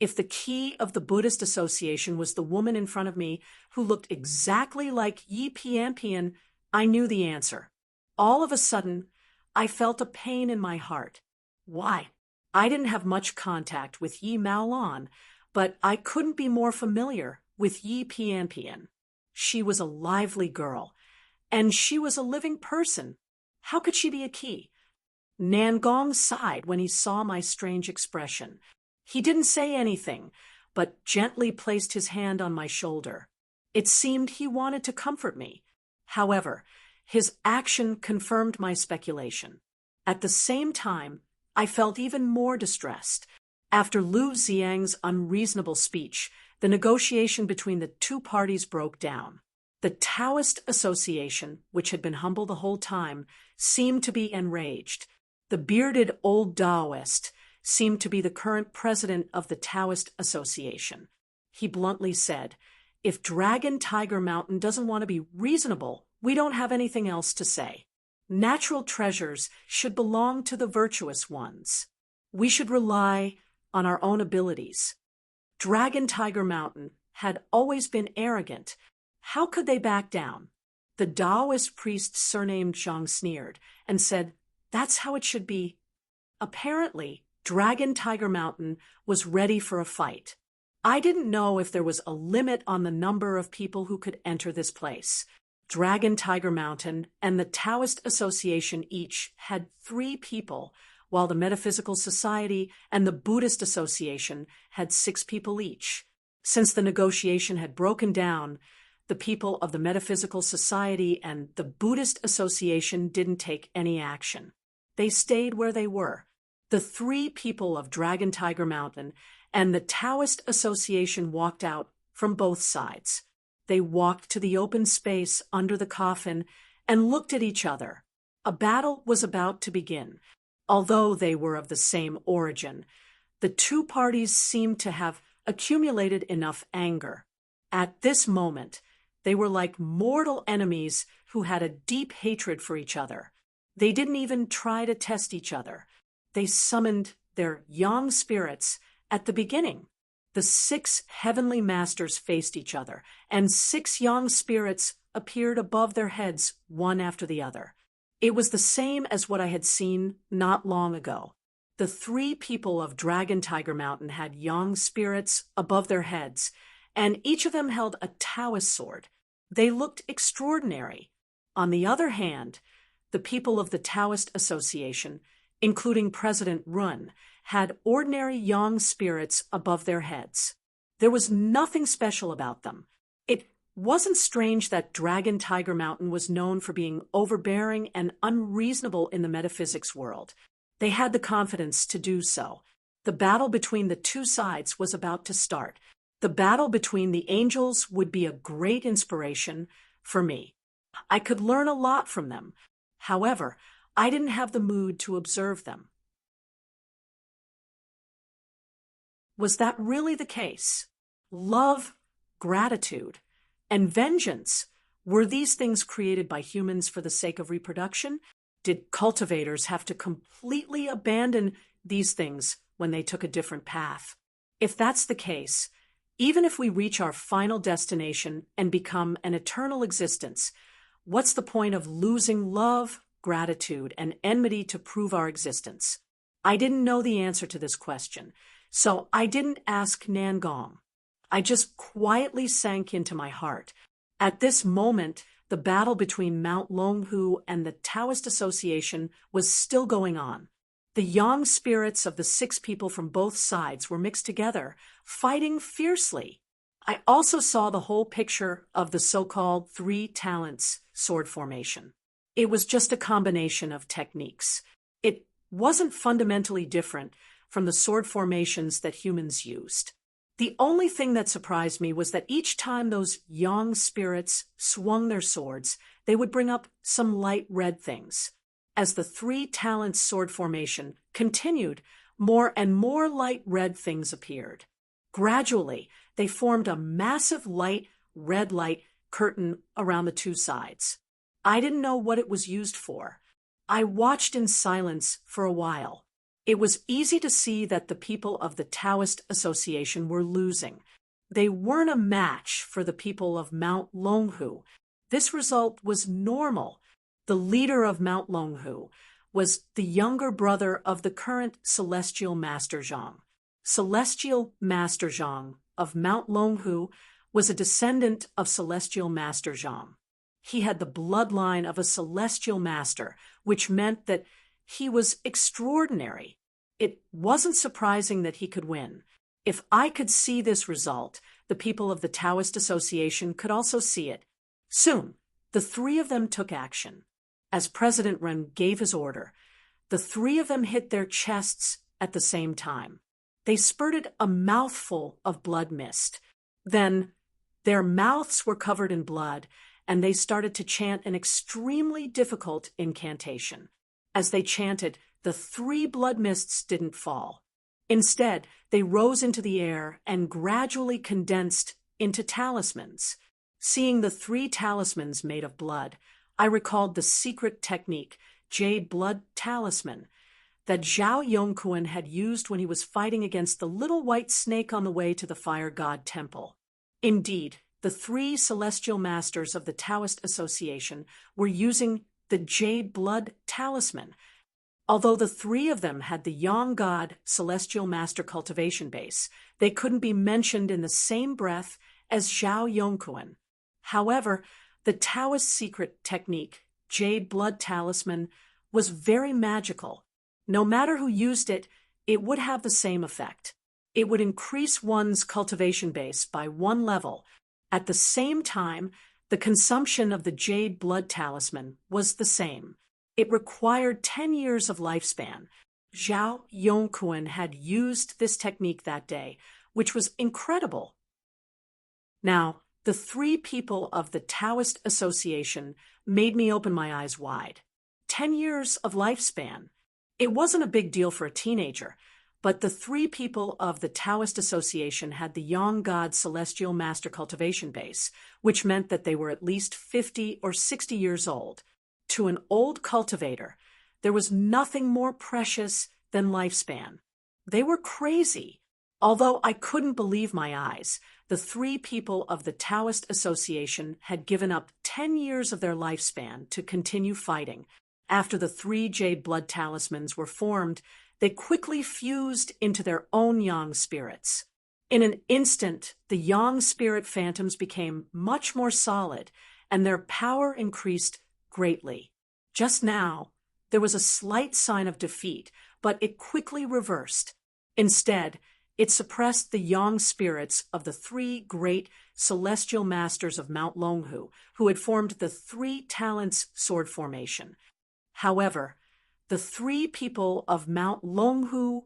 If the key of the Buddhist Association was the woman in front of me who looked exactly like Yi Piampian, I knew the answer. All of a sudden, I felt a pain in my heart. Why? I didn't have much contact with Yi Maolon, but I couldn't be more familiar with Yi Piampian. She was a lively girl, and she was a living person. How could she be a key? Nangong sighed when he saw my strange expression. He didn't say anything, but gently placed his hand on my shoulder. It seemed he wanted to comfort me. However, his action confirmed my speculation. At the same time, I felt even more distressed. After Lu Ziang's unreasonable speech, the negotiation between the two parties broke down. The Taoist Association, which had been humble the whole time, seemed to be enraged. The bearded old Taoist seemed to be the current president of the Taoist Association. He bluntly said, "If Dragon Tiger Mountain doesn't want to be reasonable, we don't have anything else to say. Natural treasures should belong to the virtuous ones. We should rely on our own abilities. Dragon Tiger Mountain had always been arrogant. How could they back down?" The Taoist priest surnamed Zhang sneered and said, "That's how it should be." Apparently, Dragon Tiger Mountain was ready for a fight. I didn't know if there was a limit on the number of people who could enter this place. Dragon Tiger Mountain and the Taoist Association each had 3 people, while the Metaphysical Society and the Buddhist Association had 6 people each. Since the negotiation had broken down, the people of the Metaphysical Society and the Buddhist Association didn't take any action. They stayed where they were. The 3 people of Dragon Tiger Mountain and the Taoist Association walked out from both sides. They walked to the open space under the coffin and looked at each other. A battle was about to begin. Although they were of the same origin, the two parties seemed to have accumulated enough anger. At this moment, they were like mortal enemies who had a deep hatred for each other. They didn't even try to test each other. They summoned their yang spirits at the beginning. The 6 heavenly masters faced each other, and 6 yang spirits appeared above their heads, one after the other. It was the same as what I had seen not long ago. The 3 people of Dragon Tiger Mountain had yang spirits above their heads, and each of them held a Taoist sword. They looked extraordinary. On the other hand, the people of the Taoist Association, including President Run, had ordinary yang spirits above their heads. There was nothing special about them. It wasn't strange that Dragon Tiger Mountain was known for being overbearing and unreasonable in the metaphysics world. They had the confidence to do so. The battle between the two sides was about to start. The battle between the angels would be a great inspiration for me. I could learn a lot from them. However, I didn't have the mood to observe them. Was that really the case? Love, gratitude, and vengeance, were these things created by humans for the sake of reproduction? Did cultivators have to completely abandon these things when they took a different path? If that's the case, even if we reach our final destination and become an eternal existence, what's the point of losing love, gratitude, and enmity to prove our existence? I didn't know the answer to this question, so I didn't ask Nangong. I just quietly sank into my heart. At this moment, the battle between Mount Longhu and the Taoist Association was still going on. The yang spirits of the 6 people from both sides were mixed together, fighting fiercely. I also saw the whole picture of the so-called 3 talents sword formation. It was just a combination of techniques. It wasn't fundamentally different from the sword formations that humans used. The only thing that surprised me was that each time those yang spirits swung their swords, they would bring up some light red things. As the 3 talents sword formation continued, more and more light red things appeared. Gradually, they formed a massive red light curtain around the two sides. I didn't know what it was used for. I watched in silence for a while. It was easy to see that the people of the Taoist Association were losing. They weren't a match for the people of Mount Longhu. This result was normal. The leader of Mount Longhu was the younger brother of the current Celestial Master Zhang. Celestial Master Zhang of Mount Longhu was a descendant of Celestial Master Zhang. He had the bloodline of a Celestial Master, which meant that he was extraordinary. It wasn't surprising that he could win. If I could see this result, the people of the Taoist Association could also see it. Soon, the three of them took action. As President Ren gave his order, the three of them hit their chests at the same time. They spurted a mouthful of blood mist. Then, their mouths were covered in blood, and they started to chant an extremely difficult incantation. As they chanted, the three blood mists didn't fall. Instead, they rose into the air and gradually condensed into talismans. Seeing the three talismans made of blood, I recalled the secret technique, Jade Blood Talisman, that Zhao Yongquan had used when he was fighting against the little white snake on the way to the Fire God Temple. Indeed, the three celestial masters of the Taoist Association were using the Jade Blood Talisman. Although the three of them had the Yang God Celestial Master cultivation base, they couldn't be mentioned in the same breath as Zhao Yongquan. However, the Taoist secret technique, Jade Blood Talisman, was very magical. No matter who used it, it would have the same effect. It would increase one's cultivation base by one level. At the same time, the consumption of the Jade Blood Talisman was the same. It required 10 years of lifespan. Zhao Yongquan had used this technique that day, which was incredible. Now, the three people of the Taoist Association made me open my eyes wide. 10 years of lifespan. It wasn't a big deal for a teenager, but the three people of the Taoist Association had the Yang God Celestial Master cultivation base, which meant that they were at least 50 or 60 years old. To an old cultivator, there was nothing more precious than lifespan. They were crazy. Although I couldn't believe my eyes, the three people of the Taoist Association had given up 10 years of their lifespan to continue fighting. After the three Jade Blood Talismans were formed, they quickly fused into their own Yang spirits. In an instant, the Yang spirit phantoms became much more solid, and their power increased greatly. Just now, there was a slight sign of defeat, but it quickly reversed. Instead, it suppressed the Yang spirits of the three great celestial masters of Mount Longhu, who had formed the Three Talents sword formation. However, the three people of Mount Longhu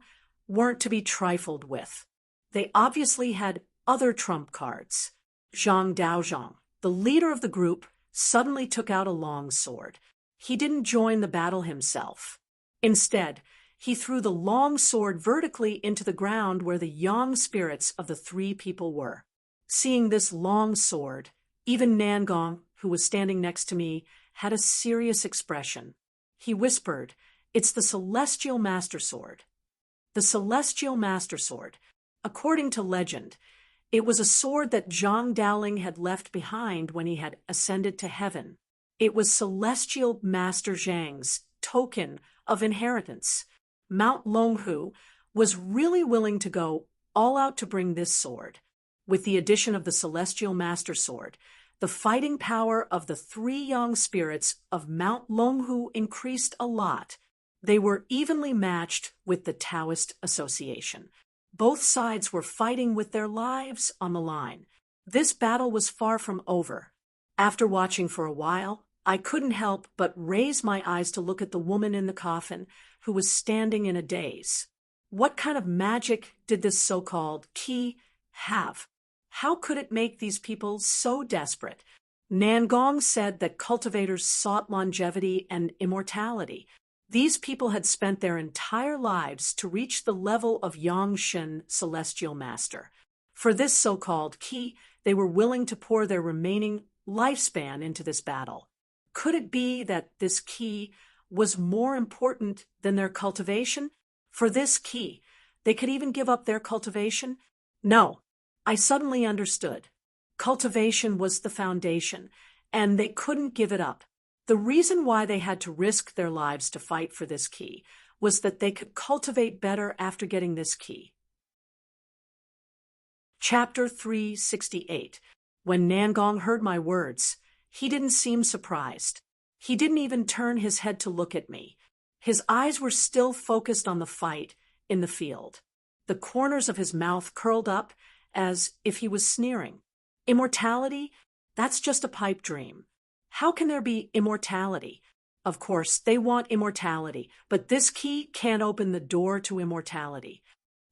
weren't to be trifled with. They obviously had other trump cards. Zhang Daozhang, the leader of the group, suddenly took out a long sword. He didn't join the battle himself. Instead, he threw the long sword vertically into the ground where the Yang spirits of the three people were. Seeing this long sword, even Nangong, who was standing next to me, had a serious expression. He whispered, "It's the Celestial Master Sword." The Celestial Master Sword. According to legend, it was a sword that Zhang Daoling had left behind when he had ascended to heaven. It was Celestial Master Zhang's token of inheritance. Mount Longhu was really willing to go all out to bring this sword. With the addition of the Celestial Master Sword, the fighting power of the three Yang spirits of Mount Longhu increased a lot. They were evenly matched with the Taoist Association. Both sides were fighting with their lives on the line. This battle was far from over. After watching for a while, I couldn't help but raise my eyes to look at the woman in the coffin, who was standing in a daze. What kind of magic did this so-called qi have? How could it make these people so desperate? Nangong said that cultivators sought longevity and immortality. These people had spent their entire lives to reach the level of Yangshin celestial master. For this so-called key, they were willing to pour their remaining lifespan into this battle. Could it be that this key was more important than their cultivation? For this key, they could even give up their cultivation? No, I suddenly understood. Cultivation was the foundation, and they couldn't give it up. The reason why they had to risk their lives to fight for this key was that they could cultivate better after getting this key. Chapter 368. When Nangong heard my words, he didn't seem surprised. He didn't even turn his head to look at me. His eyes were still focused on the fight in the field. The corners of his mouth curled up as if he was sneering. Immortality? That's just a pipe dream. How can there be immortality? Of course, they want immortality, but this key can't open the door to immortality.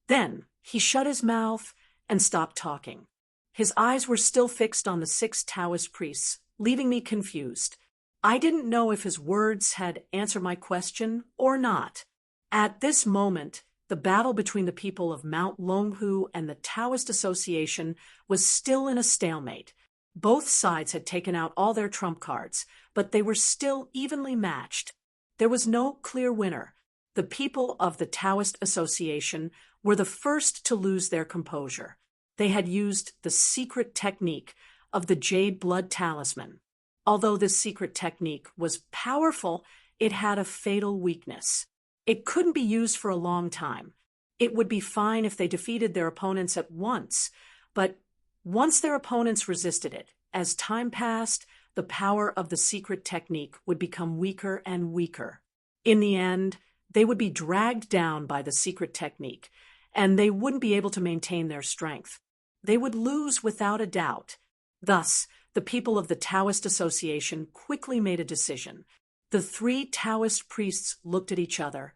Then he shut his mouth and stopped talking. His eyes were still fixed on the 6 Taoist priests, leaving me confused. I didn't know if his words had answered my question or not. At this moment, the battle between the people of Mount Longhu and the Taoist Association was still in a stalemate. Both sides had taken out all their trump cards, but they were still evenly matched. There was no clear winner. The people of the Taoist Association were the first to lose their composure. They had used the secret technique of the jade blood talisman. Although this secret technique was powerful, it had a fatal weakness. It couldn't be used for a long time. It would be fine if they defeated their opponents at once, but once their opponents resisted it, as time passed, the power of the secret technique would become weaker and weaker. In the end, they would be dragged down by the secret technique, and they wouldn't be able to maintain their strength. They would lose without a doubt. Thus, the people of the Taoist Association quickly made a decision. The 3 Taoist priests looked at each other,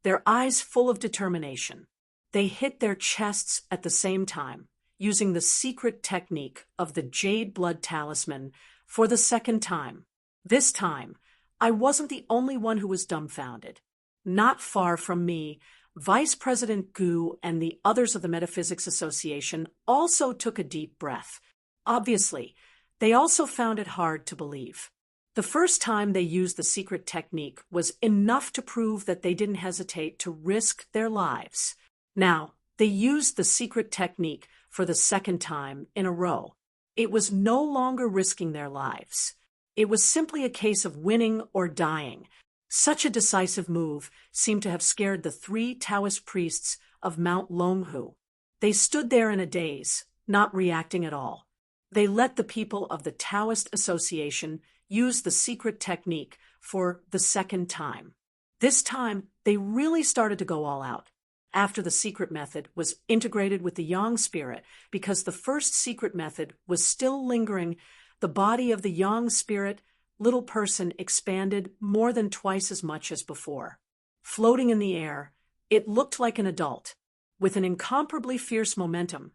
their eyes full of determination. They hit their chests at the same time, using the secret technique of the jade blood talisman for the second time. This time, I wasn't the only one who was dumbfounded. Not far from me, Vice President Gu and the others of the Metaphysics Association also took a deep breath. Obviously, they also found it hard to believe. The first time they used the secret technique was enough to prove that they didn't hesitate to risk their lives. Now, they used the secret technique for the second time in a row. It was no longer risking their lives. It was simply a case of winning or dying. Such a decisive move seemed to have scared the 3 Taoist priests of Mount Longhu. They stood there in a daze, not reacting at all. They let the people of the Taoist Association use the secret technique for the second time. This time, they really started to go all out. After the secret method was integrated with the Yang spirit, because the first secret method was still lingering, the body of the Yang spirit little person expanded more than twice as much as before. Floating in the air, it looked like an adult. With an incomparably fierce momentum,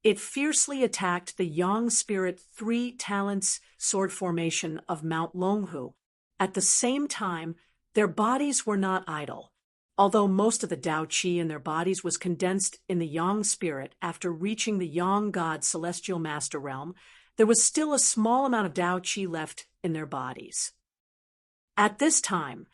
it fiercely attacked the Yang spirit 3 talents sword formation of Mount Longhu. At the same time, their bodies were not idle. Although most of the Tao Qi in their bodies was condensed in the Yang spirit after reaching the Yang God Celestial Master Realm, there was still a small amount of Tao Qi left in their bodies. At this time,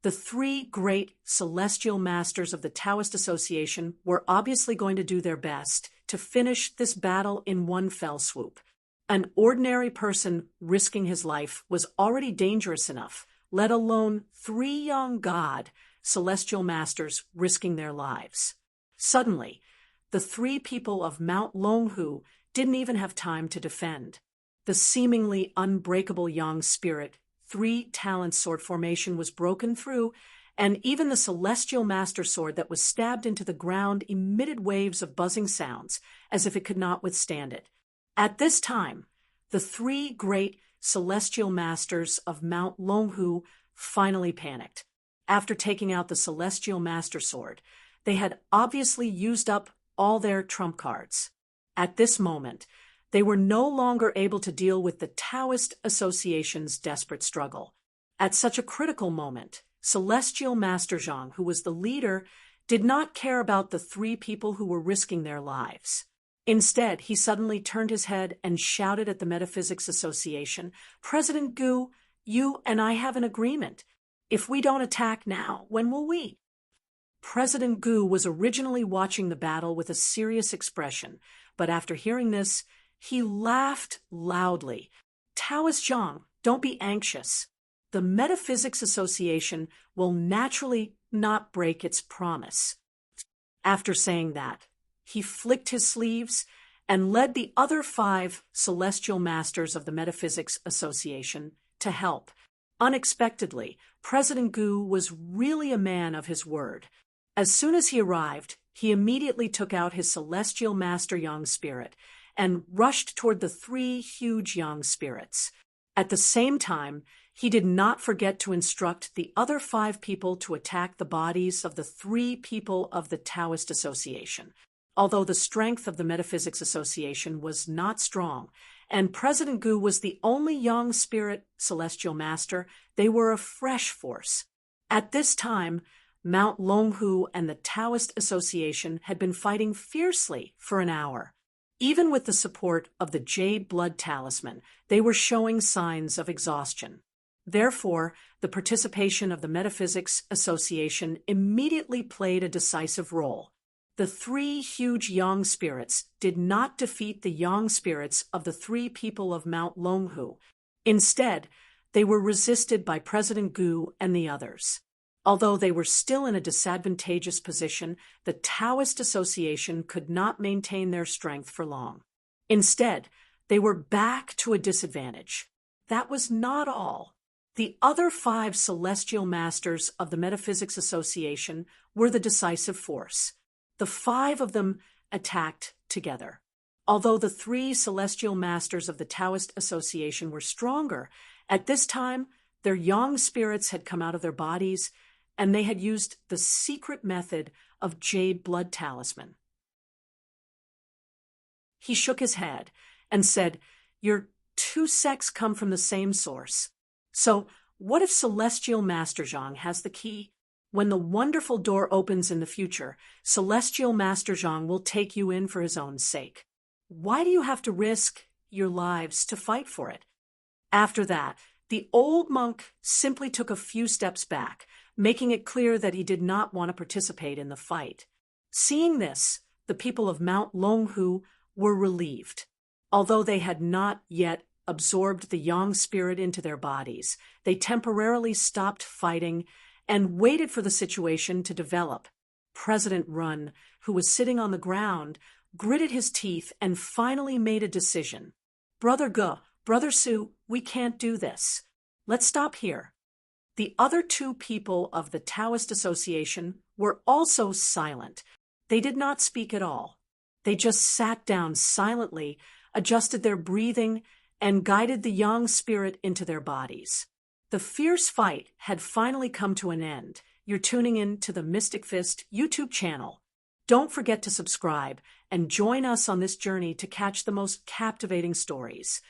the 3 great celestial masters of the Taoist Association were obviously going to do their best to finish this battle in one fell swoop. An ordinary person risking his life was already dangerous enough, let alone 3 young God celestial masters risking their lives. Suddenly, the 3 people of Mount Longhu didn't even have time to defend. The seemingly unbreakable Yang spirit 3 talent sword formation was broken through, and even the celestial master sword that was stabbed into the ground emitted waves of buzzing sounds, as if it could not withstand it. At this time, the 3 great celestial masters of Mount Longhu finally panicked. After taking out the celestial master sword, they had obviously used up all their trump cards. At this moment, they were no longer able to deal with the Taoist Association's desperate struggle. At such a critical moment, Celestial Master Zhang, who was the leader, did not care about the three people who were risking their lives. Instead, he suddenly turned his head and shouted at the Metaphysics Association, "President Gu, you and I have an agreement. If we don't attack now, when will we?" President Gu was originally watching the battle with a serious expression, but after hearing this, he laughed loudly. "Taoist Zhang, don't be anxious. The Metaphysics Association will naturally not break its promise." After saying that, he flicked his sleeves and led the other 5 celestial masters of the Metaphysics Association to help. Unexpectedly, President Gu was really a man of his word. As soon as he arrived, he immediately took out his celestial master Yang spirit and rushed toward the 3 huge Yang spirits. At the same time, he did not forget to instruct the other 5 people to attack the bodies of the 3 people of the Taoist Association. Although the strength of the Metaphysics Association was not strong, and President Gu was the only Yang spirit celestial master, they were a fresh force. At this time, Mount Longhu and the Taoist Association had been fighting fiercely for an hour. Even with the support of the Jade Blood Talisman, they were showing signs of exhaustion. Therefore, the participation of the Metaphysics Association immediately played a decisive role. The 3 huge Yang spirits did not defeat the Yang spirits of the 3 people of Mount Longhu. Instead, they were resisted by President Gu and the others. Although they were still in a disadvantageous position, the Taoist Association could not maintain their strength for long. Instead, they were back to a disadvantage. That was not all. The other 5 celestial masters of the Metaphysics Association were the decisive force. The 5 of them attacked together. Although the 3 celestial masters of the Taoist Association were stronger, at this time their Yang spirits had come out of their bodies, and they had used the secret method of Jade Blood Talisman. He shook his head and said, "Your 2 sects come from the same source. So what if Celestial Master Zhang has the key? When the wonderful door opens in the future, Celestial Master Zhang will take you in for his own sake. Why do you have to risk your lives to fight for it?" After that, the old monk simply took a few steps back, making it clear that he did not want to participate in the fight. Seeing this, the people of Mount Longhu were relieved. Although they had not yet absorbed the Yang spirit into their bodies, they temporarily stopped fighting and waited for the situation to develop. President Run, who was sitting on the ground, gritted his teeth and finally made a decision. "Brother Ge, Brother Su, we can't do this. Let's stop here." The other 2 people of the Taoist Association were also silent. They did not speak at all. They just sat down silently, adjusted their breathing, and guided the Yang spirit into their bodies. The fierce fight had finally come to an end. You're tuning in to the Mystic Fist YouTube channel. Don't forget to subscribe and join us on this journey to catch the most captivating stories.